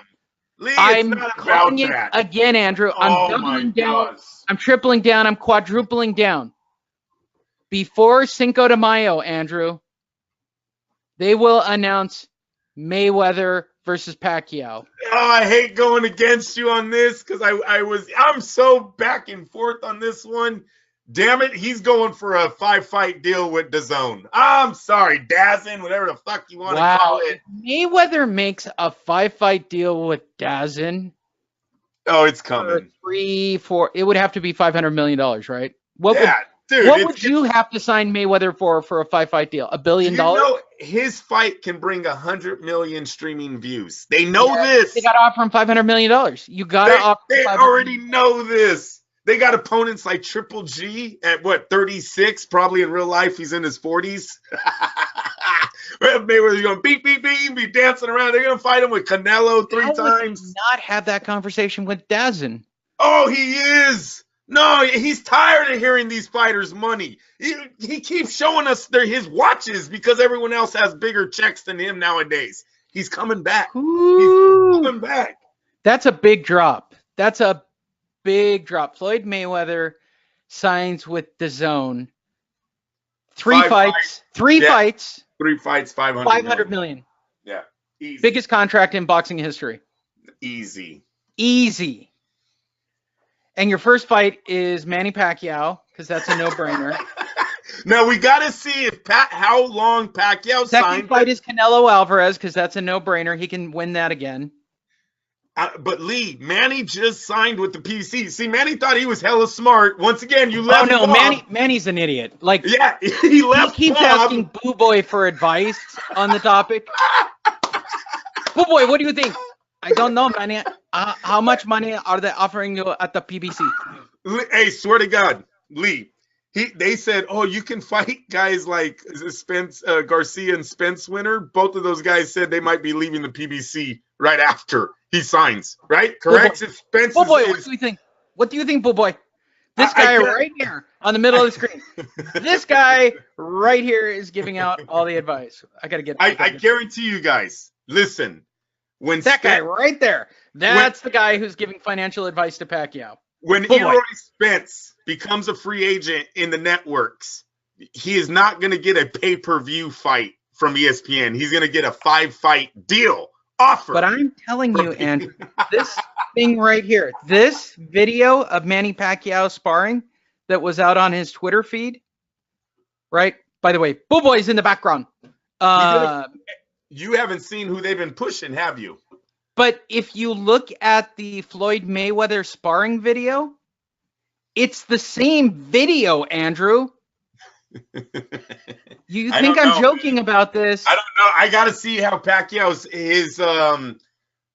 B: Lee,
A: I'm calling it again, Andrew. I'm doubling down. I'm tripling down. I'm quadrupling down. Before Cinco de Mayo, Andrew, they will announce Mayweather versus Pacquiao.
B: Oh, I hate going against you on this because I'm so back and forth on this one. Damn it, he's going for a 5-fight deal with DAZN. I'm sorry, DAZN, whatever the fuck you want to call it.
A: If Mayweather makes a 5-fight deal with DAZN.
B: Oh, it's coming.
A: 3, 4. It would have to be $500 million, right? What would you have to sign Mayweather for a 5-fight deal? $1 billion?
B: You know, his fight can bring 100 million streaming views. They know this.
A: They got to offer him $500 million. You got to offer.
B: They already know this. They got opponents like Triple G at 36? Probably in real life he's in his 40s. Mayweather's going beep, beep, beep, be dancing around. They're going to fight him with Canelo 3 times.
A: Not have that conversation with DAZN.
B: Oh, he is. No, he's tired of hearing these fighters' money. He keeps showing us his watches because everyone else has bigger checks than him nowadays. He's coming back.
A: Ooh.
B: He's coming back.
A: That's a big drop. That's a big drop. Floyd Mayweather signs with DAZN. 3 fights. 3 fights.
B: 3 fights,
A: $500 million.
B: Yeah. Easy.
A: Biggest contract in boxing history.
B: Easy.
A: And your first fight is Manny Pacquiao, because that's a no-brainer.
B: Now we got to see how long Pacquiao signed.
A: Second fight is Canelo Alvarez, because that's a no-brainer. He can win that again.
B: But Lee, Manny just signed with the PC. See, Manny thought he was hella smart. Once again, you left.
A: Oh no,
B: Bob.
A: Manny's an idiot. Like,
B: yeah, he left.
A: He keeps
B: Bob.
A: asking Boo Boy for advice on the topic. Boo Boy, what do you think? I don't know, Manny. How much money are they offering you at the PBC?
B: Hey, swear to God, Lee, They said, oh, you can fight guys like Spence, Garcia and Spence Winner. Both of those guys said they might be leaving the PBC right after he signs. Right? Correct?
A: Bull
B: Spence
A: Boy,
B: is,
A: what do you think? What do you think, Bull Boy? This guy right here on the middle of the screen. This guy right here is giving out all the advice. I
B: guarantee you guys. Listen, when
A: that guy right there, that's the guy who's giving financial advice to Pacquiao.
B: When Eroy Spence becomes a free agent in the networks, he is not going to get a pay-per-view fight from ESPN. He's going to get a 5-fight deal offer.
A: But I'm telling you, Andrew, this thing right here, this video of Manny Pacquiao sparring that was out on his Twitter feed, right? By the way, Bull Boy's in the background.
B: You haven't seen who they've been pushing, have you?
A: But if you look at the Floyd Mayweather sparring video, it's the same video, Andrew. You think I'm joking about this?
B: I don't know. I got to see how Pacquiao's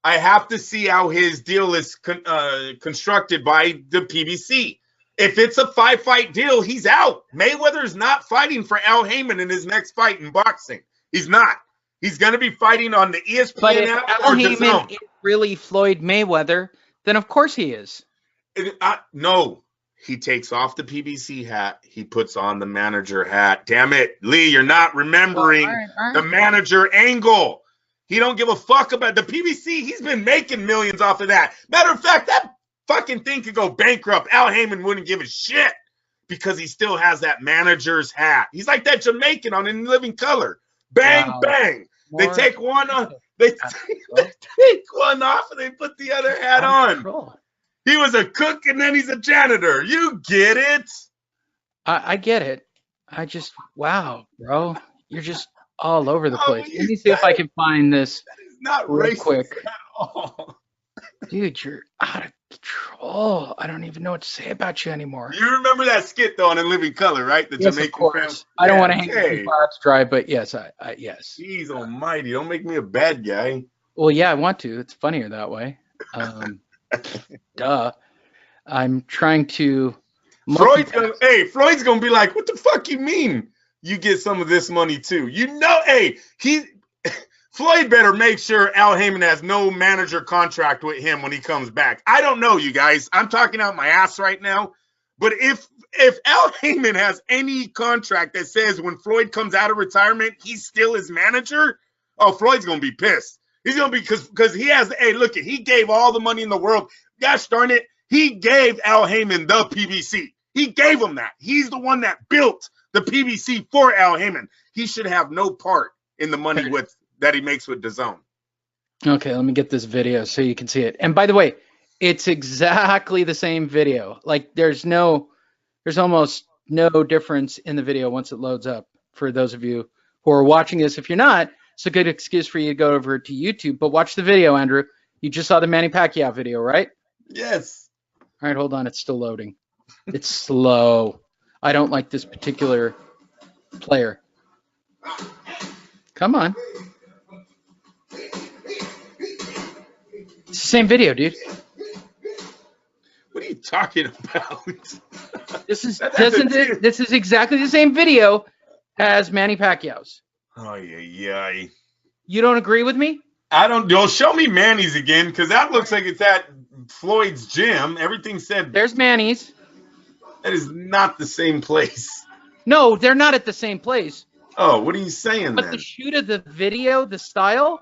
B: I have to see how his deal is constructed by the PBC. If it's a 5-fight deal, he's out. Mayweather's not fighting for Al Heyman in his next fight in boxing. He's not. He's going to be fighting on the ESPN
A: but if
B: app
A: Al
B: or
A: Heyman
B: DAZN.
A: is really Floyd Mayweather, then of course he is.
B: No. He takes off the PBC hat. He puts on the manager hat. Damn it, Lee, you're not remembering the manager angle. He don't give a fuck about the PBC. He's been making millions off of that. Matter of fact, that fucking thing could go bankrupt. Al Heyman wouldn't give a shit because he still has that manager's hat. He's like that Jamaican on In Living Color. Bang, bang. They take one off. They take one off and they put the other hat on. He was a cook and then he's a janitor. You get it?
A: I get it. I just, wow, bro. You're just all over the place. Let me see if I can find this
B: not
A: real
B: racist
A: quick.
B: at all.
A: Dude, you're out of control. I don't even know what to say about you anymore.
B: You remember that skit though on In Living Color, right? The
A: Yes,
B: Jamaican
A: of course.
B: family.
A: I don't want to hang the box dry, but yes, yes.
B: Jeez almighty, don't make me a bad guy.
A: Well, yeah, I want to. It's funnier that way. Duh. I'm trying to.
B: Floyd's gonna be like, what the fuck you mean? You get some of this money too. You know, Floyd better make sure Al Heyman has no manager contract with him when he comes back. I don't know, you guys. I'm talking out my ass right now. But if Al Heyman has any contract that says when Floyd comes out of retirement, he's still his manager, oh, Floyd's gonna be pissed. He's gonna be because he has. Hey, look, he gave all the money in the world. Gosh darn it, he gave Al Heyman the PBC. He gave him that. He's the one that built the PBC for Al Heyman. He should have no part in the money that he makes with DAZN.
A: Okay, let me get this video so you can see it. And by the way, it's exactly the same video. Like there's almost no difference in the video once it loads up. For those of you who are watching this, if you're not, it's a good excuse for you to go over to YouTube. But watch the video, Andrew. You just saw the Manny Pacquiao video, right?
B: Yes.
A: All right, hold on. It's still loading. It's slow. I don't like this particular player. Come on. It's the same video, dude.
B: What are you talking about?
A: This is exactly the same video as Manny Pacquiao's.
B: Oh yeah.
A: You don't agree with me?
B: I don't. Don't show me Manny's again because that looks like it's at Floyd's gym. Everything said
A: there's Manny's.
B: That is not the same place.
A: No, they're not at the same place.
B: Oh, what are you saying
A: but
B: then?
A: The shoot of the video, the style.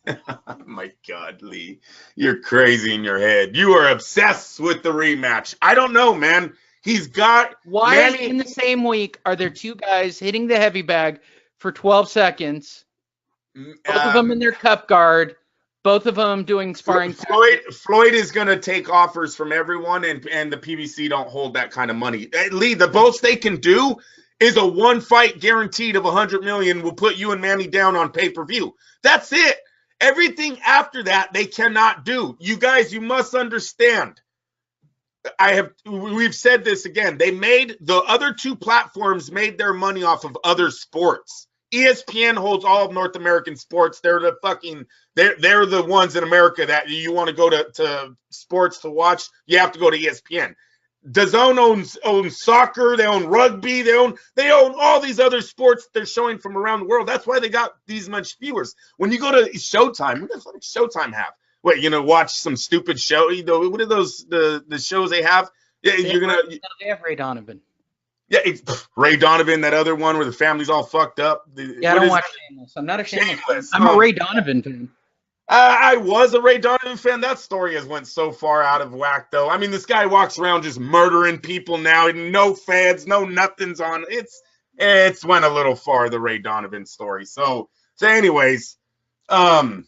B: Oh my God, Lee, you're crazy in your head. You are obsessed with the rematch. I don't know, man. He's got.
A: Why
B: Manny...
A: in the same week are there two guys hitting the heavy bag for 12 seconds? Both of them in their cup guard. Both of them doing sparring.
B: Floyd is going to take offers from everyone, and the PBC don't hold that kind of money. Lee, the most they can do is a one fight guaranteed of $100 million will put you and Manny down on pay-per-view. That's it. Everything after that, they cannot do. You guys, you must understand. We've said this again. The other two platforms made their money off of other sports. ESPN holds all of North American sports. They're the ones in America that you want to go to sports to watch. You have to go to ESPN. DAZN owns soccer, they own rugby, they own all these other sports they're showing from around the world. That's why they got these much viewers. When you go to Showtime, what does Showtime have? Wait, watch some stupid show? What are those the shows they have? Yeah,
A: they have Ray Donovan.
B: Yeah, it's Ray Donovan, that other one where the family's all fucked up.
A: Yeah, I don't watch Shameless. I'm not a Shameless fan. I'm a Ray Donovan fan.
B: I was a Ray Donovan fan. That story has went so far out of whack, though. I mean, this guy walks around just murdering people now. No fans, no nothings on. It's went a little far, the Ray Donovan story. So anyways, no,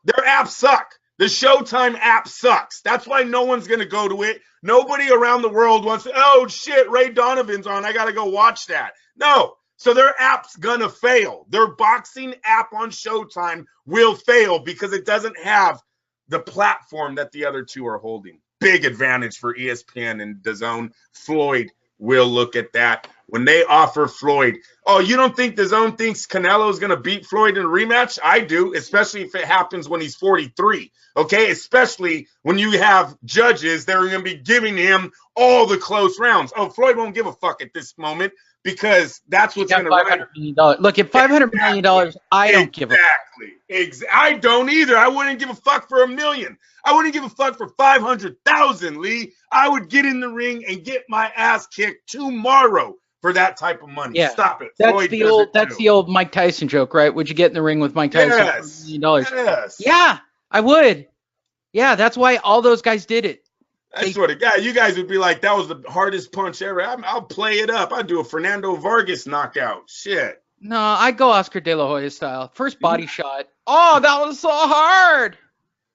B: their apps suck. The Showtime app sucks. That's why no one's going to go to it. Nobody around the world wants to, oh, shit, Ray Donovan's on. I got to go watch that. No. So their app's going to fail. Their boxing app on Showtime will fail because it doesn't have the platform that the other two are holding. Big advantage for ESPN and DAZN. Floyd will look at that. When they offer Floyd, oh, you don't think DAZN thinks Canelo's going to beat Floyd in a rematch? I do, especially if it happens when he's 43, okay? Especially when you have judges that are going to be giving him all the close rounds. Oh, Floyd won't give a fuck at this moment because that's what's going to
A: $500 million. Look, at $500 million, I don't give a fuck.
B: Exactly. I don't either. I wouldn't give a fuck for $1 million. I wouldn't give a fuck for 500,000, Lee. I would get in the ring and get my ass kicked tomorrow for that type of money.
A: Yeah.
B: Stop it.
A: That's the old Mike Tyson joke, right? Would you get in the ring with Mike Tyson for $1 million?
B: Yes.
A: Yeah, I would. Yeah, that's why all those guys did it.
B: I swear to God, you guys would be like, that was the hardest punch ever. I'll play it up. I'd do a Fernando Vargas knockout. Shit.
A: No, I'd go Oscar De La Hoya style. First body shot. Oh, that was so hard.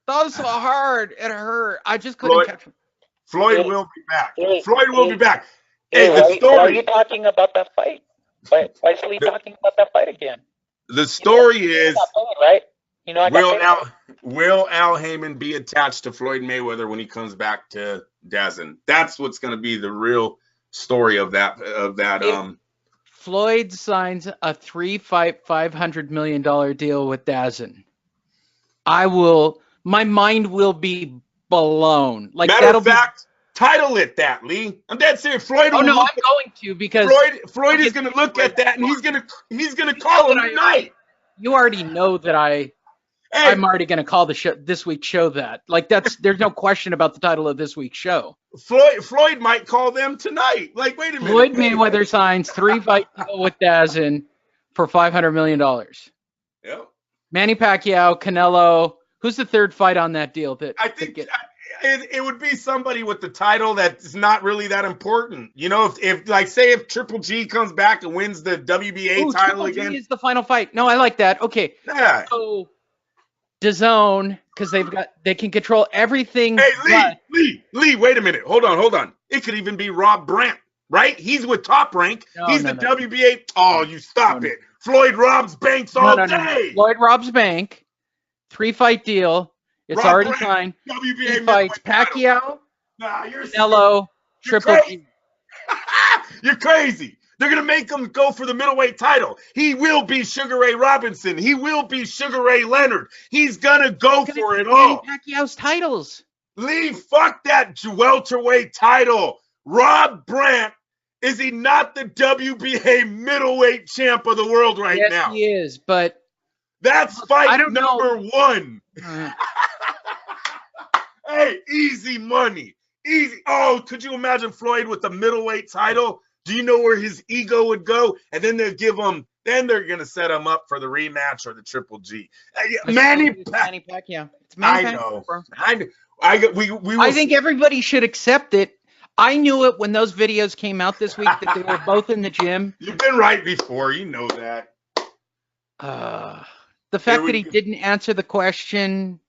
A: That was so hard. It hurt. I just couldn't catch him.
B: Floyd will be back. Floyd will be back.
C: Hey, why are you talking about that fight? Why is Lee talking about that fight again?
B: The story is,
C: right?
B: will Al Heyman be attached to Floyd Mayweather when he comes back to DAZN? That's what's going to be the real story of that.
A: If Floyd signs a 3-fight, $500 million deal with DAZN, my mind will be blown. Like,
B: matter of fact, title it that, Lee. I'm dead serious. Floyd.
A: I'm going to, because
B: Floyd is going to look at that and he's going to call him tonight.
A: You already know that I'm already going to call this week's show that. Like, there's no question about the title of this week's show.
B: Floyd might call them tonight. Like, wait a minute.
A: Floyd Mayweather signs 3-fight deal with DAZN for $500 million.
B: Yep. Manny
A: Pacquiao, Canelo. Who's the third fight on that deal?
B: I think it would be somebody with the title that's not really that important. You know, if Triple G comes back and wins the WBA title again.
A: Triple G is the final fight. No, I like that. Okay.
B: Yeah.
A: So DAZN, because they can control everything.
B: Hey, Lee, wait a minute. Hold on. It could even be Rob Brandt, right? He's with Top Rank. He's the WBA. Oh, you stop it. Floyd robs banks all day.
A: Floyd robs bank. 3-fight deal. It's Rob already signed.
B: WBA
A: he fights Pacquiao, Canelo, Triple G.
B: You're crazy. They're going to make him go for the middleweight title. He will be Sugar Ray Robinson. He will be Sugar Ray Leonard. He's going to go for it all.
A: Pacquiao's titles.
B: Lee, fuck that welterweight title. Rob Brandt, is he not the WBA middleweight champ of the world now?
A: Yes, he is, but
B: that's fight number one. Hey, easy money. Easy. Oh, could you imagine Floyd with the middleweight title? Do you know where his ego would go? And then they're going to set him up for the rematch or the Triple G. Manny
A: Pacquiao.
B: I know.
A: I think everybody should accept it. I knew it when those videos came out this week that they were both in the gym.
B: You've been right before. You know that.
A: The fact that he didn't answer the question,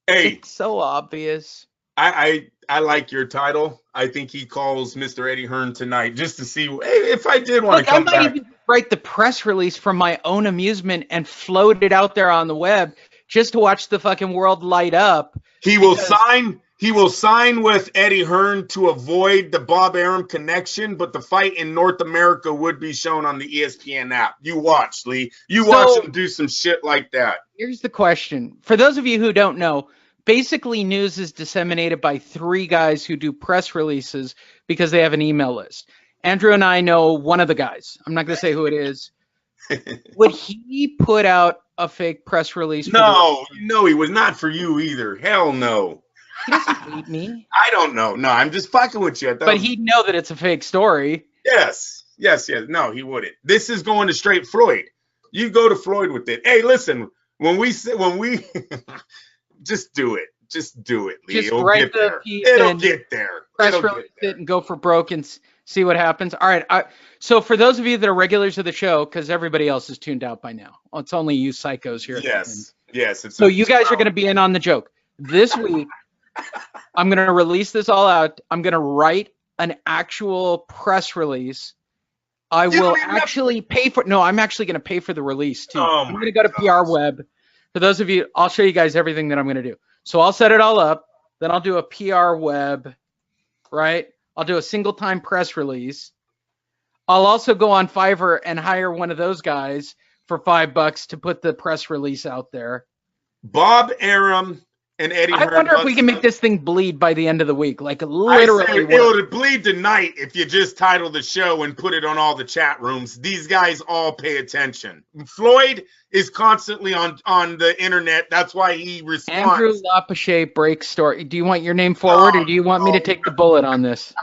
A: it's so obvious.
B: I like your title. I think he calls Mr. Eddie Hearn tonight just to see if I did want to come back. I might even
A: write the press release for my own amusement and float it out there on the web just to watch the fucking world light up.
B: He will sign with Eddie Hearn to avoid the Bob Arum connection, but the fight in North America would be shown on the ESPN app. You watch, Lee. Watch him do some shit like that.
A: Here's the question. For those of you who don't know, basically news is disseminated by 3 guys who do press releases because they have an email list. Andrew and I know one of the guys. I'm not going to say who it is. Would he put out a fake press release?
B: No, he was not for you either. Hell no.
A: He doesn't hate me.
B: I don't know. No, I'm just fucking with you.
A: But he'd know that it's a fake story.
B: Yes. No, he wouldn't. This is going to straight Floyd. You go to Floyd with it. Hey, listen, when we just do it. Just do it, Lee.
A: Just write the piece. It'll
B: get there.
A: Press release it and go for broke and see what happens. All right. So for those of you that are regulars of the show, because everybody else is tuned out by now, it's only you psychos here.
B: Yes.
A: So you guys are going to be in on the joke. This week, I'm going to release this all out. I'm going to write an actual press release. I will actually pay for. No, I'm actually going to pay for the release too. I'm going to go to PR Web. For those of you, I'll show you guys everything that I'm going to do. So I'll set it all up. Then I'll do a PR Web, right? I'll do a single time press release. I'll also go on Fiverr and hire one of those guys for $5 to put the press release out there.
B: Bob Arum and Eddie Hearn.
A: I wonder if we can make this thing bleed by the end of the week. Like literally.
B: It would bleed tonight if you just title the show and put it on all the chat rooms. These guys all pay attention. Floyd is constantly on the internet. That's why he responds.
A: Andrew LaPache break story. Do you want your name forward or do you want me to take the bullet on this?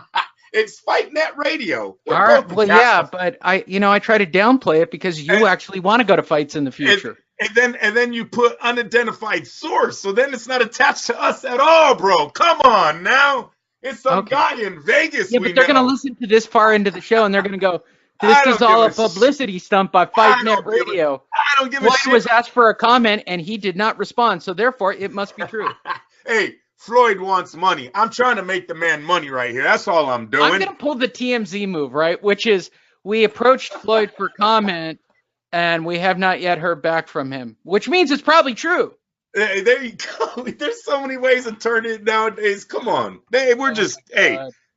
B: It's Fight Net Radio.
A: All right. Well, yeah, but I try to downplay it because you actually want to go to fights in the future.
B: And then you put unidentified source, so then it's not attached to us at all, bro. Come on now. It's some guy in Vegas.
A: Yeah, but they're going to listen to this far into the show and they're going to go, this is all a publicity stunt by Fight Net Radio.
B: I don't give a shit.
A: Floyd was asked for a comment and he did not respond, so therefore it must be true.
B: Hey, Floyd wants money. I'm trying to make the man money right here. That's all I'm doing.
A: I'm going to pull the TMZ move, right? Which is we approached Floyd for comment and we have not yet heard back from him, which means it's probably true.
B: Hey, there you go. There's so many ways to turn it nowadays. Come on. We're just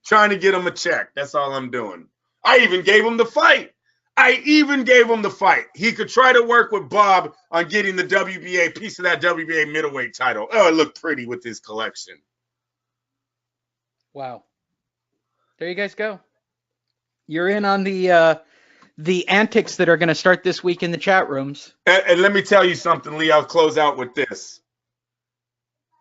B: trying to get him a check. That's all I'm doing. I even gave him the fight. He could try to work with Bob on getting the WBA piece of that WBA middleweight title. Oh, it looked pretty with his collection.
A: Wow. There you guys go. You're in on the antics that are going to start this week in the chat rooms.
B: And let me tell you something, Lee. I'll close out with this.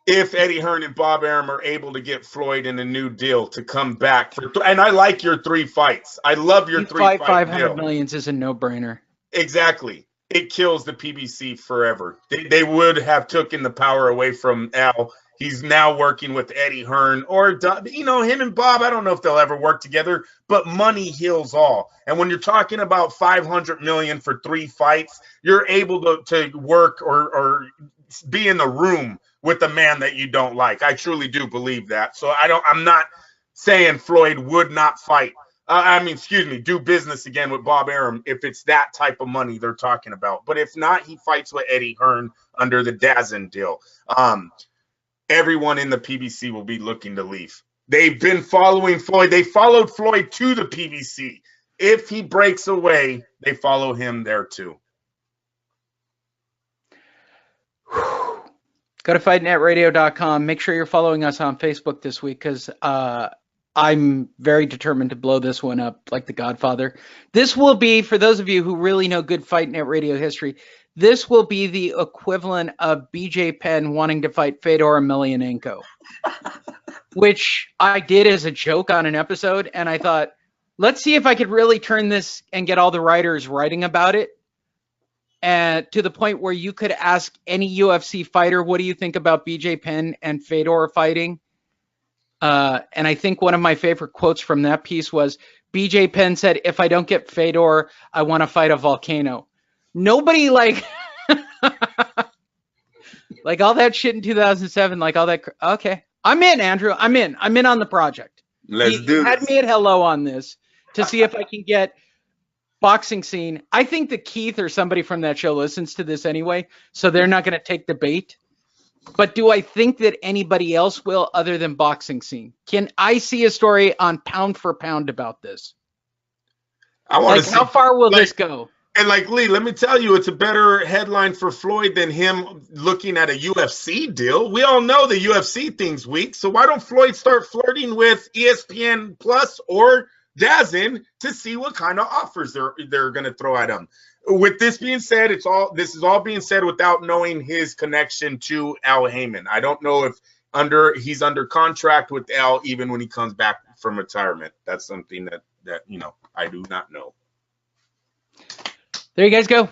B: If Eddie Hearn and Bob Arum are able to get Floyd in a new deal to come back, and I like your 3 fights. I love your 3 fight
A: 500
B: deal.
A: millions is a no-brainer.
B: Exactly. It kills the PBC forever. They would have taken the power away from Al. He's now working with Eddie Hearn or, him and Bob. I don't know if they'll ever work together, but money heals all. And when you're talking about $500 million for 3 fights, you're able to work or be in the room with the man that you don't like. I truly do believe that. So I'm not saying Floyd would not fight. Do business again with Bob Arum if it's that type of money they're talking about. But if not, he fights with Eddie Hearn under the DAZN deal. Everyone in the PBC will be looking to leave. They've been following Floyd. They followed Floyd to the PBC. If he breaks away, they follow him there too.
A: Go to fightnetradio.com. Make sure you're following us on Facebook this week because I'm very determined to blow this one up like the Godfather. This will be, for those of you who really know good Fight Net Radio history, this will be the equivalent of BJ Penn wanting to fight Fedor Emelianenko, which I did as a joke on an episode. And I thought, let's see if I could really turn this and get all the writers writing about it. And to the point where you could ask any UFC fighter, what do you think about BJ Penn and Fedor fighting? And I think one of my favorite quotes from that piece was BJ Penn said, if I don't get Fedor, I want to fight a volcano. Nobody like all that shit in 2007, like all that. Okay. I'm in, Andrew. I'm in on the project.
B: Let's do this.
A: Had me at hello on this to see if I can get boxing scene. I think that Keith or somebody from that show listens to this anyway, so they're not going to take the bait. But do I think that anybody else will other than boxing scene? Can I see a story on pound for pound about this?
B: I want to
A: see, how far will this go?
B: And like Lee, let me tell you, it's a better headline for Floyd than him looking at a UFC deal. We all know the UFC thing's weak, so why don't Floyd start flirting with ESPN Plus or DAZN to see what kind of offers they're going to throw at him? With this being said, this is all being said without knowing his connection to Al Heyman. I don't know if he's under contract with Al even when he comes back from retirement. That's something that I do not know.
A: There you guys go.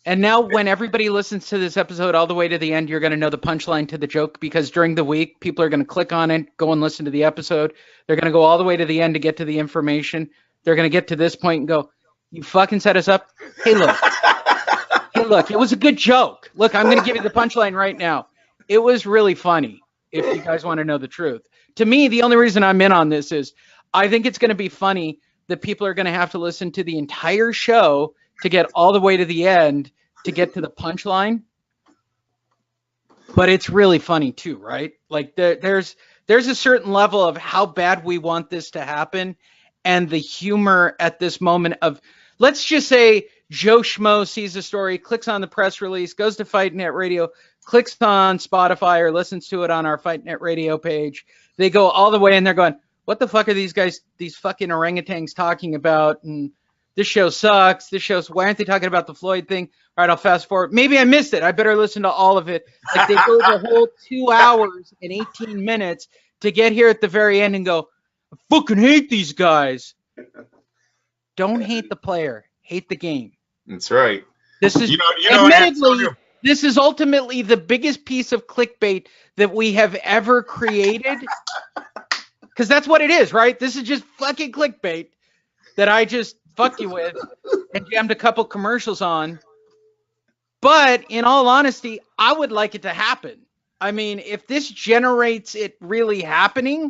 A: And now when everybody listens to this episode all the way to the end, you're going to know the punchline to the joke, because during the week, people are going to click on it, go and listen to the episode. They're going to go all the way to the end to get to the information. They're going to get to this point and go, you fucking set us up. Hey, look. It was a good joke. Look, I'm going to give you the punchline right now. It was really funny, if you guys want to know the truth. To me, the only reason I'm in on this is I think it's going to be funny that people are going to have to listen to the entire show to get all the way to the end to get to the punchline. But it's really funny too, right? Like there's a certain level of how bad we want this to happen, and the humor at this moment of, let's just say Joe Schmo sees a story, clicks on the press release, goes to Fight Net Radio, clicks on Spotify or listens to it on our Fight Net Radio page. They go all the way and they're going, what the fuck are these guys, these fucking orangutans talking about? And this show sucks. Why aren't they talking about the Floyd thing? All right, I'll fast forward. Maybe I missed it. I better listen to all of it. Like they go the whole 2 hours and 18 minutes to get here at the very end and go, I fucking hate these guys. Don't hate the player. Hate the game.
B: That's right.
A: This is, admittedly, this is ultimately the biggest piece of clickbait that we have ever created. Because that's what it is, right? This is just fucking clickbait that I just fucked you with and jammed a couple commercials on. But in all honesty, I would like it to happen. I mean, if this generates it really happening.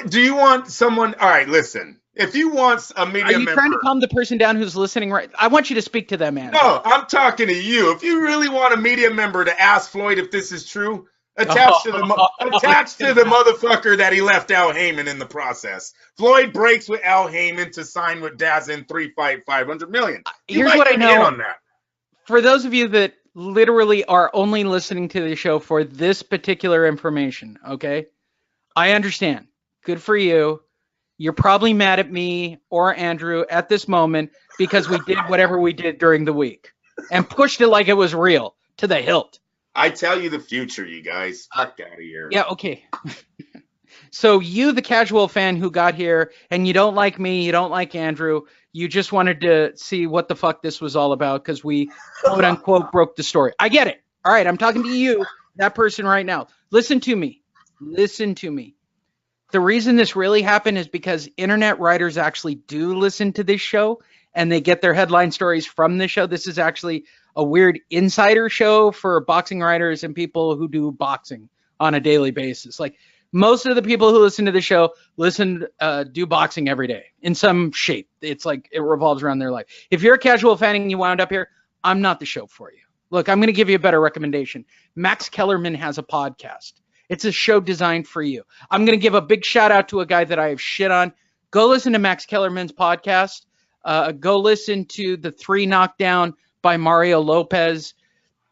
B: Do you want someone? All right, listen. If you want a media member.
A: Are you trying to calm the person down who's listening? Right. I want you to speak to them, man.
B: No, I'm talking to you. If you really want a media member to ask Floyd if this is true, attached to the motherfucker that he left Al Heyman in the process. Floyd breaks with Al Heyman to sign with DAZN 3-fight, $500 million.
A: Here's what I know on that. For those of you that literally are only listening to the show for this particular information, okay? I understand. Good for you. You're probably mad at me or Andrew at this moment because we did whatever we did during the week and pushed it like it was real to the hilt.
B: I tell you the future, you guys. Fuck out of here.
A: Yeah, okay. So you, the casual fan who got here, and you don't like me, you don't like Andrew, you just wanted to see what the fuck this was all about because we, quote unquote, broke the story. I get it. All right, I'm talking to you, that person right now. Listen to me. Listen to me. The reason this really happened is because internet writers actually do listen to this show, and they get their headline stories from this show. This is actually a weird insider show for boxing writers and people who do boxing on a daily basis. Like most of the people who listen to the show do boxing every day in some shape. It's like it revolves around their life. If you're a casual fan and you wound up here, I'm not the show for you. Look, I'm going to give you a better recommendation. Max Kellerman has a podcast. It's a show designed for you. I'm going to give a big shout out to a guy that I have shit on. Go listen to Max Kellerman's podcast. Go listen to The 3 Knockdown by Mario Lopez.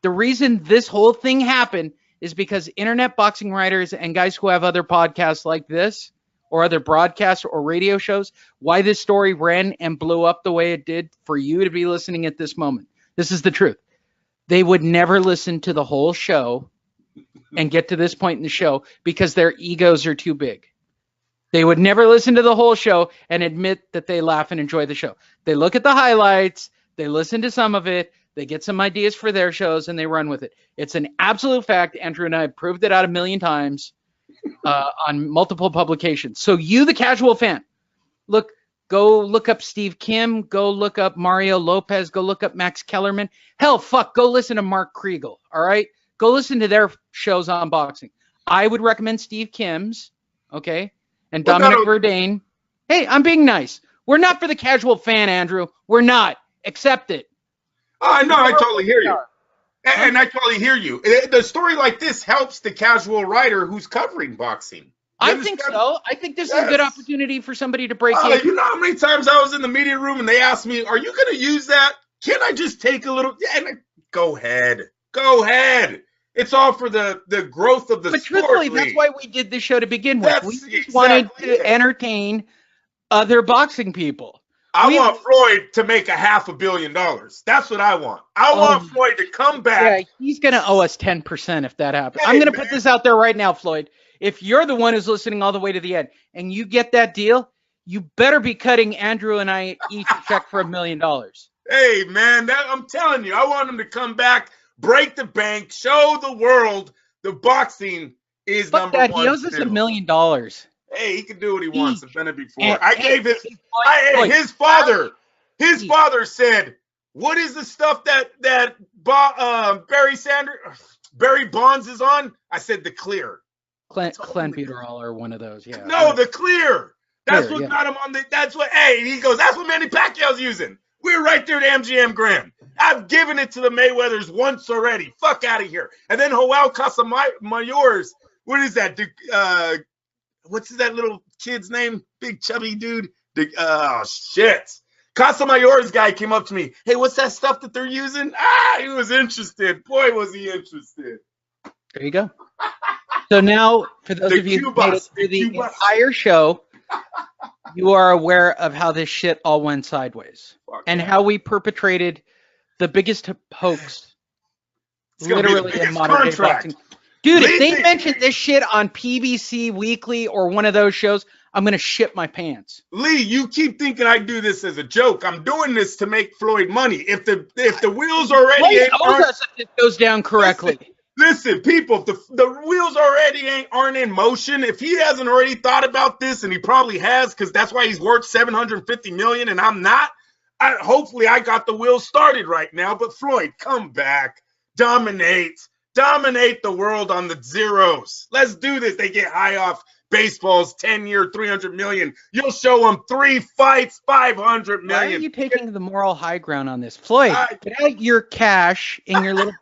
A: The reason this whole thing happened is because internet boxing writers and guys who have other podcasts like this or other broadcasts or radio shows, why this story ran and blew up the way it did for you to be listening at this moment. This is the truth. They would never listen to the whole show and get to this point in the show because their egos are too big. They would never listen to the whole show and admit that they laugh and enjoy the show. They look at the highlights, they listen to some of it, they get some ideas for their shows, and they run with it. It's an absolute fact. Andrew and I have proved it out 1,000,000 times on multiple publications. So you, the casual fan, go look up Steve Kim, go look up Mario Lopez, go look up Max Kellerman. Hell, go listen to Mark Kriegel, all right? Go listen to their shows on boxing. I would recommend Steve Kim's, okay? And Dominic Verdane. Hey, I'm being nice. We're not for the casual fan, Andrew. We're not. Accept it.
B: No, I totally hear you. And I totally hear you. The story like this helps the casual writer who's covering boxing.
A: I think so. I think this is a good opportunity for somebody to break in.
B: You know how many times I was in the media room and they asked me, are you going to use that Can I just take a little? Go ahead. Go ahead. It's all for the growth of the
A: but
B: sport.
A: Truthfully, that's why we did this show to begin with.
B: That's
A: We just
B: exactly
A: wanted to
B: it.
A: entertain other boxing people.
B: I want Floyd to make $500 million. That's what I want. I want Floyd to come back.
A: Yeah, he's going to owe us 10% if that happens.
B: Hey,
A: I'm going to put this out there right now, Floyd. If you're the one who's listening all the way to the end and you get that deal, you better be cutting Andrew and I each a check for $1 million.
B: Hey, man, I'm telling you, I want him to come back, break the bank, show the world the boxing is number one.
A: He owes us $1 million.
B: Hey, he can do what he wants. I've done it before.
A: And
B: his father said, "What is the stuff that Barry Bonds is on?" I said, "The Clear."
A: Clenbuterol or one of those, yeah.
B: No, the Clear. That's what got him on the. That's what. Hey, he goes. That's what Manny Pacquiao's using. We're right there at MGM Grand. I've given it to the Mayweathers once already. Fuck out of here. And then Joel Casamayor's. What is that? What's that little kid's name? Big chubby dude. Shit. Casamayor's guy came up to me. Hey, what's that stuff that they're using? He was interested. Boy, was he interested.
A: There you go. So now, for those of you who made it through the entire show, you are aware of how this shit all went sideways and how we perpetrated the biggest hoax literally in modern day boxing. Dude, if they mention this shit on PBC Weekly or one of those shows, I'm going to shit my pants.
B: Lee, you keep thinking I do this as a joke. I'm doing this to make Floyd money. If the wheels already
A: if it goes down correctly.
B: Listen, people, if the wheels already aren't in motion, if he hasn't already thought about this, and he probably has, because that's why he's worth $750 million and I'm not, hopefully I got the wheels started right now. But Floyd, come back, dominate the world on the zeros. Let's do this. They get high off baseball's 10-year, $300 million. You'll show them 3 fights, $500 million.
A: Why are you taking the moral high ground on this? Floyd, get out your cash in your little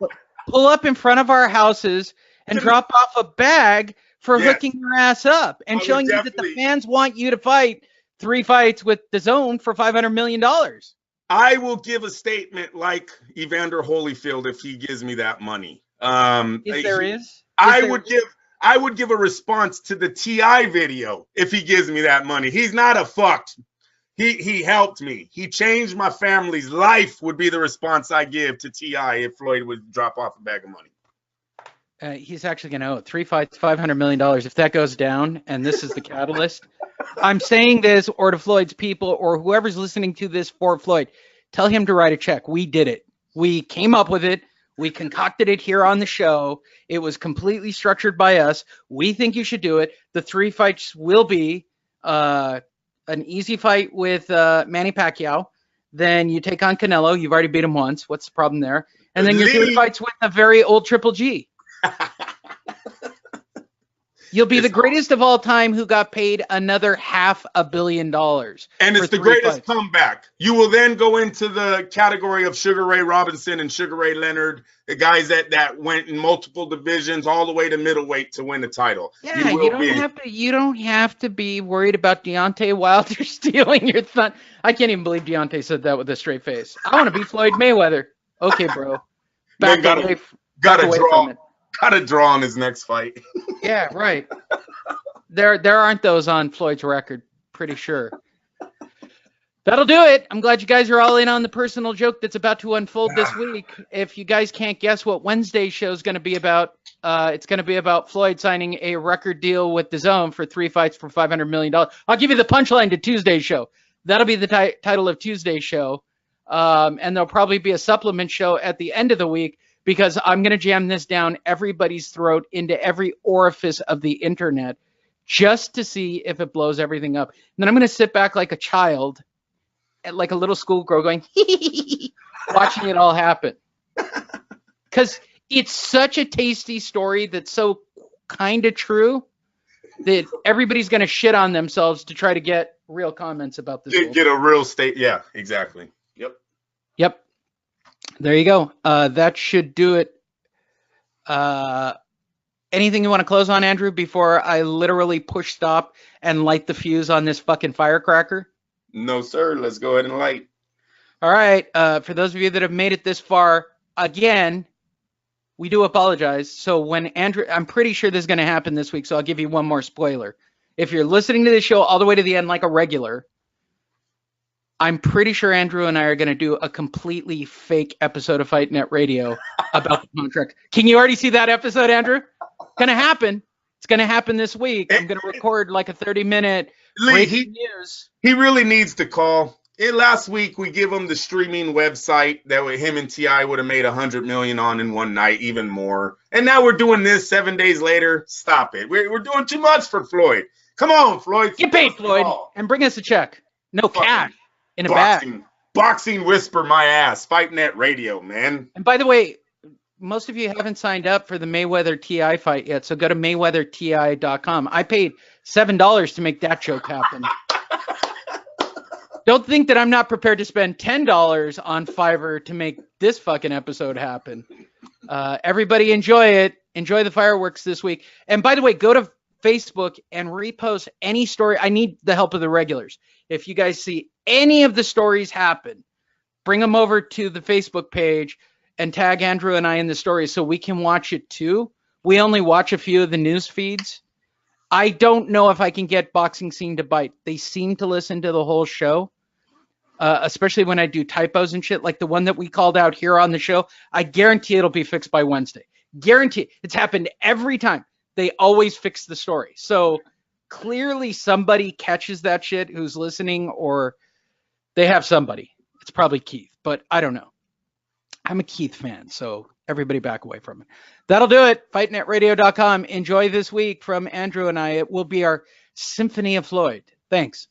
A: pull up in front of our houses and drop off a bag for hooking your ass up and showing you that the fans want you to fight 3 fights with DAZN for $500 million.
B: I will give a statement like Evander Holyfield if he gives me that money. I would give a response to the T.I. video if he gives me that money. He's not a fucked. He helped me. He changed my family's life would be the response I give to T.I. if Floyd would drop off a bag of money.
A: He's actually going to owe 3 fights, $500 million. If that goes down and this is the catalyst, I'm saying this, or to Floyd's people or whoever's listening to this for Floyd, tell him to write a check. We did it. We came up with it. We concocted it here on the show. It was completely structured by us. We think you should do it. The 3 fights will be an easy fight with Manny Pacquiao. Then you take on Canelo. You've already beat him once. What's the problem there? And then your 2 fights with a very old Triple G. You'll be the greatest of all time who got paid another $500 million.
B: And it's the greatest comeback. You will then go into the category of Sugar Ray Robinson and Sugar Ray Leonard, the guys that went in multiple divisions all the way to middleweight to win the title.
A: Yeah, you don't have to be worried about Deontay Wilder stealing your thunder. I can't even believe Deontay said that with a straight face. I want to be Floyd Mayweather. Okay, bro.
B: Gotta draw on his next fight.
A: Yeah, right. There aren't those on Floyd's record, pretty sure. That'll do it. I'm glad you guys are all in on the personal joke that's about to unfold this week. If you guys can't guess what Wednesday's show is going to be about, it's going to be about Floyd signing a record deal with DAZN for 3 fights for $500 million. I'll give you the punchline to Tuesday's show. That'll be the title of Tuesday's show. And there'll probably be a supplement show at the end of the week, because I'm going to jam this down everybody's throat into every orifice of the internet just to see if it blows everything up. And then I'm going to sit back like a child, like a little schoolgirl going, watching it all happen. Because it's such a tasty story that's so kind of true that everybody's going to shit on themselves to try to get real comments about this.
B: Get a real state. Yeah, exactly.
A: Yep. There you go. That should do it. Anything you want to close on, Andrew, before I literally push stop and light the fuse on this fucking firecracker?
B: No, sir. Let's go ahead and light.
A: All right. For those of you that have made it this far, again, we do apologize. So when Andrew, I'm pretty sure this is going to happen this week, so I'll give you one more spoiler. If you're listening to this show all the way to the end like a regular, I'm pretty sure Andrew and I are going to do a completely fake episode of Fight Net Radio about the contract. Can you already see that episode, Andrew? Going to happen. It's going to happen this week. I'm going to record like a 30-minute breaking news.
B: He really needs to call. Last week, we give him the streaming website that him and T.I. would have made $100 million on in one night, even more. And now we're doing this 7 days later. Stop it. We're doing too much for Floyd. Come on, Floyd.
A: Get paid, Floyd, and bring us a check. No cash in a bag.
B: Boxing whisper my ass. Fight Net Radio, man.
A: And by the way, most of you haven't signed up for the Mayweather TI fight yet, so go to MayweatherTI.com. I paid $7 to make that joke happen. Don't think that I'm not prepared to spend $10 on Fiverr to make this fucking episode happen. Everybody enjoy it. Enjoy the fireworks this week. And by the way, go to Facebook and repost any story. I need the help of the regulars. If you guys see any of the stories happen, bring them over to the Facebook page and tag Andrew and I in the stories so we can watch it too. We only watch a few of the news feeds. I don't know if I can get Boxing Scene to bite. They seem to listen to the whole show, especially when I do typos and shit, like the one that we called out here on the show. I guarantee it'll be fixed by Wednesday. Guarantee. It's happened every time. They always fix the story. So clearly somebody catches that shit who's listening, or they have somebody. It's probably Keith, but I don't know. I'm a Keith fan, so everybody back away from it. That'll do it. FightNetRadio.com. Enjoy this week from Andrew and I. It will be our Symphony of Floyd. Thanks.